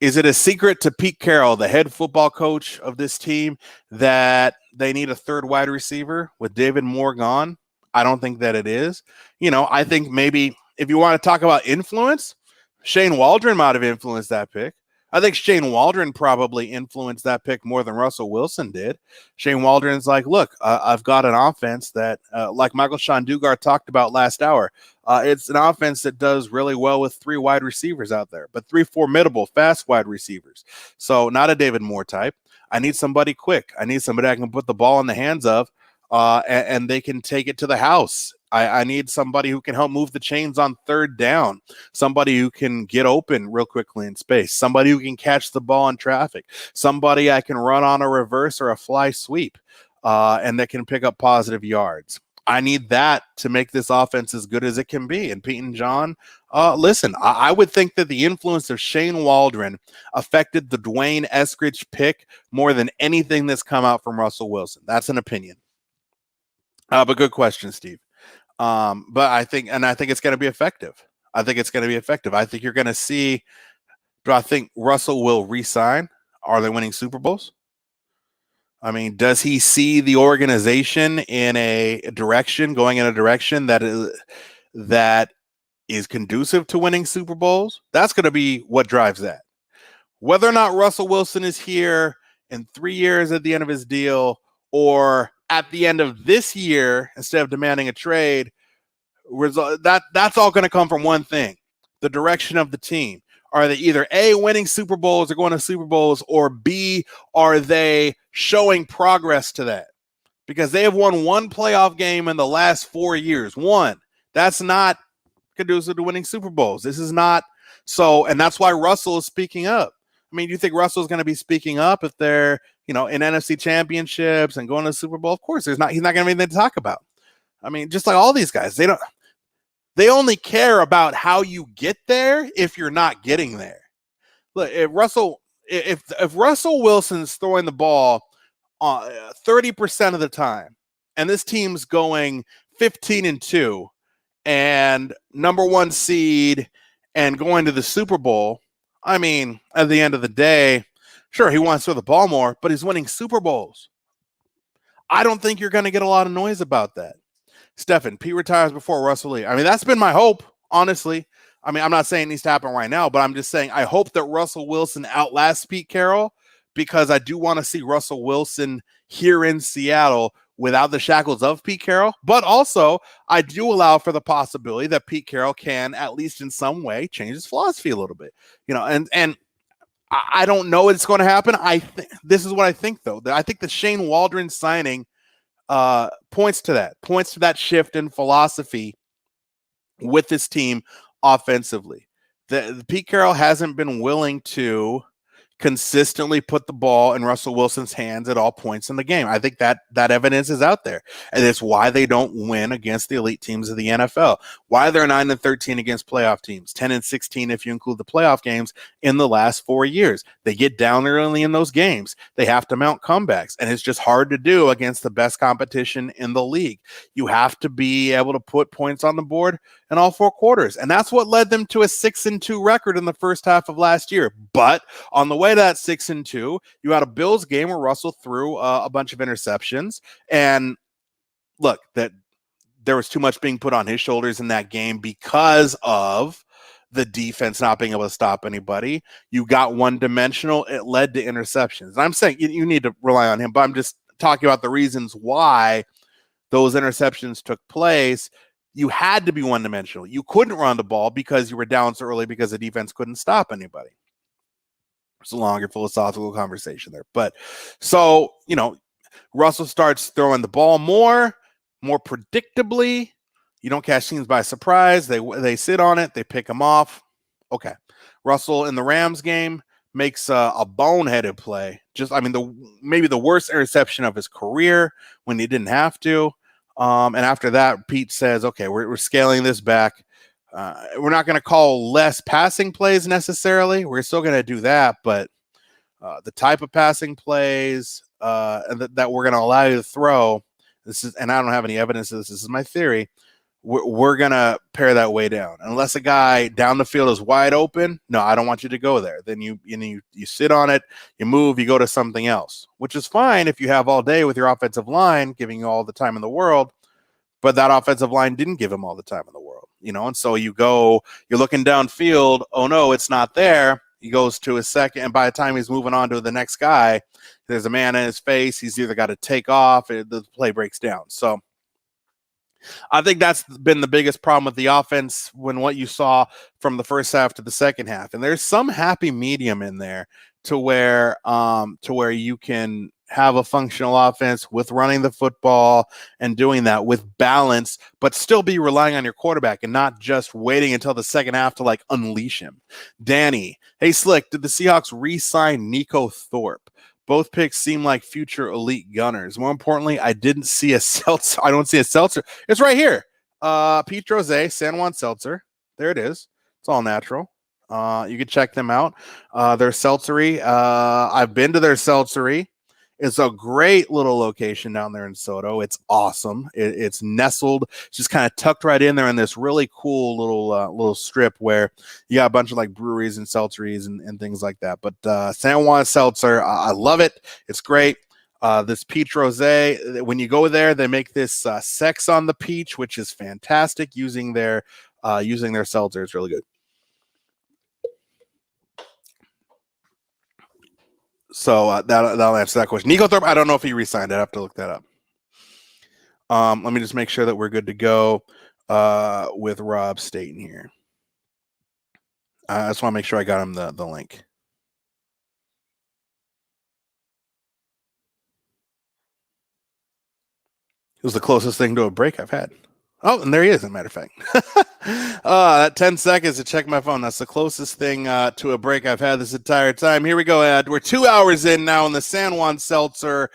is it a secret to Pete Carroll, the head football coach of this team, that they need a third wide receiver with David Moore gone? I don't think that it is. I think maybe if you want to talk about influence, Shane Waldron might have influenced that pick. I think Shane Waldron probably influenced that pick more than Russell Wilson did. Shane Waldron's like, look, I've got an offense that, like Michael Sean Dugard talked about last hour, it's an offense that does really well with 3 wide receivers out there, but 3 formidable, fast wide receivers. So not a David Moore type. I need somebody quick. I need somebody I can put the ball in the hands of, and they can take it to the house. I need somebody who can help move the chains on third down, somebody who can get open real quickly in space, somebody who can catch the ball in traffic, somebody I can run on a reverse or a fly sweep, and that can pick up positive yards. I need that to make this offense as good as it can be. And Pete and John, listen, I would think that the influence of Shane Waldron affected the Dwayne Eskridge pick more than anything that's come out from Russell Wilson. That's an opinion. But good question, Steve. But I think it's going to be effective. I think you're going to see, do I think Russell will re-sign? Are they winning Super Bowls? I mean, does he see the organization going in a direction that is conducive to winning Super Bowls? That's going to be what drives that. Whether or not Russell Wilson is here in 3 years at the end of his deal, or at the end of this year, instead of demanding a trade, that's all going to come from one thing: the direction of the team. Are they either A, winning Super Bowls or going to Super Bowls, or B, are they showing progress to that? Because they have won 1 playoff game in the last 4 years. 1. That's not conducive to winning Super Bowls. This is not so, and that's why Russell is speaking up. I mean, do you think Russell's going to be speaking up if they're, in NFC championships and going to the Super Bowl? Of course, he's not going to have anything to talk about. I mean, just like all these guys, they only care about how you get there if you're not getting there. Look, if Russell Wilson's throwing the ball 30% of the time, and this team's going 15-2 and number 1 seed and going to the Super Bowl, I mean, at the end of the day, sure, he wants to throw the ball more, but he's winning Super Bowls. I don't think you're going to get a lot of noise about that. Stefan, Pete retires before Russell Lee. I mean, that's been my hope, honestly. I mean, I'm not saying it needs to happen right now, but I'm just saying I hope that Russell Wilson outlasts Pete Carroll, because I do want to see Russell Wilson here in Seattle without the shackles of Pete Carroll. But also, I do allow for the possibility that Pete Carroll can, at least in some way, change his philosophy a little bit. And I don't know it's going to happen. This is what I think, though. I think the Shane Waldron signing points to that shift in philosophy with this team offensively. The Pete Carroll hasn't been willing to consistently put the ball in Russell Wilson's hands at all points in the game. I think that evidence is out there, and it's why they don't win against the elite teams of the NFL. Why they're 9-13 against playoff teams, 10-16 if you include the playoff games in the last 4 years. They get down early in those games. They have to mount comebacks, and it's just hard to do against the best competition in the league. You have to be able to put points on the board in all 4 quarters, and that's what led them to a 6-2 record in the first half of last year. But on the way to that 6-2, you had a Bills game where Russell threw a bunch of interceptions, and look, that there was too much being put on his shoulders in that game because of the defense not being able to stop anybody. You got one-dimensional. It led to interceptions. And I'm saying you need to rely on him, but I'm just talking about the reasons why those interceptions took place. You had to be one-dimensional. You couldn't run the ball because you were down so early because the defense couldn't stop anybody. It's a longer philosophical conversation there. But so, Russell starts throwing the ball more predictably. You don't catch teams by surprise. They sit on it. They pick them off. Okay. Russell in the Rams game makes a boneheaded play. Maybe the worst interception of his career when he didn't have to. And after that, Pete says, okay, we're scaling this back. We're not going to call less passing plays necessarily. We're still going to do that, but the type of passing plays that we're going to allow you to throw, and I don't have any evidence of this. This is my theory. We're going to pare that way down. Unless a guy down the field is wide open, no, I don't want you to go there. Then you sit on it, you move, you go to something else, which is fine if you have all day with your offensive line giving you all the time in the world. But that offensive line didn't give him all the time in the world, and so you're looking downfield. Oh no, it's not there. He goes to his second, and by the time he's moving on to the next guy, there's a man in his face. He's either got to take off, or the play breaks down. So I think that's been the biggest problem with the offense when what you saw from the first half to the second half. And there's some happy medium in there to where you can have a functional offense with running the football and doing that with balance, but still be relying on your quarterback and not just waiting until the second half to like unleash him. Danny, hey Slick, did the Seahawks re-sign Nico Thorpe? Both picks seem like future elite gunners. More importantly, I didn't see a seltzer. I don't see a seltzer. It's right here. Pete Rose, San Juan Seltzer. There it is. It's all natural. You can check them out. Their seltzery. I've been to their seltzery. It's a great little location down there in Soto. It's awesome. It's nestled, it's just kind of tucked right in there in this really cool little strip where you got a bunch of like breweries and seltzeries and things like that. But San Juan Seltzer, I love it. It's great. This peach rosé, when you go there, they make this sex on the peach, which is fantastic. Using their seltzer, it's really good. So that'll answer that question. Nico Thorpe, I don't know if he re-signed. I have to look that up. Let me just make sure that we're good to go with Rob Staten here. I just want to make sure I got him the link. It was the closest thing to a break I've had. Oh, and there he is, as a matter of fact. That 10 seconds to check my phone. That's the closest thing to a break I've had this entire time. Here we go, Ed. We're 2 hours in now in the San Juan Seltzer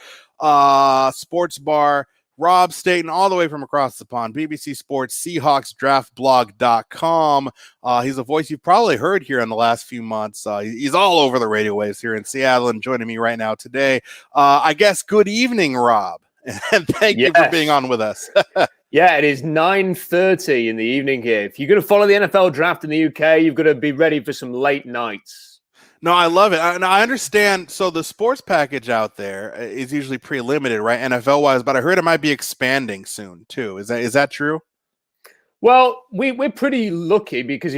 sports bar. Rob Staten, all the way from across the pond, BBC Sports, SeahawksDraftBlog.com. He's a voice you've probably heard here in the last few months. He's all over the radio waves here in Seattle and joining me right now today. I guess good evening, Rob. And thank you for being on with us. Yeah, it is 9:30 in the evening here. If you're going to follow the NFL draft in the UK, you've got to be ready for some late nights. No, I love it. I understand. So the sports package out there is usually pre-limited, right? NFL-wise, but I heard it might be expanding soon too. Is that true? Well, we're pretty lucky because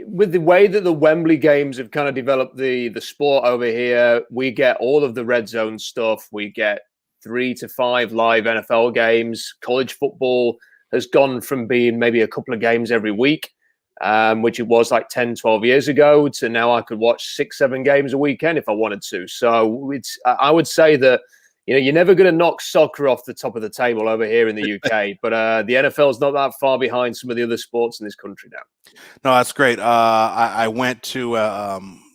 with the way that the Wembley games have kind of developed the sport over here, we get all of the red zone stuff. We get 3 to 5 live NFL games. College football has gone from being maybe a couple of games every week, which it was like 10, 12 years ago, to now I could watch 6, 7 games a weekend if I wanted to. So I would say that, you're never going to knock soccer off the top of the table over here in the UK, but the NFL is not that far behind some of the other sports in this country now. No, that's great. I went to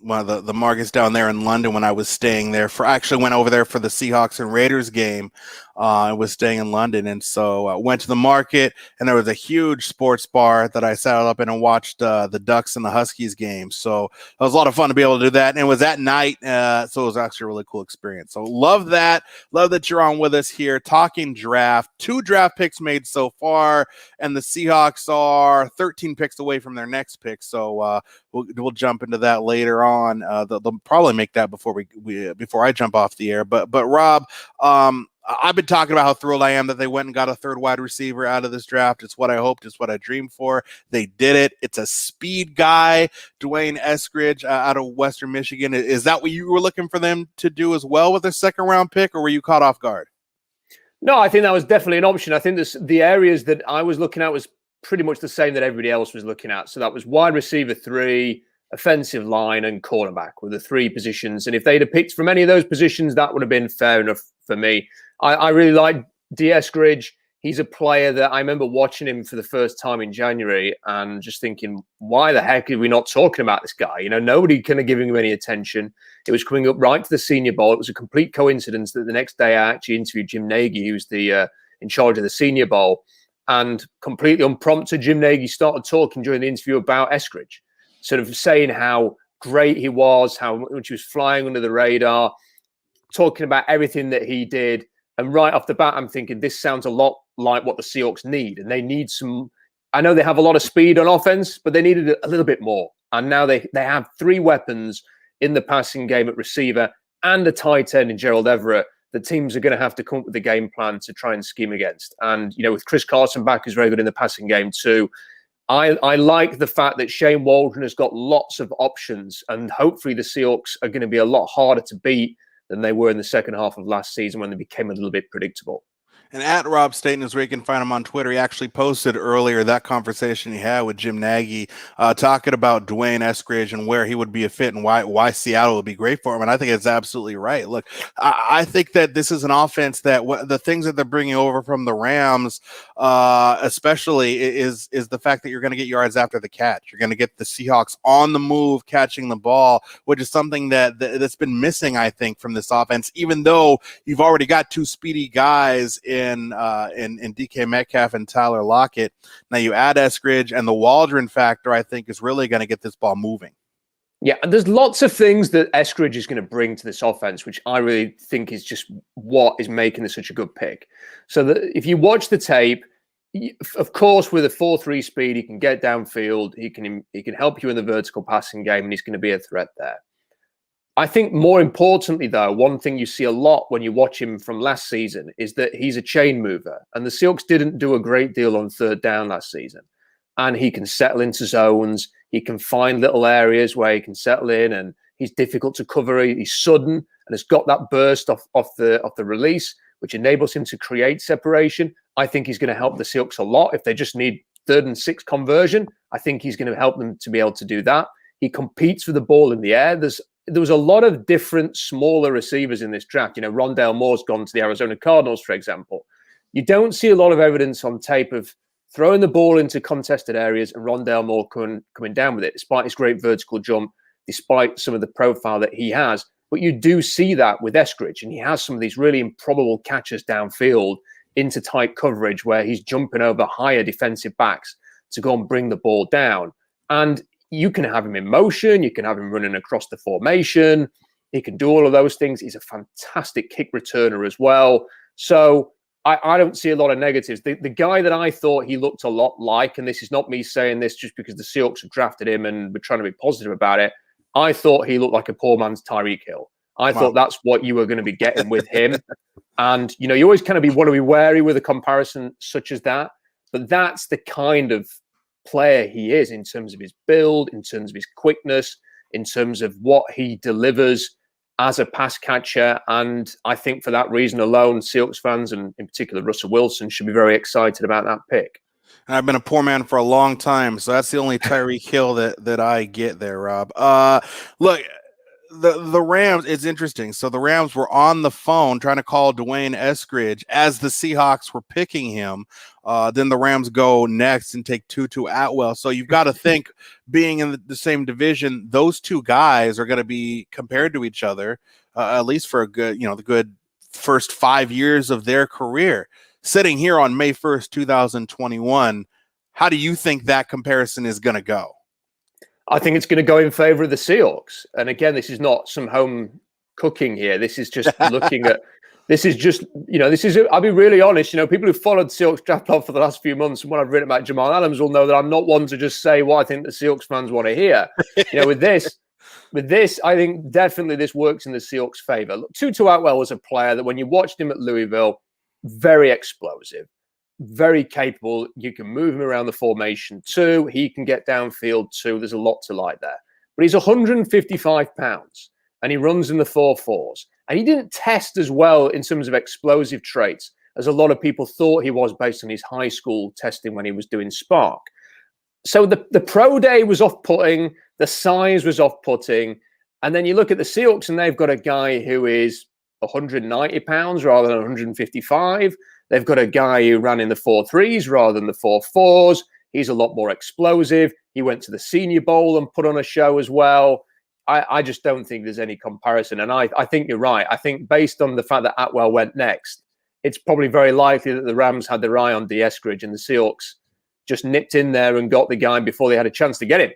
one of the markets down there in London when I was staying there. Actually went over there for the Seahawks and Raiders game. I was staying in London, and so I went to the market, and there was a huge sports bar that I sat up in and watched the Ducks and the Huskies game. So it was a lot of fun to be able to do that, and it was at night, so it was actually a really cool experience. So love that. Love that you're on with us here talking draft. 2 draft picks made so far, and the Seahawks are 13 picks away from their next pick. So we'll jump into that later on. They'll probably make that before I jump off the air. But Rob, I've been talking about how thrilled I am that they went and got a third wide receiver out of this draft. It's what I hoped. It's what I dreamed for. They did it. It's a speed guy, Dwayne Eskridge out of Western Michigan. Is that what you were looking for them to do as well with their second round pick, or were you caught off guard? No, I think that was definitely an option. I think the areas that I was looking at was pretty much the same that everybody else was looking at. So that was wide receiver 3, offensive line, and cornerback were the 3 positions. And if they'd have picked from any of those positions, that would have been fair enough for me. I really like Eskridge. He's a player that I remember watching him for the first time in January and just thinking, why the heck are we not talking about this guy? Nobody kind of giving him any attention. It was coming up right to the Senior Bowl. It was a complete coincidence that the next day I actually interviewed Jim Nagy, who's the in charge of the Senior Bowl. And completely unprompted, Jim Nagy started talking during the interview about Eskridge, sort of saying how great he was, how much he was flying under the radar, talking about everything that he did. And right off the bat, I'm thinking this sounds a lot like what the Seahawks need. And they need some, I know they have a lot of speed on offense, but they needed a little bit more. And now they have 3 weapons in the passing game at receiver and a tight end in Gerald Everett. The teams are going to have to come up with a game plan to try and scheme against. And, with Chris Carson back, who's very good in the passing game too, I like the fact that Shane Waldron has got lots of options, and hopefully the Seahawks are going to be a lot harder to beat than they were in the second half of last season when they became a little bit predictable. And at Rob Staten is where you can find him on Twitter. He actually posted earlier that conversation he had with Jim Nagy, talking about Dwayne Eskridge and where he would be a fit and why Seattle would be great for him. And I think it's absolutely right. Look, I think that this is an offense that the things that they're bringing over from the Rams, especially, is the fact that you're going to get yards after the catch. You're going to get the Seahawks on the move, catching the ball, which is something that's been missing, I think, from this offense, even though you've already got two speedy guys in DK Metcalf and Tyler Lockett. Now you add Eskridge, and the Waldron factor, I think, is really going to get this ball moving. Yeah, and there's lots of things that Eskridge is going to bring to this offense, which I really think is just what is making this such a good pick. So that if you watch the tape, of course, with a 4.3 speed, he can get downfield. He can help you in the vertical passing game, and he's going to be a threat there. I think more importantly, though, one thing you see a lot when you watch him from last season is that he's a chain mover. And the Seahawks didn't do a great deal on third down last season. And he can settle into zones. He can find little areas where he can settle in, and he's difficult to cover. He's sudden and has got that burst off the release, which enables him to create separation. I think he's going to help the Seahawks a lot. If they just need 3rd and 6 conversion, I think he's going to help them to be able to do that. He competes for the ball in the air. There was a lot of different smaller receivers in this draft. You know, Rondale Moore's gone to the Arizona Cardinals, for example. You don't see a lot of evidence on tape of throwing the ball into contested areas and Rondale Moore coming down with it, despite his great vertical jump, despite some of the profile that he has. But you do see that with Eskridge, and he has some of these really improbable catches downfield into tight coverage where he's jumping over higher defensive backs to go and bring the ball down. And you can have him in motion. You can have him running across the formation. He can do all of those things. He's a fantastic kick returner as well. So I don't see a lot of negatives. The guy that I thought he looked a lot like, and this is not me saying this just because the Seahawks have drafted him and we're trying to be positive about it, I thought he looked like a poor man's Tyreek Hill. I thought that's what you were going to be getting with him. And, you know, you always kind of want to be wary with a comparison such as that. But that's the kind of player he is in terms of his build, in terms of his quickness, in terms of what he delivers as a pass catcher. And I think for that reason alone, Seahawks fans, and in particular Russell Wilson, should be very excited about that pick. And I've been a poor man for a long time, so that's the only Tyreek Hill that I get there, Rob. Look, the Rams, it's interesting. So the Rams were on the phone trying to call Dwayne Eskridge as the Seahawks were picking him. Then the Rams go next and take Tutu Atwell. So you've got to think, being in the same division, those two guys are going to be compared to each other, at least for a good, the good first 5 years of their career. Sitting here on May 1st, 2021, how do you think that comparison is going to go? I think it's going to go in favor of the Seahawks. And again, this is not some home cooking here. This is just looking at, I'll be really honest, people who followed Seahawks draft club for the last few months and what I've written about Jamal Adams will know that I'm not one to just say what I think the Seahawks fans want to hear. With this, I think definitely this works in the Seahawks' favor. Look, Tutu Atwell was a player that when you watched him at Louisville, very explosive, very capable. You can move him around the formation too. He can get downfield too. There's a lot to like there. But he's 155 pounds and he runs in the 4.4s. And he didn't test as well in terms of explosive traits as a lot of people thought he was based on his high school testing when he was doing Spark. So the pro day was off-putting. The size was off-putting. And then you look at the Seahawks and they've got a guy who is 190 pounds rather than 155. They've got a guy who ran in the 4.3s rather than the 4.4s. He's a lot more explosive. He went to the Senior Bowl and put on a show as well. I just don't think there's any comparison. And I think you're right. I think based on the fact that Atwell went next, it's probably very likely that the Rams had their eye on Eskridge and the Seahawks just nipped in there and got the guy before they had a chance to get him.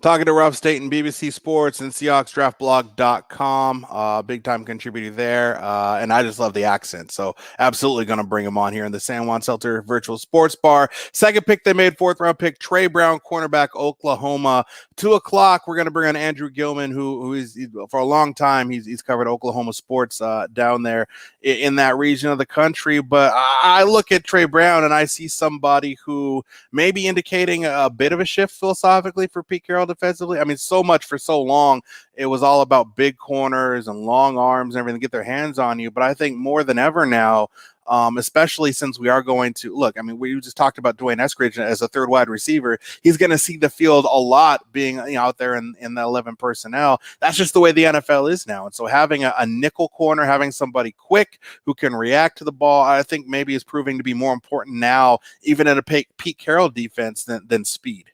Talking to Rob Staten, BBC Sports and SeahawksDraftBlog.com, big time contributor there. And I just love the accent. So absolutely going to bring him on here in the San Juan Celter Virtual Sports Bar. Second pick they made, 4th round pick, Trey Brown, cornerback, Oklahoma. 2:00, we're going to bring on Andrew Gilman, who is for a long time, he's covered Oklahoma sports down there in that region of the country. But I look at Trey Brown and I see somebody who may be indicating a bit of a shift philosophically for Pete Carroll defensively. I mean, so much for so long, it was all about big corners and long arms and everything to get their hands on you. But I think more than ever now, especially since we are going to look, I mean, we just talked about Dwayne Eskridge as a 3rd wide receiver. He's going to see the field a lot being out there in the 11 personnel. That's just the way the NFL is now. And so having a nickel corner, having somebody quick who can react to the ball, I think maybe is proving to be more important now, even in a Pete Carroll defense than speed.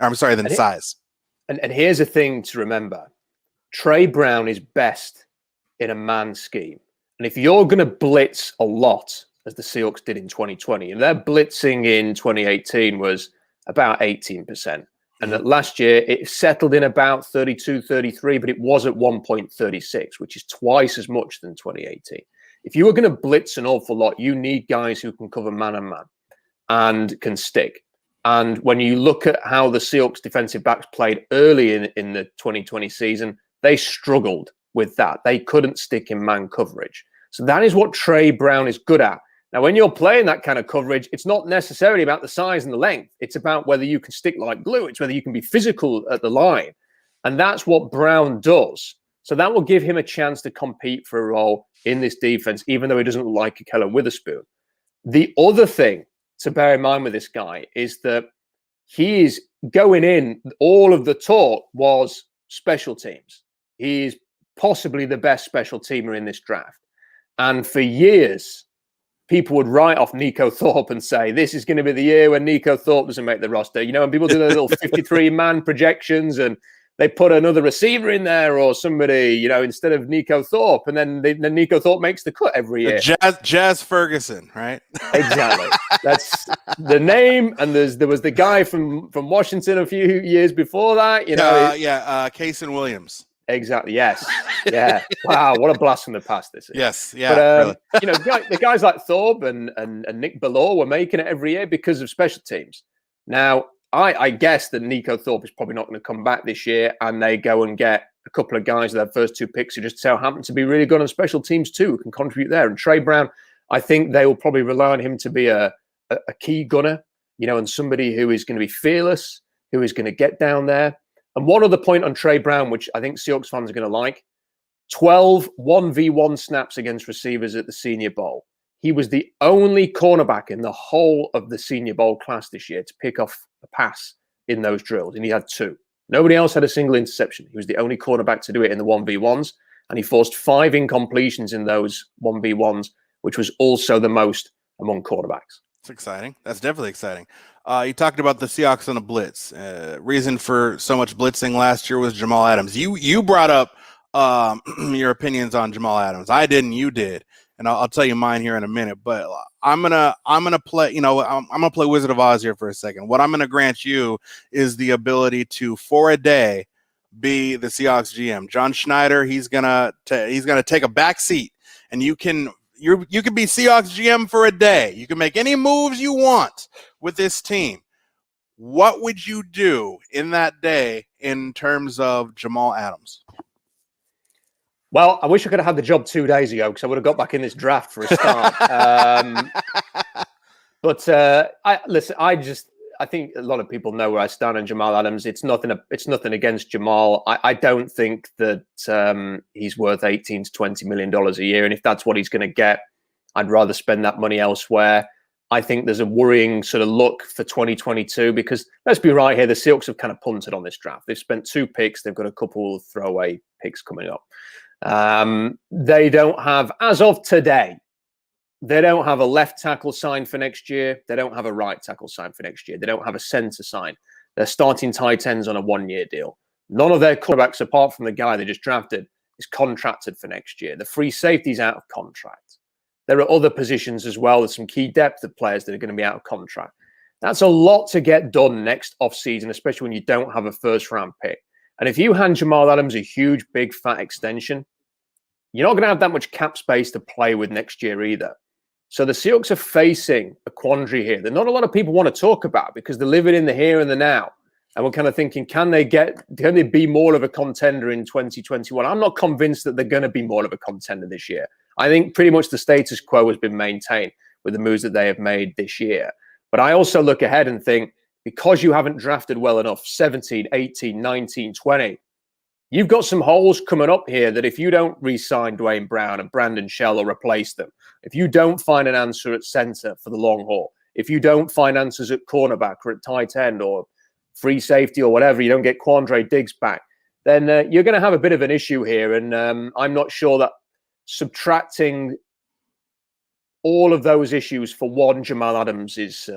I'm sorry, than size. And here's a thing to remember. Trey Brown is best in a man scheme. And if you're going to blitz a lot, as the Seahawks did in 2020, and their blitzing in 2018 was about 18%. And that last year, it settled in about 32, 33, but it was at 1.36, which is twice as much than 2018. If you were going to blitz an awful lot, you need guys who can cover man and man and can stick. And when you look at how the Seahawks defensive backs played early in the 2020 season, they struggled with that. They couldn't stick in man coverage. So that is what Trey Brown is good at. Now, when you're playing that kind of coverage, it's not necessarily about the size and the length. It's about whether you can stick like glue. It's whether you can be physical at the line. And that's what Brown does. So that will give him a chance to compete for a role in this defense, even though he doesn't look like a Keller Witherspoon. The other thing to bear in mind with this guy is that he is going in, all of the talk was special teams. He is possibly the best special teamer in this draft. And for years, people would write off Nico Thorpe and say, this is going to be the year when Nico Thorpe doesn't make the roster. You know, and people do their little 53-man projections and they put another receiver in there or somebody, you know, instead of Nico Thorpe. And then Nico Thorpe makes the cut every year. Jazz Ferguson, right? Exactly. That's the name. And there was the guy from Washington a few years before that. You know, Kaysen Williams. Exactly. Yes. Yeah. Wow. What a blast from the past this is. Yes. Yeah. But, really. You know, the guys like Thorpe and Nick Ballore were making it every year because of special teams. Now, I guess that Nico Thorpe is probably not going to come back this year, and they go and get a couple of guys with their first 2 picks who just so happen to be really good on special teams too, who can contribute there. And Trey Brown, I think they will probably rely on him to be a key gunner, you know, and somebody who is going to be fearless, who is going to get down there. And one other point on Trey Brown, which I think Seahawks fans are going to like, 12 1v1 snaps against receivers at the Senior Bowl. He was the only cornerback in the whole of the Senior Bowl class this year to pick off a pass in those drills, and he had 2. Nobody else had a single interception. He was the only cornerback to do it in the 1v1s, and he forced 5 incompletions in those 1v1s, which was also the most among quarterbacks. It's exciting. That's definitely exciting. You talked about the Seahawks on a blitz. Reason for so much blitzing last year was Jamal Adams. You brought up your opinions on Jamal Adams. I didn't. You did, and I'll tell you mine here in a minute. But I'm gonna play. You know, I'm gonna play Wizard of Oz here for a second. What I'm gonna grant you is the ability to, for a day, be the Seahawks GM. John Schneider. He's gonna take a back seat, and you can be Seahawks GM for a day. You can make any moves you want with this team. What would you do in that day in terms of Jamal Adams? Well, I wish I could have had the job 2 days ago because I would have got back in this draft for a start. I think a lot of people know where I stand on Jamal Adams. It's nothing against Jamal. I don't think that he's worth $18 to $20 million a year. And if that's what he's going to get, I'd rather spend that money elsewhere. I think there's a worrying sort of look for 2022 because let's be right here, the Seahawks have kind of punted on this draft. They've spent 2 picks. They've got a couple of throwaway picks coming up. They don't have, as of today, they don't have a left tackle signed for next year. They don't have a right tackle signed for next year. They don't have a center signed. They're starting tight ends on a 1-year deal. None of their quarterbacks, apart from the guy they just drafted, is contracted for next year. The free safety's out of contract. There are other positions as well. There's some key depth of players that are going to be out of contract. That's a lot to get done next offseason, especially when you don't have a first-round pick. And if you hand Jamal Adams a huge, big, fat extension, you're not going to have that much cap space to play with next year either. So the Seahawks are facing a quandary here that not a lot of people want to talk about because they're living in the here and the now. And we're kind of thinking, can they be more of a contender in 2021? I'm not convinced that they're going to be more of a contender this year. I think pretty much the status quo has been maintained with the moves that they have made this year. But I also look ahead and think, because you haven't drafted well enough, 17, 18, 19, 20, you've got some holes coming up here that if you don't re-sign Dwayne Brown and Brandon Shell or replace them, if you don't find an answer at center for the long haul, if you don't find answers at cornerback or at tight end or free safety or whatever, you don't get Quandre Diggs back, then you're going to have a bit of an issue here. And I'm not sure that subtracting all of those issues for one Jamal Adams is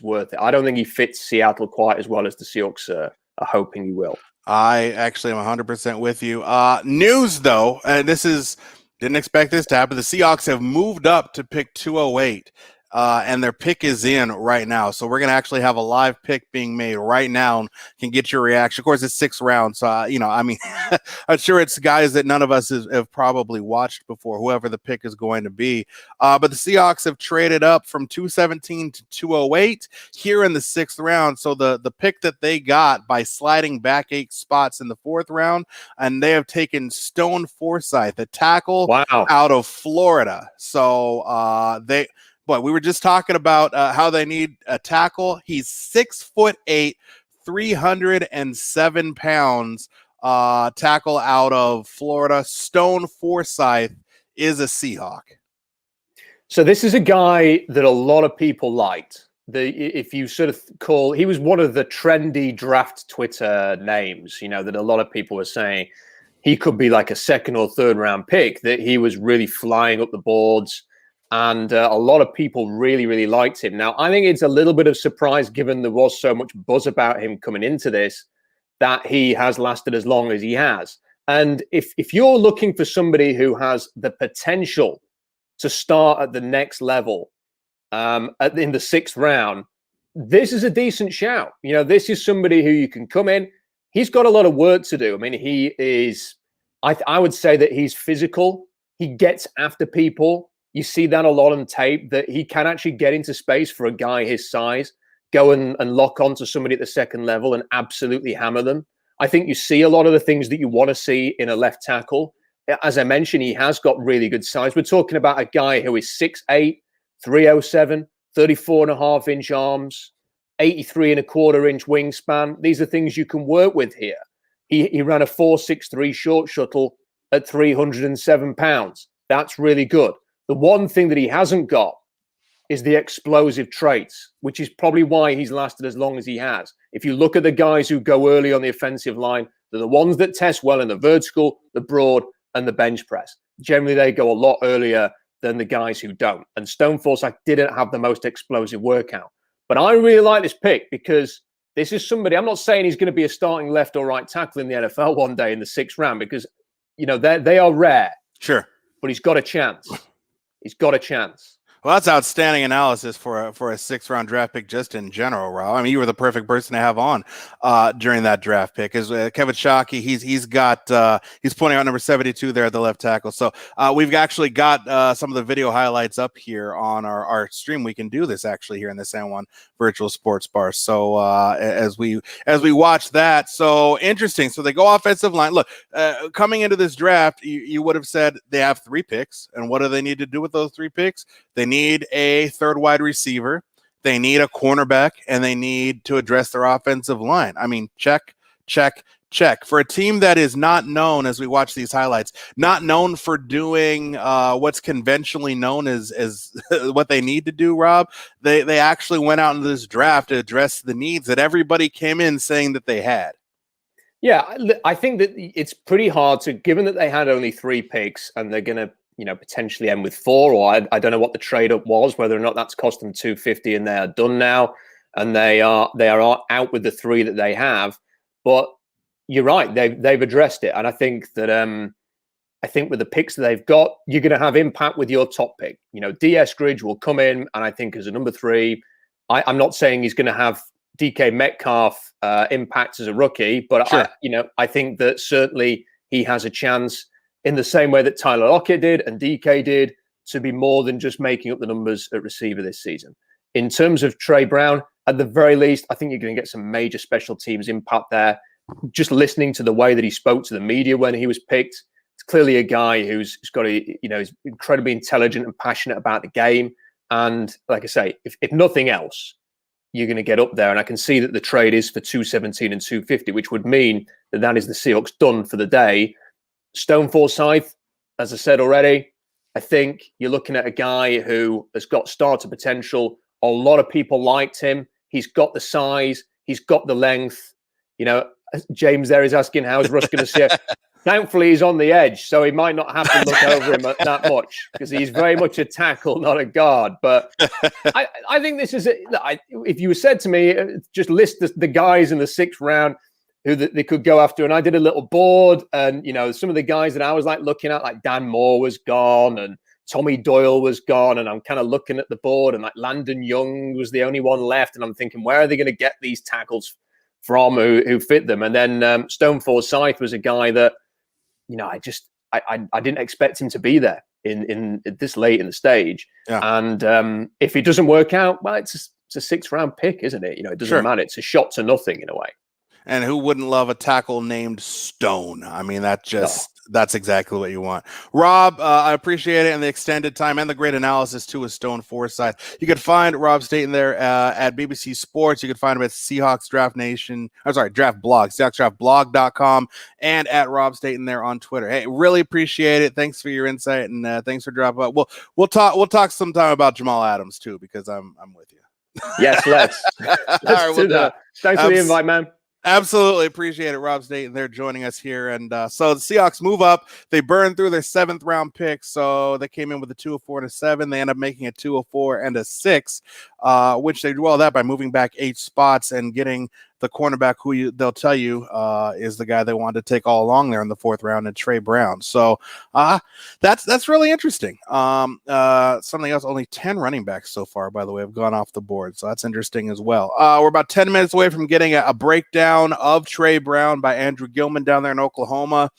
worth it. I don't think he fits Seattle quite as well as the Seahawks are hoping he will. I actually am 100% with you. News, though, and didn't expect this to happen. The Seahawks have moved up to pick 208. And their pick is in right now. So we're going to actually have a live pick being made right now and can get your reaction. Of course, it's 6 rounds. So, I'm sure it's guys that none of us have probably watched before, whoever the pick is going to be. But the Seahawks have traded up from 217 to 208 here in the 6th round. So the pick that they got by sliding back 8 spots in the 4th round, and they have taken Stone Forsythe, a tackle out of Florida. So But we were just talking about how they need a tackle. He's 6'8", 307 pounds. Tackle out of Florida. Stone Forsythe is a Seahawk. So this is a guy that a lot of people liked. If you sort of he was one of the trendy draft Twitter names, that a lot of people were saying he could be like a 2nd or 3rd round pick, that he was really flying up the boards. And a lot of people really, really liked him. Now, I think it's a little bit of surprise, given there was so much buzz about him coming into this, that he has lasted as long as he has. And if you're looking for somebody who has the potential to start at the next level in the 6th round, this is a decent shout. This is somebody who you can come in. He's got a lot of work to do. I mean, he is, I would say that he's physical. He gets after people. You see that a lot on tape, that he can actually get into space for a guy his size, go and lock onto somebody at the 2nd level and absolutely hammer them. I think you see a lot of the things that you want to see in a left tackle. As I mentioned, he has got really good size. We're talking about a guy who is 6'8", 307, 34.5-inch arms, 83.25-inch wingspan. These are things you can work with here. He ran a 4.63 short shuttle at 307 pounds. That's really good. The one thing that he hasn't got is the explosive traits, which is probably why he's lasted as long as he has. If you look at the guys who go early on the offensive line, they're the ones that test well in the vertical, the broad, and the bench press. Generally, they go a lot earlier than the guys who don't. And Stone Forsythe didn't have the most explosive workout. But I really like this pick because this is somebody, I'm not saying he's going to be a starting left or right tackle in the NFL one day in the 6th round because, they are rare. Sure. But he's got a chance. He's got a chance. Well, that's outstanding analysis for a 6th round draft pick just in general, Rob. I mean, you were the perfect person to have on during that draft pick. Is Kevin Shockey? He's pointing out number 72 there at the left tackle. So we've actually got some of the video highlights up here on our stream. We can do this actually here in the San Juan Virtual Sports Bar. So as we watch that, so interesting. So they go offensive line. Look, coming into this draft, you would have said they have 3 picks, and what do they need to do with those 3 picks? They need a 3rd wide receiver, they need a cornerback, and they need to address their offensive line. I mean, check. For a team that is not known, as we watch these highlights, not known for doing what's conventionally known as what they need to do, Rob, they actually went out into this draft to address the needs that everybody came in saying that they had. Yeah, I think that it's pretty hard to, given that they had only 3 picks and they're going to potentially end with 4, or I don't know what the trade-up was, whether or not that's cost them $250 and they are done now, and they are out with the 3 that they have. But you're right, they've addressed it, and I think that with the picks that they've got, you're going to have impact with your top pick. D. Eskridge will come in, and I think as a number 3, I'm not saying he's going to have DK Metcalf impact as a rookie, but Sure. I think that certainly he has a chance in the same way that Tyler Lockett did and DK did to be more than just making up the numbers at receiver this season. In terms of Trey Brown, at the very least, I think you're going to get some major special teams impact there. Just listening to the way that he spoke to the media when he was picked, it's clearly a guy who's got is incredibly intelligent and passionate about the game. And like I say, if nothing else, you're going to get up there. And I can see that the trade is for 217 and 250, which would mean that is the Seahawks done for the day. Stone Forsythe, as I said already, I think you're looking at a guy who has got starter potential. A lot of people liked him. He's got the size. He's got the length. James there is asking, how's Russ going to see it? Thankfully, he's on the edge, so he might not have to look over him that much because he's very much a tackle, not a guard. But I think this is if you said to me, just list the guys in the 6th round who they could go after, and I did a little board, and some of the guys that I was looking at, like Dan Moore was gone, and Tommy Doyle was gone, and I'm kind of looking at the board, and Landon Young was the only one left, and I'm thinking, where are they going to get these tackles from who fit them? And then Stone Forsythe was a guy that I didn't expect him to be there in this late in the stage. Yeah. And if it doesn't work out, well, it's a 6th round pick, isn't it? It doesn't matter. It's a shot to nothing in a way. And who wouldn't love a tackle named Stone? I mean, that's exactly what you want. Rob, I appreciate it, and the extended time and the great analysis too with Stone Forsythe. You can find Rob Staten there at BBC Sports. You can find him at Seahawks Draft Nation. I'm sorry, Draft Blog, SeahawksDraftBlog.com, and at Rob Staten there on Twitter. Hey, really appreciate it. Thanks for your insight, and thanks for dropping up. We'll talk sometime about Jamal Adams too, because I'm with you. Yes, let's do that. Thanks for the invite, man. Absolutely appreciate it. Rob Staten there joining us here. And so the Seahawks move up. They burned through their 7th round pick. So they came in with a 204 and a 7. They end up making a 204 and a 6, which they do all that by moving back 8 spots and getting the cornerback who they'll tell you is the guy they wanted to take all along there in the 4th round, and Trey Brown. So that's really interesting. Something else, only 10 running backs so far, by the way, have gone off the board. So that's interesting as well. We're about 10 minutes away from getting a breakdown of Trey Brown by Andrew Gilman down there in Oklahoma.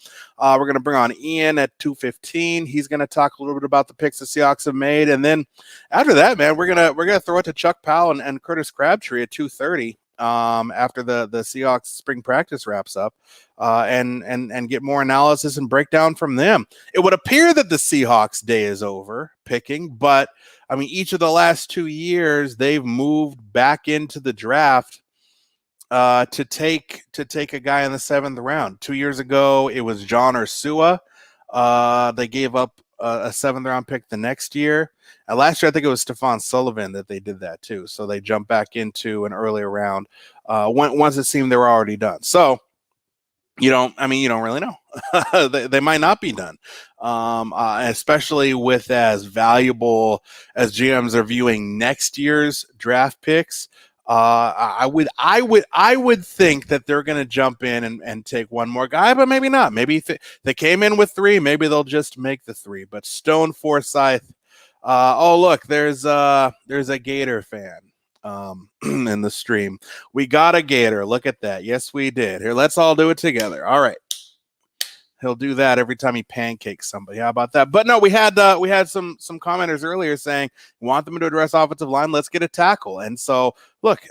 We're going to bring on Ian at 2:15. He's going to talk a little bit about the picks the Seahawks have made. And then after that, man, we're gonna throw it to Chuck Powell and Curtis Crabtree at 2:30. After the Seahawks spring practice wraps up, and get more analysis and breakdown from them. It would appear that the Seahawks day is over picking, but I mean, each of the last 2 years they've moved back into the draft to take a guy in the 7th round. 2 years ago, it was John Ursua. They gave up a 7th round pick the next year. And last year, I think it was Stephon Sullivan that they did that too. So they jumped back into an earlier round once it seemed they were already done. So you don't really know. they might not be done, especially with as valuable as GMs are viewing next year's draft picks. I would think that they're going to jump in and take one more guy, but maybe not. Maybe they came in with 3. Maybe they'll just make the 3. But Stone Forsythe. Oh, look, there's a Gator fan in the stream. We got a Gator. Look at that. Yes, we did. Here, let's all do it together. All right. He'll do that every time he pancakes somebody. How about that? But no, we had some commenters earlier saying, want them to address offensive line, let's get a tackle. And so, look,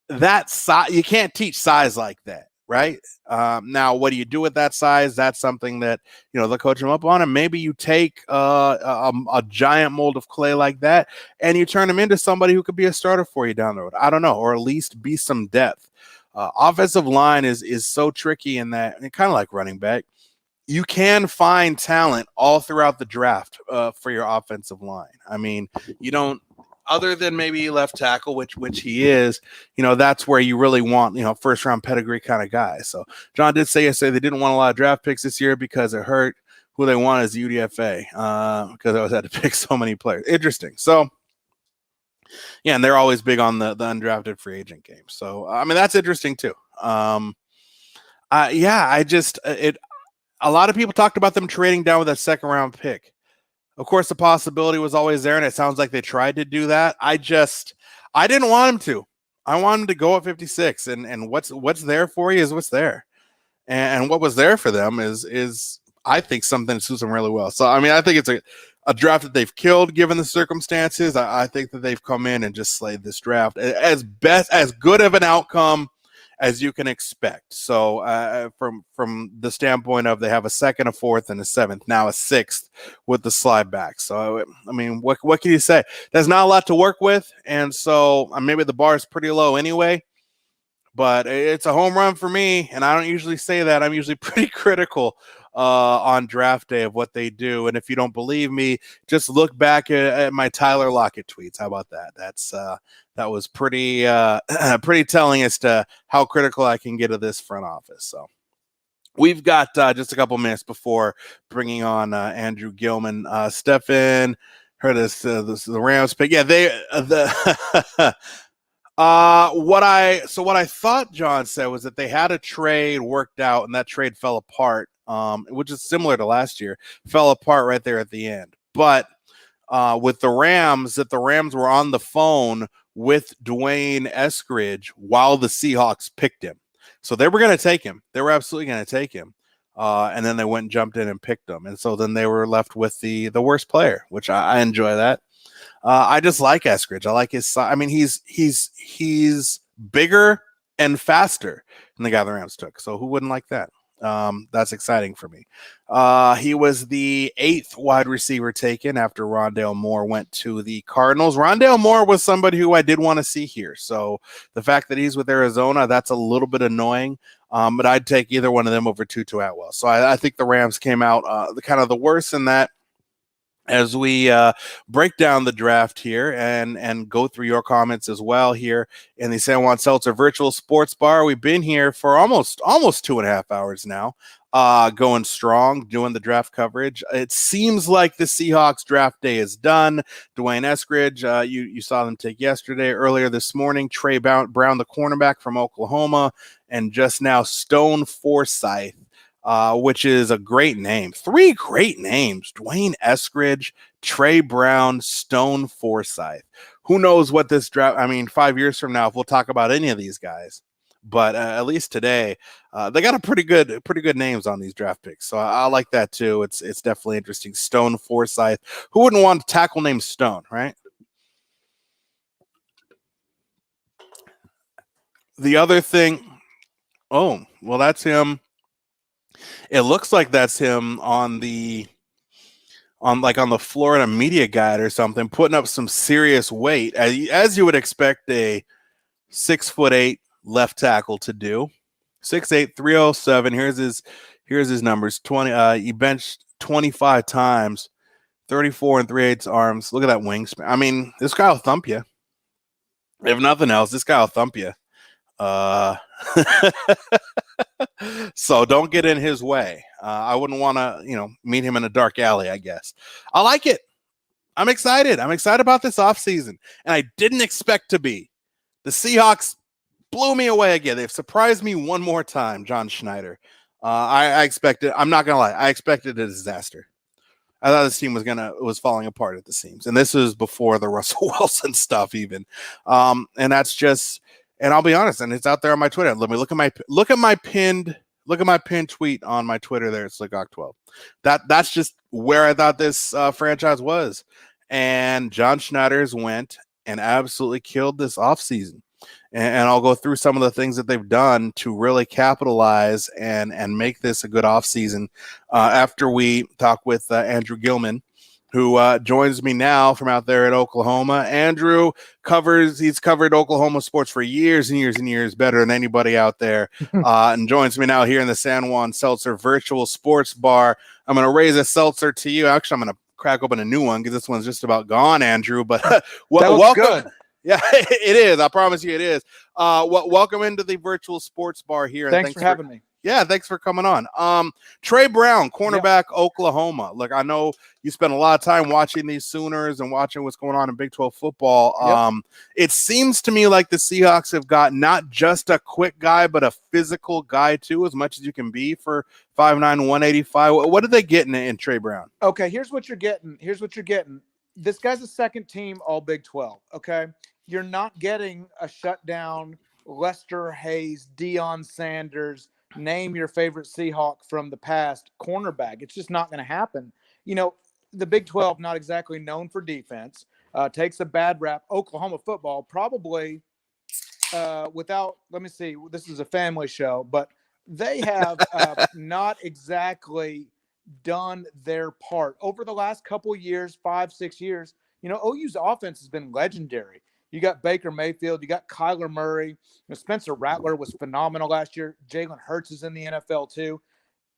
that size, you can't teach size like that, right? Now, what do you do with that size? That's something that, they'll coach him up on. And maybe you take a giant mold of clay like that and you turn him into somebody who could be a starter for you down the road. I don't know, or at least be some depth. Offensive line is so tricky in that, and kind of like running back, you can find talent all throughout the draft for your offensive line. I mean, you don't, other than maybe left tackle, which he is, that's where you really want, 1st round pedigree kind of guy. So John did say yesterday they didn't want a lot of draft picks this year because it hurt. Who they want is UDFA because I always had to pick so many players. Interesting. So, yeah, and they're always big on the undrafted free agent game. So, I mean, that's interesting too. A lot of people talked about them trading down with that 2nd round pick. Of course, the possibility was always there, and it sounds like they tried to do that. I didn't want him to. I want him to go at 56, and what's there for you is what's there, and what was there for them is I think something that suits them really well. So I mean, I think it's a draft that they've killed given the circumstances. I think that they've come in and just slayed this draft as good of an outcome as you can expect. So from the standpoint of they have a second, a fourth, and a seventh, now a sixth with the slide back. So I mean, what can you say? There's not a lot to work with, and so maybe the bar is pretty low anyway. But it's a home run for me, and I don't usually say that. I'm usually pretty critical on draft day of what they do. And if you don't believe me, just look back at my Tyler Lockett tweets. How about that? That was pretty pretty telling as to how critical I can get of this front office. So we've got just a couple minutes before bringing on Andrew Gilman. Stefan heard this the Rams pick. Yeah, what I thought John said was that they had a trade worked out and that trade fell apart, which is similar to last year, fell apart right there at the end. But with the Rams, that the Rams were on the phone with Dwayne Eskridge while the Seahawks picked him. So they were going to take him. They were absolutely going to take him. And then they went and jumped in and picked him. And so then they were left with the worst player, which I enjoy that. I just like Eskridge. I like his size. I mean, he's bigger and faster than the guy the Rams took. So who wouldn't like that? That's exciting for me. He was the 8th wide receiver taken after Rondale Moore went to the Cardinals. Rondale Moore was somebody who I did want to see here. So the fact that he's with Arizona, that's a little bit annoying. But I'd take either one of them over Tutu Atwell. So I think the Rams came out kind of the worst in that. As we break down the draft here and go through your comments as well here in the San Juan Seltzer Virtual Sports Bar. We've been here for almost 2.5 hours now, going strong, doing the draft coverage. It seems like the Seahawks draft day is done. Dwayne Eskridge, you saw them take earlier this morning. Trey Brown, the cornerback from Oklahoma, and just now Stone Forsythe, which is a great name. 3 great names: Dwayne Eskridge, Trey Brown, Stone Forsythe. Who knows what this draft, 5 years from now, if we'll talk about any of these guys. But at least today, they got a pretty good names on these draft picks. So I like that too. It's definitely interesting. Stone Forsythe. Who wouldn't want a tackle named Stone, right? The other thing, oh, well, that's him. It looks like that's him on the Florida Media Guide or something, putting up some serious weight, as you would expect a 6'8" left tackle to do. 6'8", 307. Here's his numbers. 20. He benched 25 times, 34 and 3/8 arms. Look at that wingspan. I mean, this guy will thump you. If nothing else, this guy will thump you. So don't get in his way. I wouldn't want to, meet him in a dark alley, I guess. I like it. I'm excited. I'm excited about this offseason, and I didn't expect to be. The Seahawks blew me away again. They've surprised me one more time, John Schneider. I expected, I'm not going to lie, I expected a disaster. I thought this team was falling apart at the seams. And this was before the Russell Wilson stuff even. And that's just, and I'll be honest, and it's out there on my Twitter. Let me look at my pinned tweet on my Twitter there. It's SlickHawk12. That's just where I thought this franchise was. And John Schneider's went and absolutely killed this offseason. And I'll go through some of the things that they've done to really capitalize and make this a good offseason after we talk with Andrew Gilman, who joins me now from out there in Oklahoma. Andrew he's covered Oklahoma sports for years and years and years, better than anybody out there, and joins me now here in the San Juan Seltzer Virtual Sports Bar. I'm going to raise a seltzer to you. Actually, I'm going to crack open a new one because this one's just about gone, Andrew. But welcome. Good. Yeah, it is. I promise you it is. Welcome into the Virtual Sports Bar here. Thanks for having me. Yeah, thanks for coming on. Trey Brown, cornerback, Oklahoma. Look, I know you spend a lot of time watching these Sooners and watching what's going on in Big 12 football. It seems to me like the Seahawks have got not just a quick guy, but a physical guy too, as much as you can be for 5'9", 185. What did they get in Trey Brown? Okay, here's what you're getting. This guy's a second team All Big 12, okay? you're not getting a shutdown Lester Hayes, Deion Sanders, name your favorite Seahawk from the past cornerback. It's just not going to happen. The Big 12, not exactly known for defense, takes a bad rap. Oklahoma football, probably without, let me see, this is a family show, but they have not exactly done their part over the last couple years, 5-6 years. OU's offense has been legendary. You got Baker Mayfield, you got Kyler Murray. Spencer Rattler was phenomenal last year. Jalen Hurts is in the NFL too.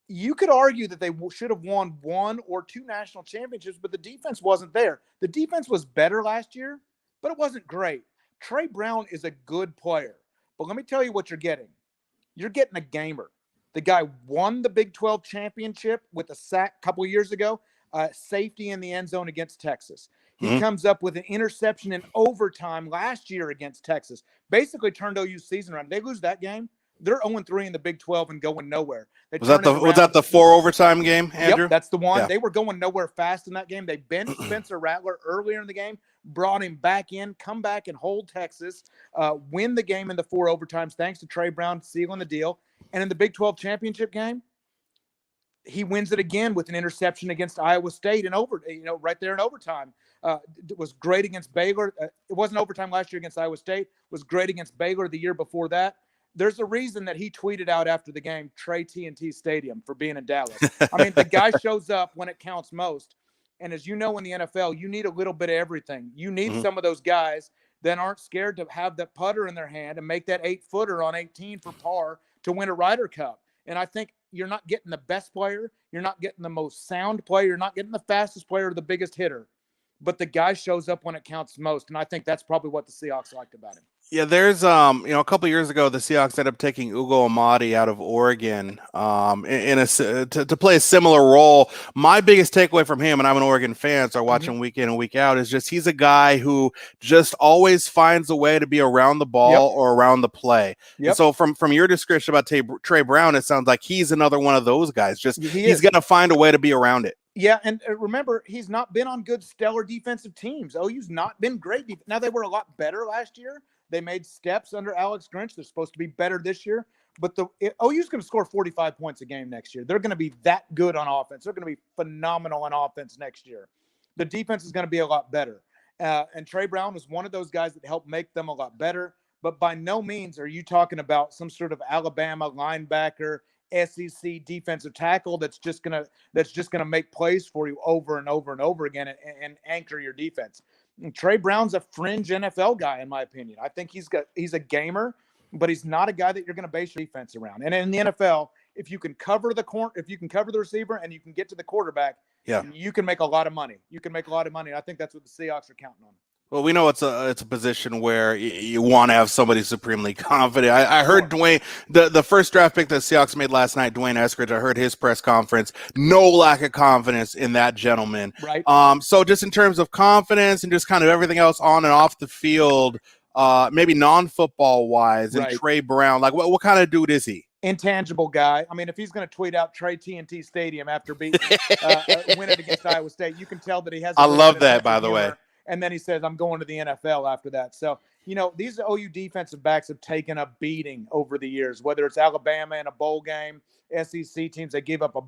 You could argue that they should have won 1 or 2 national championships, but the defense wasn't there. The defense was better last year, but it wasn't great. Trey Brown is a good player, but let me tell you what you're getting. You're getting a gamer. The guy won the Big 12 championship with a sack a couple of years ago, safety in the end zone against Texas. He comes up with an interception in overtime last year against Texas. Basically turned OU's season around. They lose that game, they're 0-3 in the Big 12 and going nowhere. Was that the 4 overtime game, Andrew? Yep, that's the one. Yeah. They were going nowhere fast in that game. They benched Spencer Rattler earlier in the game, brought him back in, come back and hold Texas, win the game in the 4 overtimes thanks to Trey Brown sealing the deal. And in the Big 12 championship game, he wins it again with an interception against Iowa State right there in overtime. It was great against Baylor. It wasn't overtime last year against Iowa State. It was great against Baylor the year before that. There's a reason that he tweeted out after the game, Trey TNT Stadium, for being in Dallas. I mean, the guy shows up when it counts most. And as you know, in the NFL, you need a little bit of everything. You need some of those guys that aren't scared to have that putter in their hand and make that 8-footer on 18 for par to win a Ryder Cup. And I think you're not getting the best player. You're not getting the most sound player. You're not getting the fastest player or the biggest hitter. But the guy shows up when it counts most. And I think that's probably what the Seahawks liked about him. Yeah, there's a couple of years ago, the Seahawks ended up taking Ugo Amadi out of Oregon to play a similar role. My biggest takeaway from him, and I'm an Oregon fan, so I watch him week in and week out, is just he's a guy who just always finds a way to be around the ball or around the play. And so from your description about Trey Brown, it sounds like he's another one of those guys. Just he's going to find a way to be around it. Yeah, and remember, he's not been on good, stellar defensive teams. OU's not been great. Now, they were a lot better last year. They made steps under Alex Grinch. They're supposed to be better this year. But OU's going to score 45 points a game next year. They're going to be that good on offense. They're going to be phenomenal on offense next year. The defense is going to be a lot better. And Trey Brown was one of those guys that helped make them a lot better. But by no means are you talking about some sort of Alabama linebacker, SEC defensive tackle that's just gonna make plays for you over and over and over again and anchor your defense. And Trey Brown's a fringe NFL guy, in my opinion. I think he's a gamer, but he's not a guy that you're going to base your defense around. And in the NFL, if you can cover the receiver and you can get to the quarterback, you can make a lot of money. I think that's what the Seahawks are counting on. Well, we know it's a position where you want to have somebody supremely confident. I heard Dwayne, the first draft pick that Seahawks made last night, Dwayne Eskridge, I heard his press conference, no lack of confidence in that gentleman. Right. So just in terms of confidence and just kind of everything else on and off the field, maybe non-football wise, and Trey Brown, like what kind of dude is he? Intangible guy. I mean, if he's going to tweet out Trey TNT Stadium after beating winning against Iowa State, you can tell that he has. I love that, by the way. And then he says, I'm going to the NFL after that. So, these OU defensive backs have taken a beating over the years, whether it's Alabama in a bowl game, SEC teams, they gave up a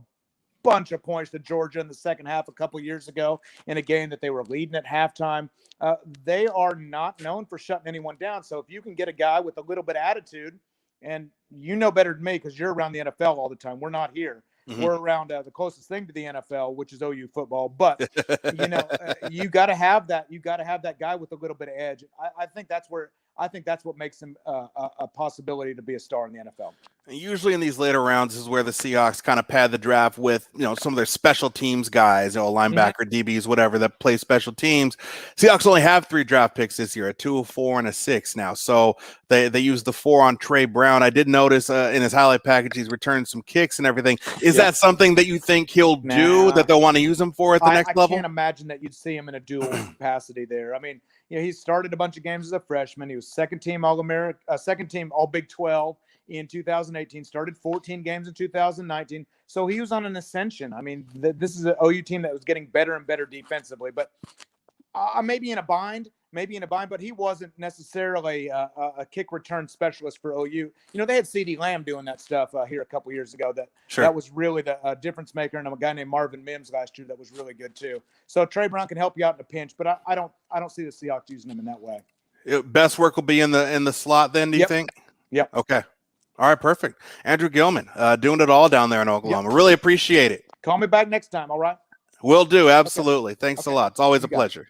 bunch of points to Georgia in the second half a couple years ago in a game that they were leading at halftime. They are not known for shutting anyone down. So if you can get a guy with a little bit of attitude, and you know better than me because you're around the NFL all the time. We're not here. We're around the closest thing to the NFL, which is OU football. But you got to have that. You got to have that guy with a little bit of edge. I think that's what makes him a possibility to be a star in the NFL. Usually in these later rounds is where the Seahawks kind of pad the draft with, some of their special teams guys, linebacker, DBs, whatever, that play special teams. Seahawks only have 3 draft picks this year, a 2, a 4, and a 6 now. So they used the 4 on Trey Brown. I did notice in his highlight package, he's returned some kicks and everything. Is that something that you think he'll do, that they'll want to use him for at the next level? I can't imagine that you'd see him in a dual capacity there. I mean, he started a bunch of games as a freshman. He was second team All-America, second team All-Big 12 in 2018, started 14 games in 2019. So he was on an ascension. I mean, this is an OU team that was getting better and better defensively, but I may be in a bind. maybe in a bind, but he wasn't necessarily a kick return specialist for OU. You know, they had CeeDee Lamb doing that stuff here a couple years ago. That was really the difference maker, and a guy named Marvin Mims last year that was really good too. So Trey Brown can help you out in a pinch, but I don't see the Seahawks using him in that way. Best work will be in the slot then, do you think? Yep. Okay. All right, perfect. Andrew Gilman, doing it all down there in Oklahoma. Really appreciate it. Call me back next time, all right? Will do, absolutely. Okay. Thanks a lot. It's always a pleasure.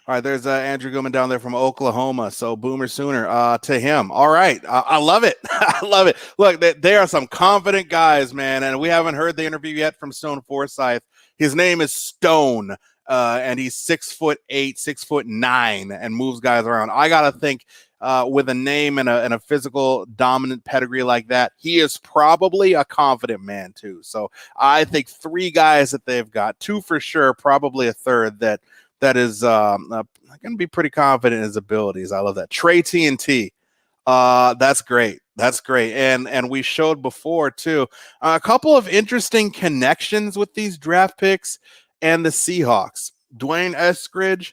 All right, there's Andrew Gilman down there from Oklahoma. So Boomer Sooner to him. All right, I love it. I love it. Look, they are some confident guys, man, and we haven't heard the interview yet from Stone Forsythe. His name is Stone, and he's 6'8", 6'9", and moves guys around. I got to think with a name and a physical dominant pedigree like that, he is probably a confident man too. So I think 3 guys that they've got, 2 for sure, probably a third that is going to be pretty confident in his abilities. I love that. Trey TNT. That's great. That's great. And we showed before too, a couple of interesting connections with these draft picks and the Seahawks. Dwayne Eskridge,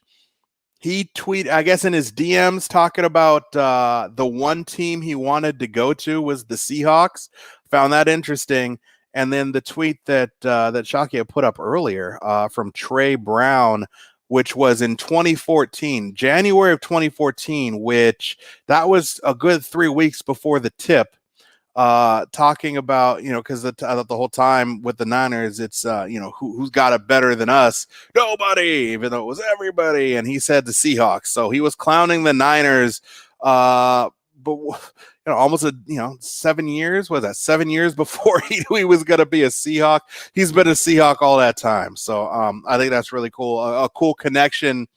he tweeted, I guess in his DMs, talking about the one team he wanted to go to was the Seahawks. Found that interesting. And then the tweet that Shakia put up earlier from Trey Brown, which was in 2014, January of 2014, which that was a good 3 weeks before the tip, talking about, because the whole time with the Niners, it's, who's got it better than us? Nobody, even though it was everybody. And he said the Seahawks. So he was clowning the Niners, but almost 7 years, was that 7 years before he knew he was going to be a Seahawk? He's been a Seahawk all that time. So I think that's really cool. A cool connection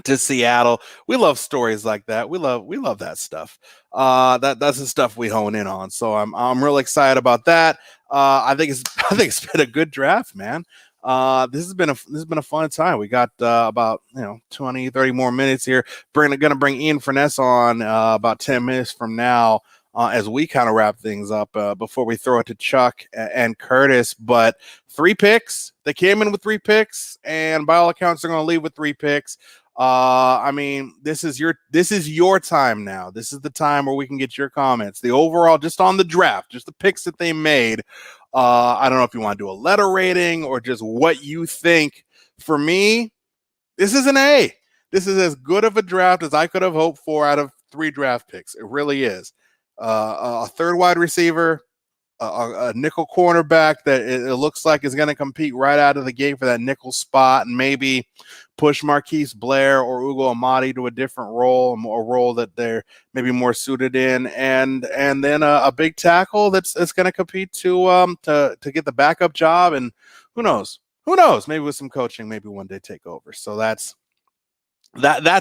to Seattle. We love stories like that. We love that stuff. That's the stuff we hone in on. So I'm really excited about that. I think it's been a good draft, man. This has been a fun time. We got about 20, 30 more minutes here. Gonna bring Ian Furness on about 10 minutes from now as we kind of wrap things up before we throw it to Chuck and Curtis. But 3 picks. They came in with 3 picks, and by all accounts, they're going to leave with 3 picks. I mean, this is your time now. This is the time where we can get your comments. The overall, just on the draft, just the picks that they made. I don't know if you want to do a letter rating or just what you think. For me, this is an A. This is as good of a draft as I could have hoped for out of 3 draft picks. It really is. A third wide receiver, a nickel cornerback that it looks like is going to compete right out of the gate for that nickel spot, and maybe push Marquise Blair or Ugo Amadi to a different role, a role that they're maybe more suited in, and then a big tackle that's going to compete to get the backup job, and who knows, maybe with some coaching, maybe one day take over. So that's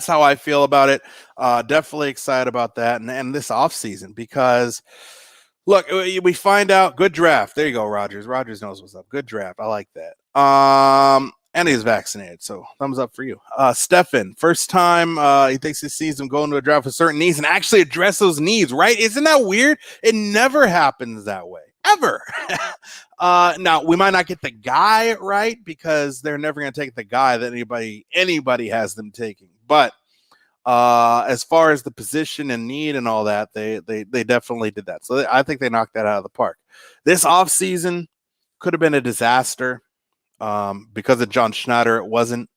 how I feel about it. Definitely excited about that, and this offseason, because look, we find out good draft. There you go, Rogers. Rogers knows what's up. Good draft. I like that. And he's vaccinated, so thumbs up for you. Stefan, first time he thinks he sees him going to a draft with certain needs and actually address those needs, right? Isn't that weird? It never happens that way, ever. Now, we might not get the guy right because they're never going to take the guy that anybody has them taking. But as far as the position and need and all that, they definitely did that. So I think they knocked that out of the park. This offseason could have been a disaster. Because of John Schneider, it wasn't.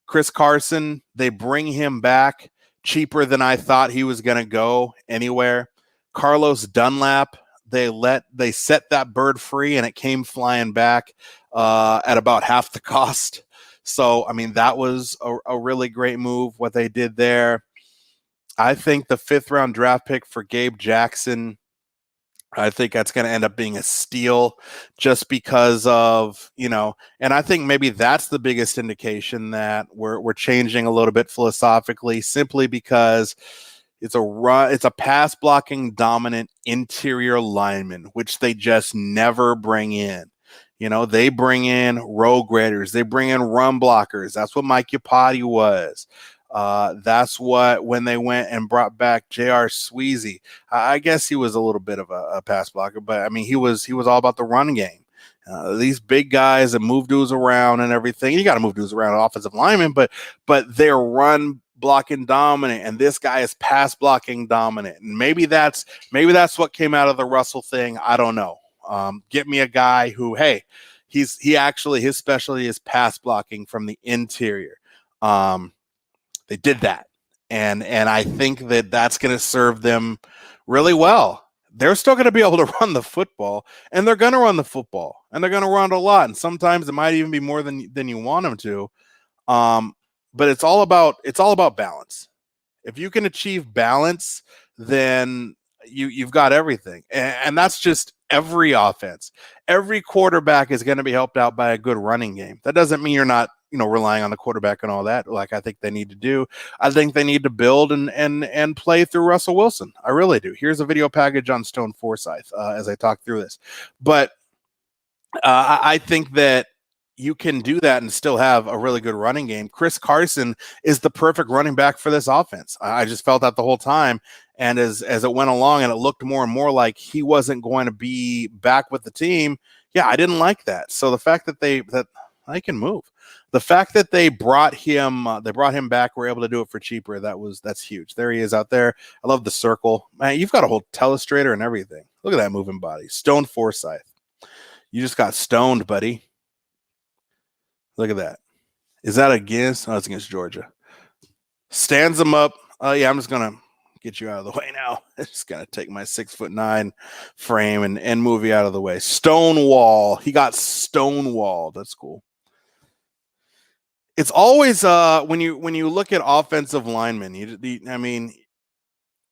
Chris Carson, they bring him back cheaper than I thought he was going to go anywhere. Carlos Dunlap, they set that bird free and it came flying back at about half the cost. So, I mean, that was a really great move, what they did there. I think the 5th round draft pick for Gabe Jackson, I think that's going to end up being a steal just because of, and I think maybe that's the biggest indication that we're changing a little bit philosophically, simply because it's a pass blocking dominant interior lineman, which they just never bring in. They bring in road graders, they bring in run blockers. That's what Mike Iupati was. That's what, when they went and brought back J.R. Sweezy, I guess he was a little bit of a pass blocker, but I mean, he was all about the run game. These big guys that move dudes around and everything. You got to move dudes around, offensive linemen, but they're run blocking dominant, and this guy is pass blocking dominant. And maybe that's what came out of the Russell thing. I don't know. Get me a guy who, hey, he actually, his specialty is pass blocking from the interior. They did that, and I think that's going to serve them really well. They're still going to be able to run the football, and they're going to run the football, and they're going to run a lot. And sometimes it might even be more than you want them to. But it's all about balance. If you can achieve balance, then you've got everything. And that's just every offense. Every quarterback is going to be helped out by a good running game. That doesn't mean you're not, relying on the quarterback and all that, like I think they need to do. I think they need to build and play through Russell Wilson. I really do. Here's a video package on Stone Forsythe as I talk through this. But I think that you can do that and still have a really good running game. Chris Carson is the perfect running back for this offense. I just felt that the whole time. And as it went along and it looked more and more like he wasn't going to be back with the team, yeah, I didn't like that. So the fact that they can move, the fact that they brought him back, were able to do it for cheaper. That's huge. There he is out there. I love the circle, man. You've got a whole telestrator and everything. Look at that moving body. Stone Forsythe. You just got stoned, buddy. Look at that. Is that against? Oh, it's against Georgia. Stands him up. Yeah, I'm just gonna get you out of the way now. I'm just gonna take my 6'9" frame and move you out of the way. Stonewall. He got stonewalled. That's cool. It's always when you look at offensive linemen,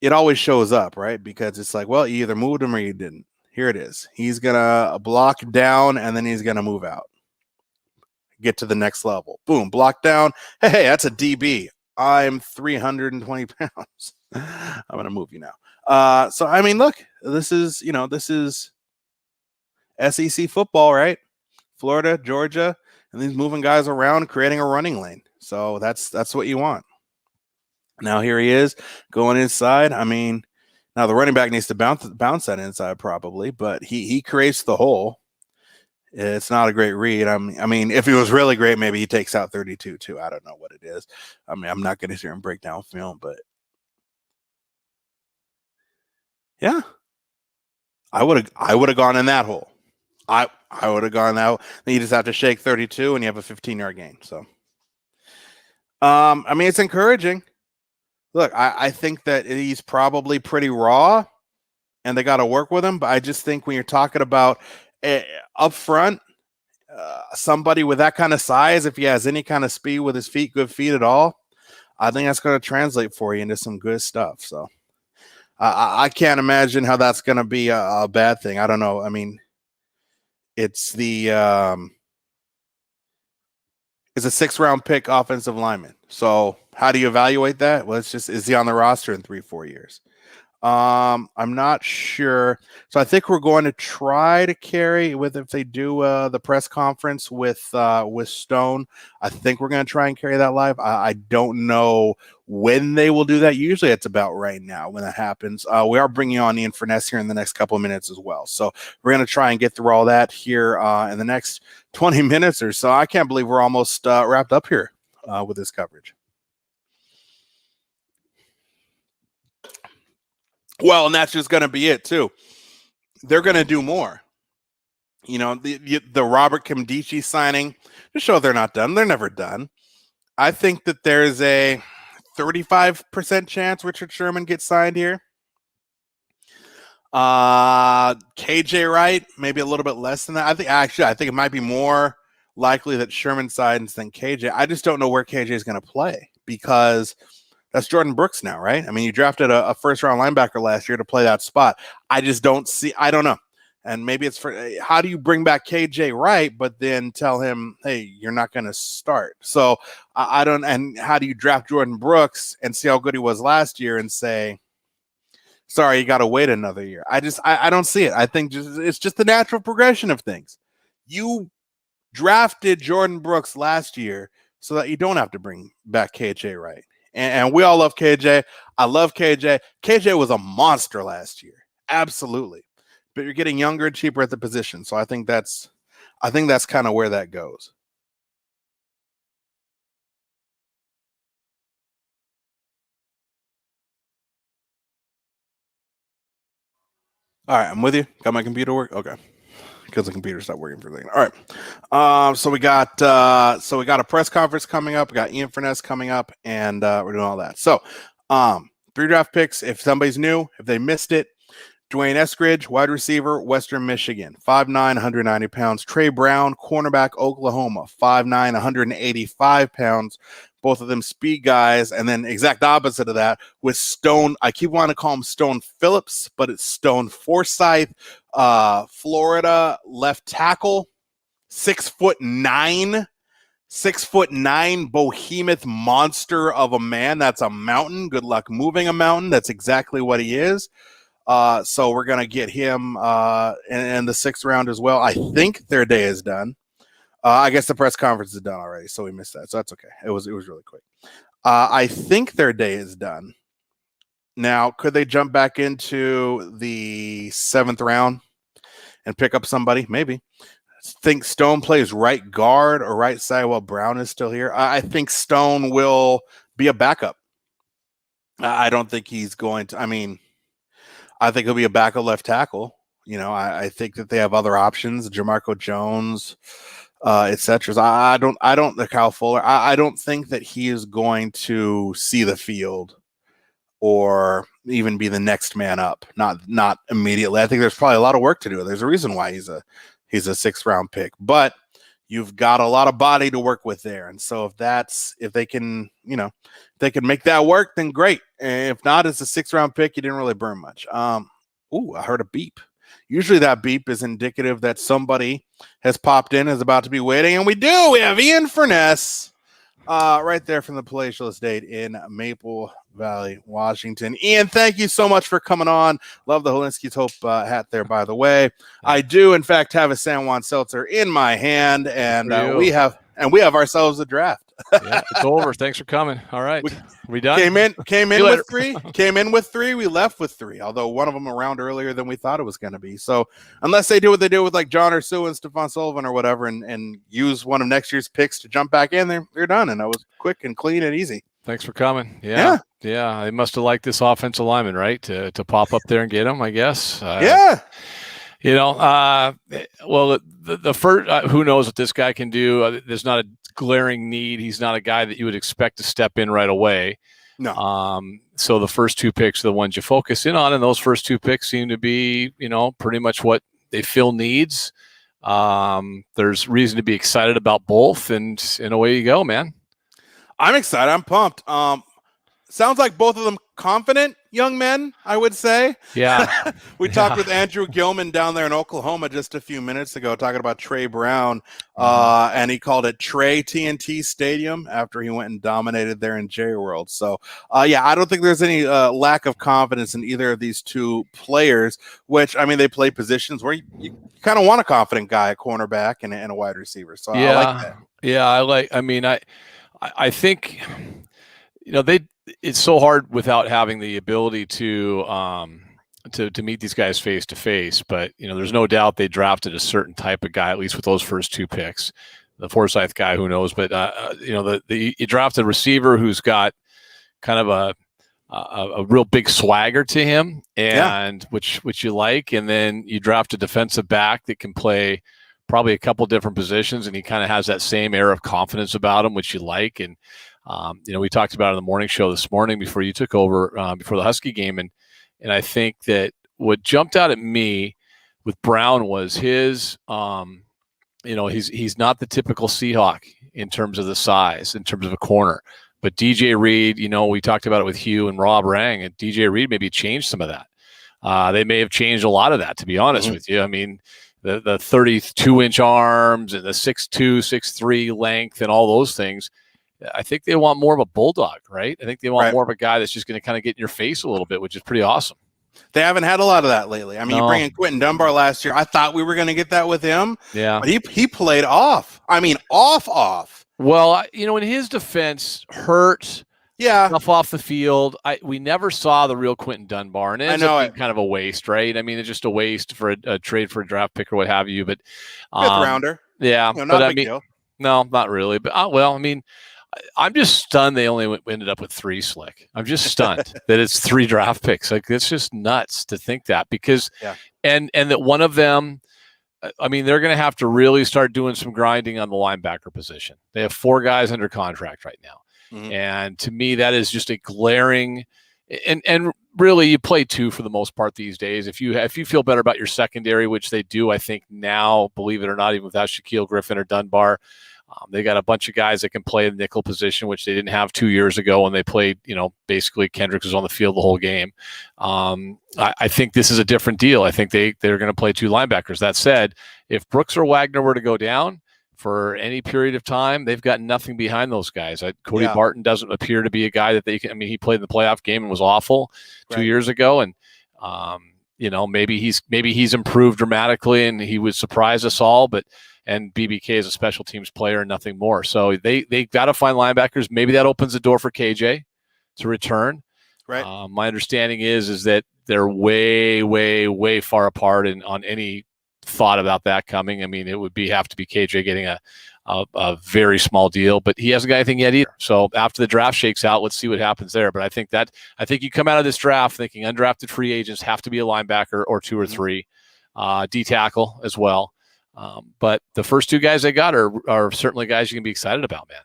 it always shows up, right? Because it's like, well, you either moved him or you didn't. Here it is. He's gonna block down and then he's gonna move out. Get to the next level. Boom, block down. Hey, that's a DB. I'm 320 pounds. I'm gonna move you now. So I mean, look, this is SEC football, right? Florida, Georgia, and these moving guys around, creating a running lane. So that's what you want. Now here he is going inside. I mean, now the running back needs to bounce that inside probably, but he creates the hole. It's not a great read. I mean, if he was really great, maybe he takes out 32 too. I don't know what it is. I mean, I'm not going to sit here and break down film, but yeah, I would have gone in that hole. I would have gone out. Then you just have to shake 32 and you have a 15-yard gain. So, I mean, it's encouraging. Look, I think that he's probably pretty raw and they got to work with him. But I just think when you're talking about up front, somebody with that kind of size, if he has any kind of speed with his feet, good feet at all, I think that's going to translate for you into some good stuff. So I can't imagine how that's going to be a bad thing. I don't know. I mean, it's a 6th-round pick offensive lineman. So how do you evaluate that? Well, is he on the roster in 3-4 years? I'm not sure. So I think we're going to try to carry if they do the press conference with Stone. I think we're going to try and carry that live. I don't know when they will do that. Usually it's about right now when that happens. We are bringing on Ian Furness here in the next couple of minutes as well. So we're going to try and get through all that here in the next 20 minutes or so. I can't believe we're almost wrapped up here with this coverage. Well, and that's just going to be it too. They're going to do more. The Robert Kimdichie signing to show they're not done. They're never done. I think that there's a 35% chance Richard Sherman gets signed here. KJ Wright, maybe a little bit less than that. I think it might be more likely that Sherman signs than KJ. I just don't know where KJ is going to play because that's Jordan Brooks now, right? I mean, you drafted a 1st-round linebacker last year to play that spot. I don't know. And maybe it's how do you bring back KJ Wright, but then tell him, hey, you're not going to start. So I don't, and how do you draft Jordan Brooks and see how good he was last year and say, sorry, you got to wait another year. I don't see it. I think it's just the natural progression of things. You drafted Jordan Brooks last year so that you don't have to bring back KJ Wright. And we all love KJ. I love KJ. KJ was a monster last year. Absolutely. But you're getting younger and cheaper at the position. So I think that's I think that's kind of where that goes. All right, I'm with you. Got my computer work? Okay. Because the computer stopped working for a second. All right. So we got a press conference coming up. We got Ian Furness coming up, and we're doing all that. So 3 draft picks. If somebody's new, if they missed it, Dwayne Eskridge, wide receiver, Western Michigan, 5'9", 190 pounds. Trey Brown, cornerback, Oklahoma, 5'9", 185 pounds. Both of them speed guys. And then exact opposite of that with Stone. I keep wanting to call him Stone Phillips, but it's Stone Forsythe, Florida left tackle, 6'9", 6'9", behemoth monster of a man. That's a mountain. Good luck moving a mountain. That's exactly what he is. So we're going to get him in the 6th round as well. I think their day is done. I guess the press conference is done already, so we missed that. So that's okay. It was really quick. I think their day is done. Now, could they jump back into the 7th round and pick up somebody? Maybe. Think Stone plays right guard or right side while Brown is still here. I think Stone will be a backup. I don't think he's going to. I mean, I think he'll be a backup left tackle. You know, I think that they have other options, Jamarco Jones, etc. I don't the Kyle Fuller. I don't think that he is going to see the field or even be the next man up. Not immediately. I think there's probably a lot of work to do. There's a reason why he's a 6th round pick, but you've got a lot of body to work with there. And so if they can make that work, then great. And if not, it's a 6th round pick. You didn't really burn much. I heard a beep. Usually that beep is indicative that somebody has popped in, is about to be waiting. And we do. We have Ian Furness right there from the palatial estate in Maple Valley, Washington. Ian, thank you so much for coming on. Love the Helinski's Hope hat there, by the way. I do, in fact, have a San Juan Seltzer in my hand, and we have ourselves a draft. Yeah, it's over. Thanks for coming. All right. We done? Came in with 3. Came in with 3. We left with 3, although one of them around earlier than we thought it was going to be. So unless they do what they do with like John Ursua and Stephon Sullivan or whatever and use one of next year's picks to jump back in, they're done. And that was quick and clean and easy. Thanks for coming. Yeah. They must have liked this offensive lineman, right? To pop up there and get him, I guess. Well, the first, who knows what this guy can do? There's not a glaring need. He's not a guy that you would expect to step in right away. No. So the first 2 picks are the ones you focus in on, and those first 2 picks seem to be, pretty much what they fill needs. There's reason to be excited about both, and away you go, man. I'm excited. I'm pumped. Sounds like both of them confident young men, I would say. Yeah. We talked with Andrew Gilman down there in Oklahoma just a few minutes ago, talking about Trey Brown, and he called it Trey TNT Stadium after he went and dominated there in J-World. So, I don't think there's any lack of confidence in either of these 2 players, which, I mean, they play positions where you kind of want a confident guy, a cornerback and a wide receiver. So I like that. Yeah, I think, it's so hard without having the ability to meet these guys face to face. But there's no doubt they drafted a certain type of guy, at least with those first 2 picks. The Forsythe guy, who knows? But you drafted a receiver who's got kind of a real big swagger to him, and which you like, and then you draft a defensive back that can play probably a couple different positions, and he kind of has that same air of confidence about him, which you like. And we talked about it in the morning show this morning before you took over, before the Husky game. And I think that what jumped out at me with Brown was his, he's not the typical Seahawk in terms of the size, in terms of a corner. But DJ Reed, we talked about it with Hugh and Rob Rang, and DJ Reed maybe changed some of that. They may have changed a lot of that, to be honest with you. I mean, the 32-inch arms and the 6'2", 6'3" length and all those things. I think they want more of a bulldog, right? I think they want more of a guy that's just going to kind of get in your face a little bit, which is pretty awesome. They haven't had a lot of that lately. I mean, you bring in Quentin Dunbar last year. I thought we were going to get that with him. Yeah. But he played off. I mean, off. Well, in his defense, hurt. Yeah. Stuff off the field. We never saw the real Quentin Dunbar, and it ends up being kind of a waste, right? I mean, it's just a waste for a trade for a draft pick or what have you. But 5th rounder. Yeah, not but a I big mean, deal. no, not really. But well, I mean, I'm just stunned they only ended up with 3, Slick. I'm just stunned that it's 3 draft picks. Like, it's just nuts to think that, because and that one of them, I mean, they're going to have to really start doing some grinding on the linebacker position. They have 4 guys under contract right now. And to me, that is just a glaring, and really, you play 2 for the most part these days. If you feel better about your secondary, which they do, I think now, believe it or not, even without Shaquille Griffin or Dunbar, they got a bunch of guys that can play the nickel position, which they didn't have 2 years ago when they played, basically Kendricks was on the field the whole game. I think this is a different deal. I think they're going to play 2 linebackers. That said, if Brooks or Wagner were to go down for any period of time, they've got nothing behind those guys. Cody Barton doesn't appear to be a guy that they can. I mean, he played in the playoff game and was awful 2 years ago, and maybe he's improved dramatically, and he would surprise us all. And BBK is a special teams player and nothing more. So they got to find linebackers. Maybe that opens the door for KJ to return. Right. My understanding is that they're way, way, way far apart on any thought about that coming. I mean, it would have to be KJ getting a very small deal, but he hasn't got anything yet either. So after the draft shakes out, let's see what happens there. But I think you come out of this draft thinking undrafted free agents have to be a linebacker or 2 or 3, D tackle as well. But the first 2 guys they got are certainly guys you can be excited about, man.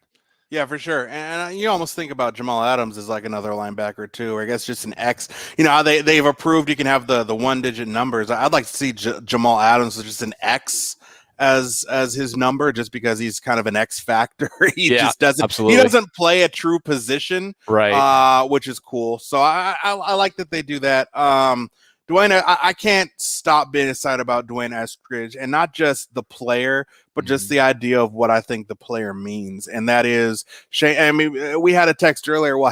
Yeah, for sure. And you almost think about Jamal Adams as like another linebacker too, or I guess just an X. How they've approved you can have the 1-digit numbers. I'd like to see Jamal Adams as just an X as his number, just because he's kind of an X factor. He doesn't play a true position, right? Which is cool. So I like that they do that. Dwayne, I can't stop being excited about Dwayne Eskridge, and not just the player, but just the idea of what I think the player means. And that is, Shane, I mean, we had a text earlier. Well,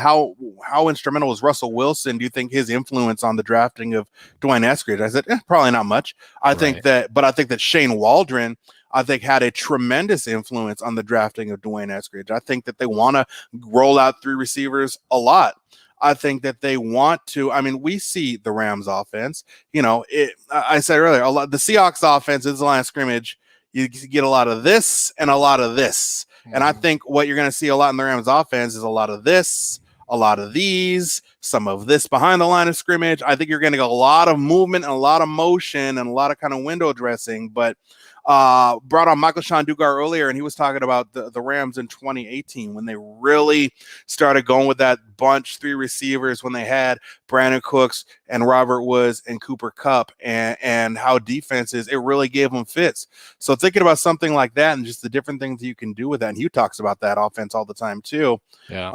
how instrumental was Russell Wilson? Do you think his influence on the drafting of Dwayne Eskridge? I said, probably not much. I think that Shane Waldron, had a tremendous influence on the drafting of Dwayne Eskridge. I think that they want to roll out 3 receivers a lot. I think that they want to. I mean, we see the Rams offense. I said earlier, the Seahawks offense is the line of scrimmage. You get a lot of this and a lot of this. And I think what you're going to see a lot in the Rams offense is a lot of this, a lot of these, some of this behind the line of scrimmage. I think you're going to get a lot of movement and a lot of motion and a lot of kind of window dressing. But brought on Michael Sean Dugar earlier, and he was talking about the Rams in 2018 when they really started going with that bunch 3 receivers, when they had Brandon Cooks and Robert Woods and Cooper Kupp, and how defenses, it really gave them fits. So thinking about something like that and just the different things you can do with that, and Hugh talks about that offense all the time too. Yeah.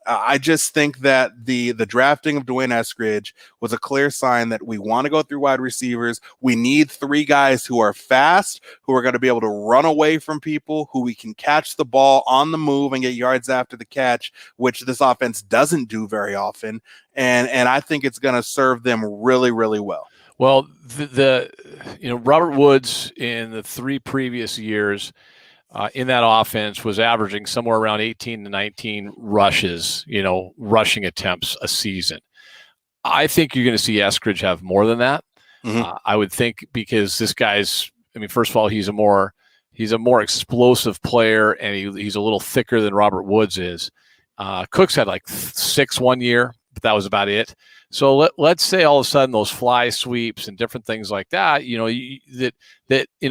I just think that the drafting of Dwayne Eskridge was a clear sign that we want to go through wide receivers. We need 3 guys who are fast, who are going to be able to run away from people, who we can catch the ball on the move and get yards after the catch, which this offense doesn't do very often. And I think it's going to serve them really, really well. Well, Robert Woods in the 3 previous years in that offense was averaging somewhere around 18 to 19 rushes, rushing attempts a season. I think you're going to see Eskridge have more than that. I would think, because this guy's, first of all, he's a more explosive player, and he's a little thicker than Robert Woods is. Cooks had like 6 1 year, but that was about it. So let's say all of a sudden those fly sweeps and different things like that, and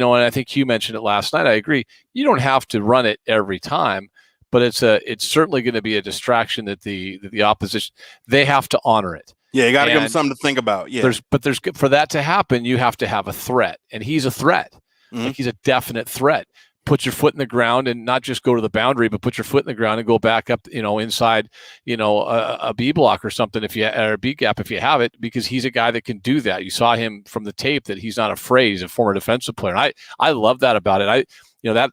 I think you mentioned it last night. I agree. You don't have to run it every time, but it's certainly going to be a distraction that the opposition, they have to honor it. Yeah, you got to give them something to think about. Yeah, there's for that to happen, you have to have a threat, and he's a threat. Like, he's a definite threat. Put your foot in the ground, and not just go to the boundary, but put your foot in the ground and go back up, inside, a B block or something, or a B gap if you have it, because he's a guy that can do that. You saw him from the tape that he's not afraid. He's a former defensive player. And I love that about it.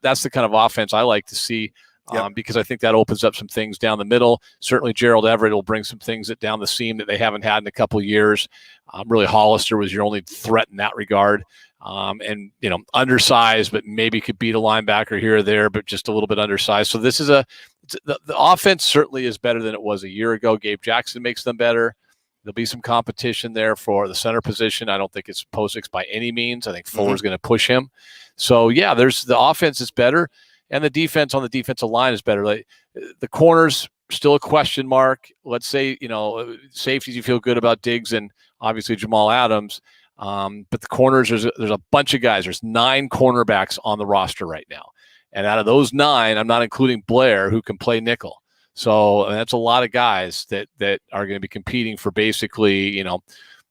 That's the kind of offense I like to see. Because I think that opens up some things down the middle. Certainly Gerald Everett will bring some things down the seam that they haven't had in a couple of years. Really, Hollister was your only threat in that regard. And undersized, but maybe could beat a linebacker here or there, but just a little bit undersized. So this is the offense certainly is better than it was a year ago. Gabe Jackson makes them better. There'll be some competition there for the center position. I don't think it's Posix by any means. I think Fuller's going to push him. So, yeah, there's the offense is better, and the defense on the defensive line is better. Like, the corners, still a question mark. Let's say, safeties, you feel good about Diggs and obviously Jamal Adams. But the corners, there's a bunch of guys. There's 9 cornerbacks on the roster right now. And out of those 9, I'm not including Blair, who can play nickel. So that's a lot of guys that are going to be competing for basically,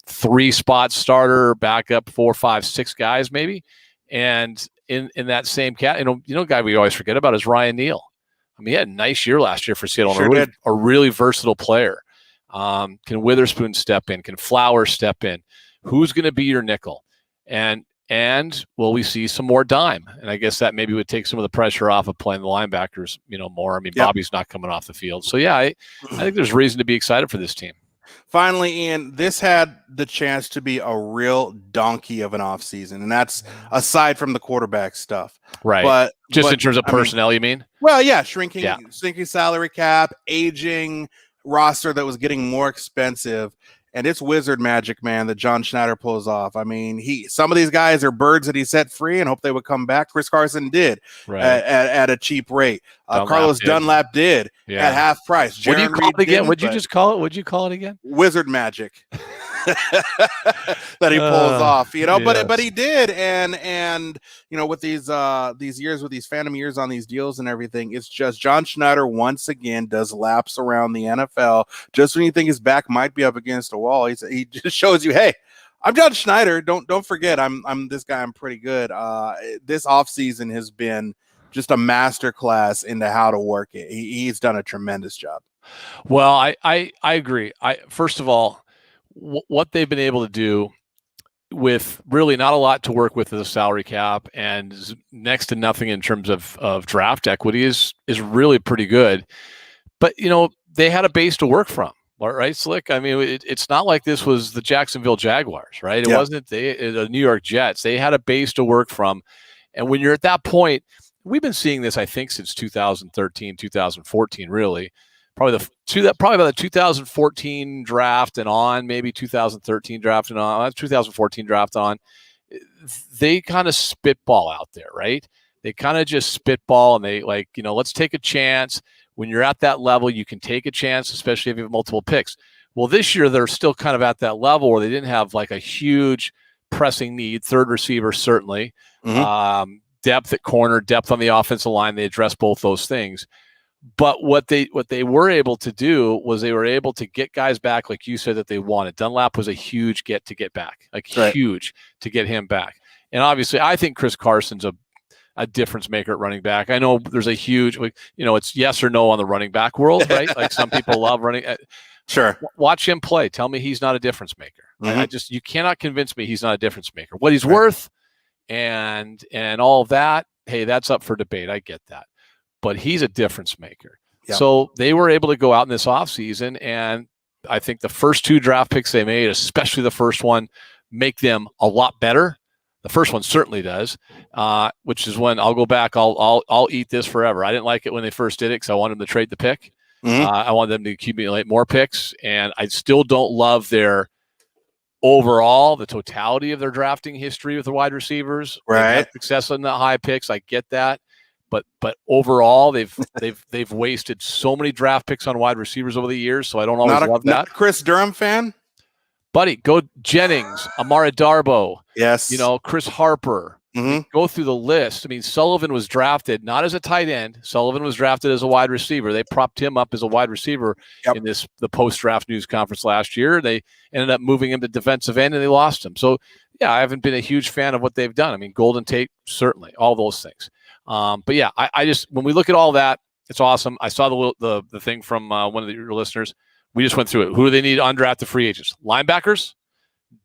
3 spots, starter, backup, 4, 5, 6 guys maybe. And in that same cat, guy we always forget about is Ryan Neal. I mean, he had a nice year last year for Seattle. Sure a really versatile player. Can Witherspoon step in? Can Flowers step in? Who's going to be your nickel? And will we see some more dime? And I guess that maybe would take some of the pressure off of playing the linebackers, more. I mean, Bobby's not coming off the field. So, yeah, I think there's reason to be excited for this team. Finally, Ian, this had the chance to be a real donkey of an offseason, and that's aside from the quarterback stuff. Right. But in terms of personnel, you mean? Well, yeah, shrinking salary cap, aging roster that was getting more expensive. And it's wizard magic, man, that John Schneider pulls off. I mean, some of these guys are birds that he set free and hope they would come back. Chris Carson did at a cheap rate. Carlos Dunlap did at half price. What do you call it again? What'd you just call it? What'd you call it again? Wizard magic. That he pulls off, but he did. And with these years, with these phantom years on these deals and everything, it's just John Schneider once again does laps around the NFL just when you think his back might be up against a wall. He just shows you, hey, I'm John Schneider. Don't forget, I'm this guy. I'm pretty good. This offseason has been just a masterclass into how to work it. He's done a tremendous job. Well, I agree. First of all, what they've been able to do with really not a lot to work with the salary cap and next to nothing in terms of draft equity is really pretty good. But, they had a base to work from, right, Slick? I mean, it's not like this was the Jacksonville Jaguars, right? It wasn't the New York Jets. They had a base to work from. And when you're at that point, we've been seeing this, I think, since 2013, 2014, really. Probably about the 2014 draft and on, maybe 2013 draft and on, 2014 draft on. They kind of spitball out there, right? They kind of just spitball and they let's take a chance. When you're at that level, you can take a chance, especially if you have multiple picks. Well, this year they're still kind of at that level where they didn't have like a huge pressing need. Third receiver, certainly. Depth at corner, depth on the offensive line. They address both those things. But what they were able to do was they were able to get guys back, like you said, that they wanted. Dunlap was a huge get back, huge to get him back. And obviously, I think Chris Carson's a difference maker at running back. I know there's a huge, it's yes or no on the running back world, right? Like some people love running. Sure. Watch him play. Tell me he's not a difference maker. You cannot convince me he's not a difference maker. What he's worth and all of that, hey, that's up for debate. I get that. But he's a difference maker. Yep. So they were able to go out in this offseason, and I think the first 2 draft picks they made, especially the first one, make them a lot better. The first one certainly does, which is when I'll go back. I'll eat this forever. I didn't like it when they first did it because I wanted them to trade the pick. I wanted them to accumulate more picks, and I still don't love their overall, the totality of their drafting history with the wide receivers. Right, they've had success on the high picks. I get that. But overall, they've wasted so many draft picks on wide receivers over the years, so I don't always love that. Not a Chris Durham fan? Buddy, go Jennings, Amara Darboh. Yes. Chris Harper. Go through the list. I mean, Sullivan was drafted not as a tight end. Sullivan was drafted as a wide receiver. They propped him up as a wide receiver in the post-draft news conference last year. They ended up moving him to defensive end, and they lost him. So, yeah, I haven't been a huge fan of what they've done. I mean, Golden Tate, certainly, all those things. But yeah, I just, when we look at all that, it's awesome. I saw the thing from one of your listeners. We just went through it. Who do they need undrafted free agents? Linebackers,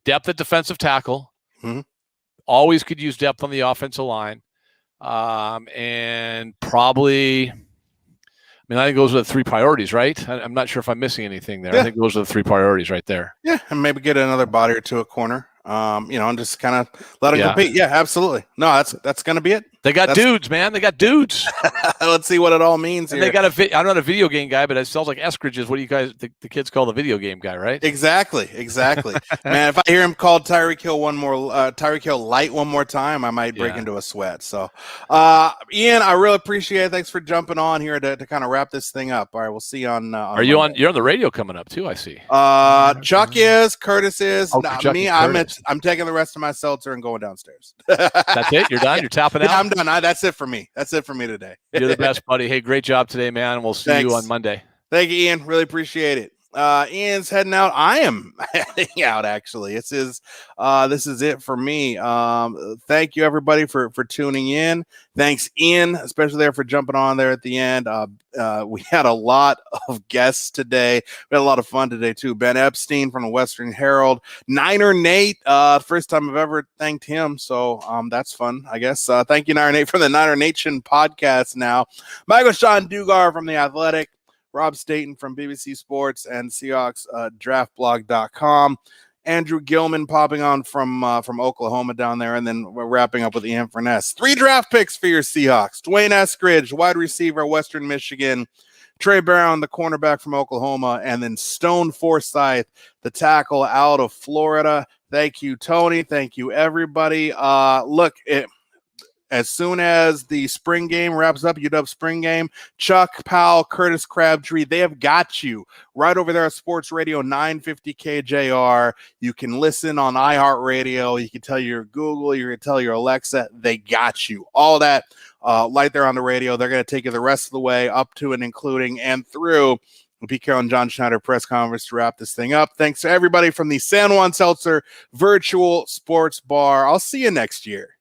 depth at defensive tackle. Always could use depth on the offensive line. And probably, I think those are the 3 priorities, right? I'm not sure if I'm missing anything there. I think those are the 3 priorities right there. Yeah, and maybe get another body or 2 at corner. And just kind of let them compete. Yeah, absolutely. No, that's going to be it. They got dudes, man. They got dudes. Let's see what it all means here. And they got I'm not a video game guy, but it sounds like Eskridge is what you guys, the kids call the video game guy, right? Exactly. Man, if I hear him call Tyreek Hill light one more time, I might break into a sweat. So, Ian, I really appreciate it. Thanks for jumping on here to kind of wrap this thing up. All right, we'll see you on. You're on the radio coming up too? I see. Chuck is, Curtis is, me. I'm taking the rest of my seltzer and going downstairs. That's it. You're done. You're tapping out. Yeah, I'm done. That's it for me. That's it for me today. You're the best, buddy. Hey, great job today, man. We'll see you on Monday. Thank you, Ian. Really appreciate it. Ian's heading out. I am heading out, actually. This is it for me. Thank you, everybody, for tuning in. Thanks, Ian, especially there for jumping on there at the end. We had a lot of guests today. We had a lot of fun today, too. Ben Epstein from the Western Herald. Niner Nate, first time I've ever thanked him, so that's fun, I guess. Thank you, Niner Nate, from the Niner Nation podcast now. Michael Sean Dugar from The Athletic. Rob Staten from BBC Sports and Seahawks draftblog.com. Andrew Gilman popping on from Oklahoma down there. And then we're wrapping up with Ian Furness. 3 draft picks for your Seahawks. Dwayne Eskridge, wide receiver, Western Michigan. Trey Brown, the cornerback from Oklahoma. And then Stone Forsythe, the tackle out of Florida. Thank you, Tony. Thank you, everybody. As soon as the spring game wraps up, UW spring game, Chuck, Powell, Curtis Crabtree, they have got you right over there at Sports Radio 950 KJR. You can listen on iHeartRadio. You can tell your Google, you can tell your Alexa, they got you. All that right there on the radio. They're going to take you the rest of the way up to and including and through the Pete Carroll and John Schneider press conference to wrap this thing up. Thanks to everybody from the San Juan Seltzer Virtual Sports Bar. I'll see you next year.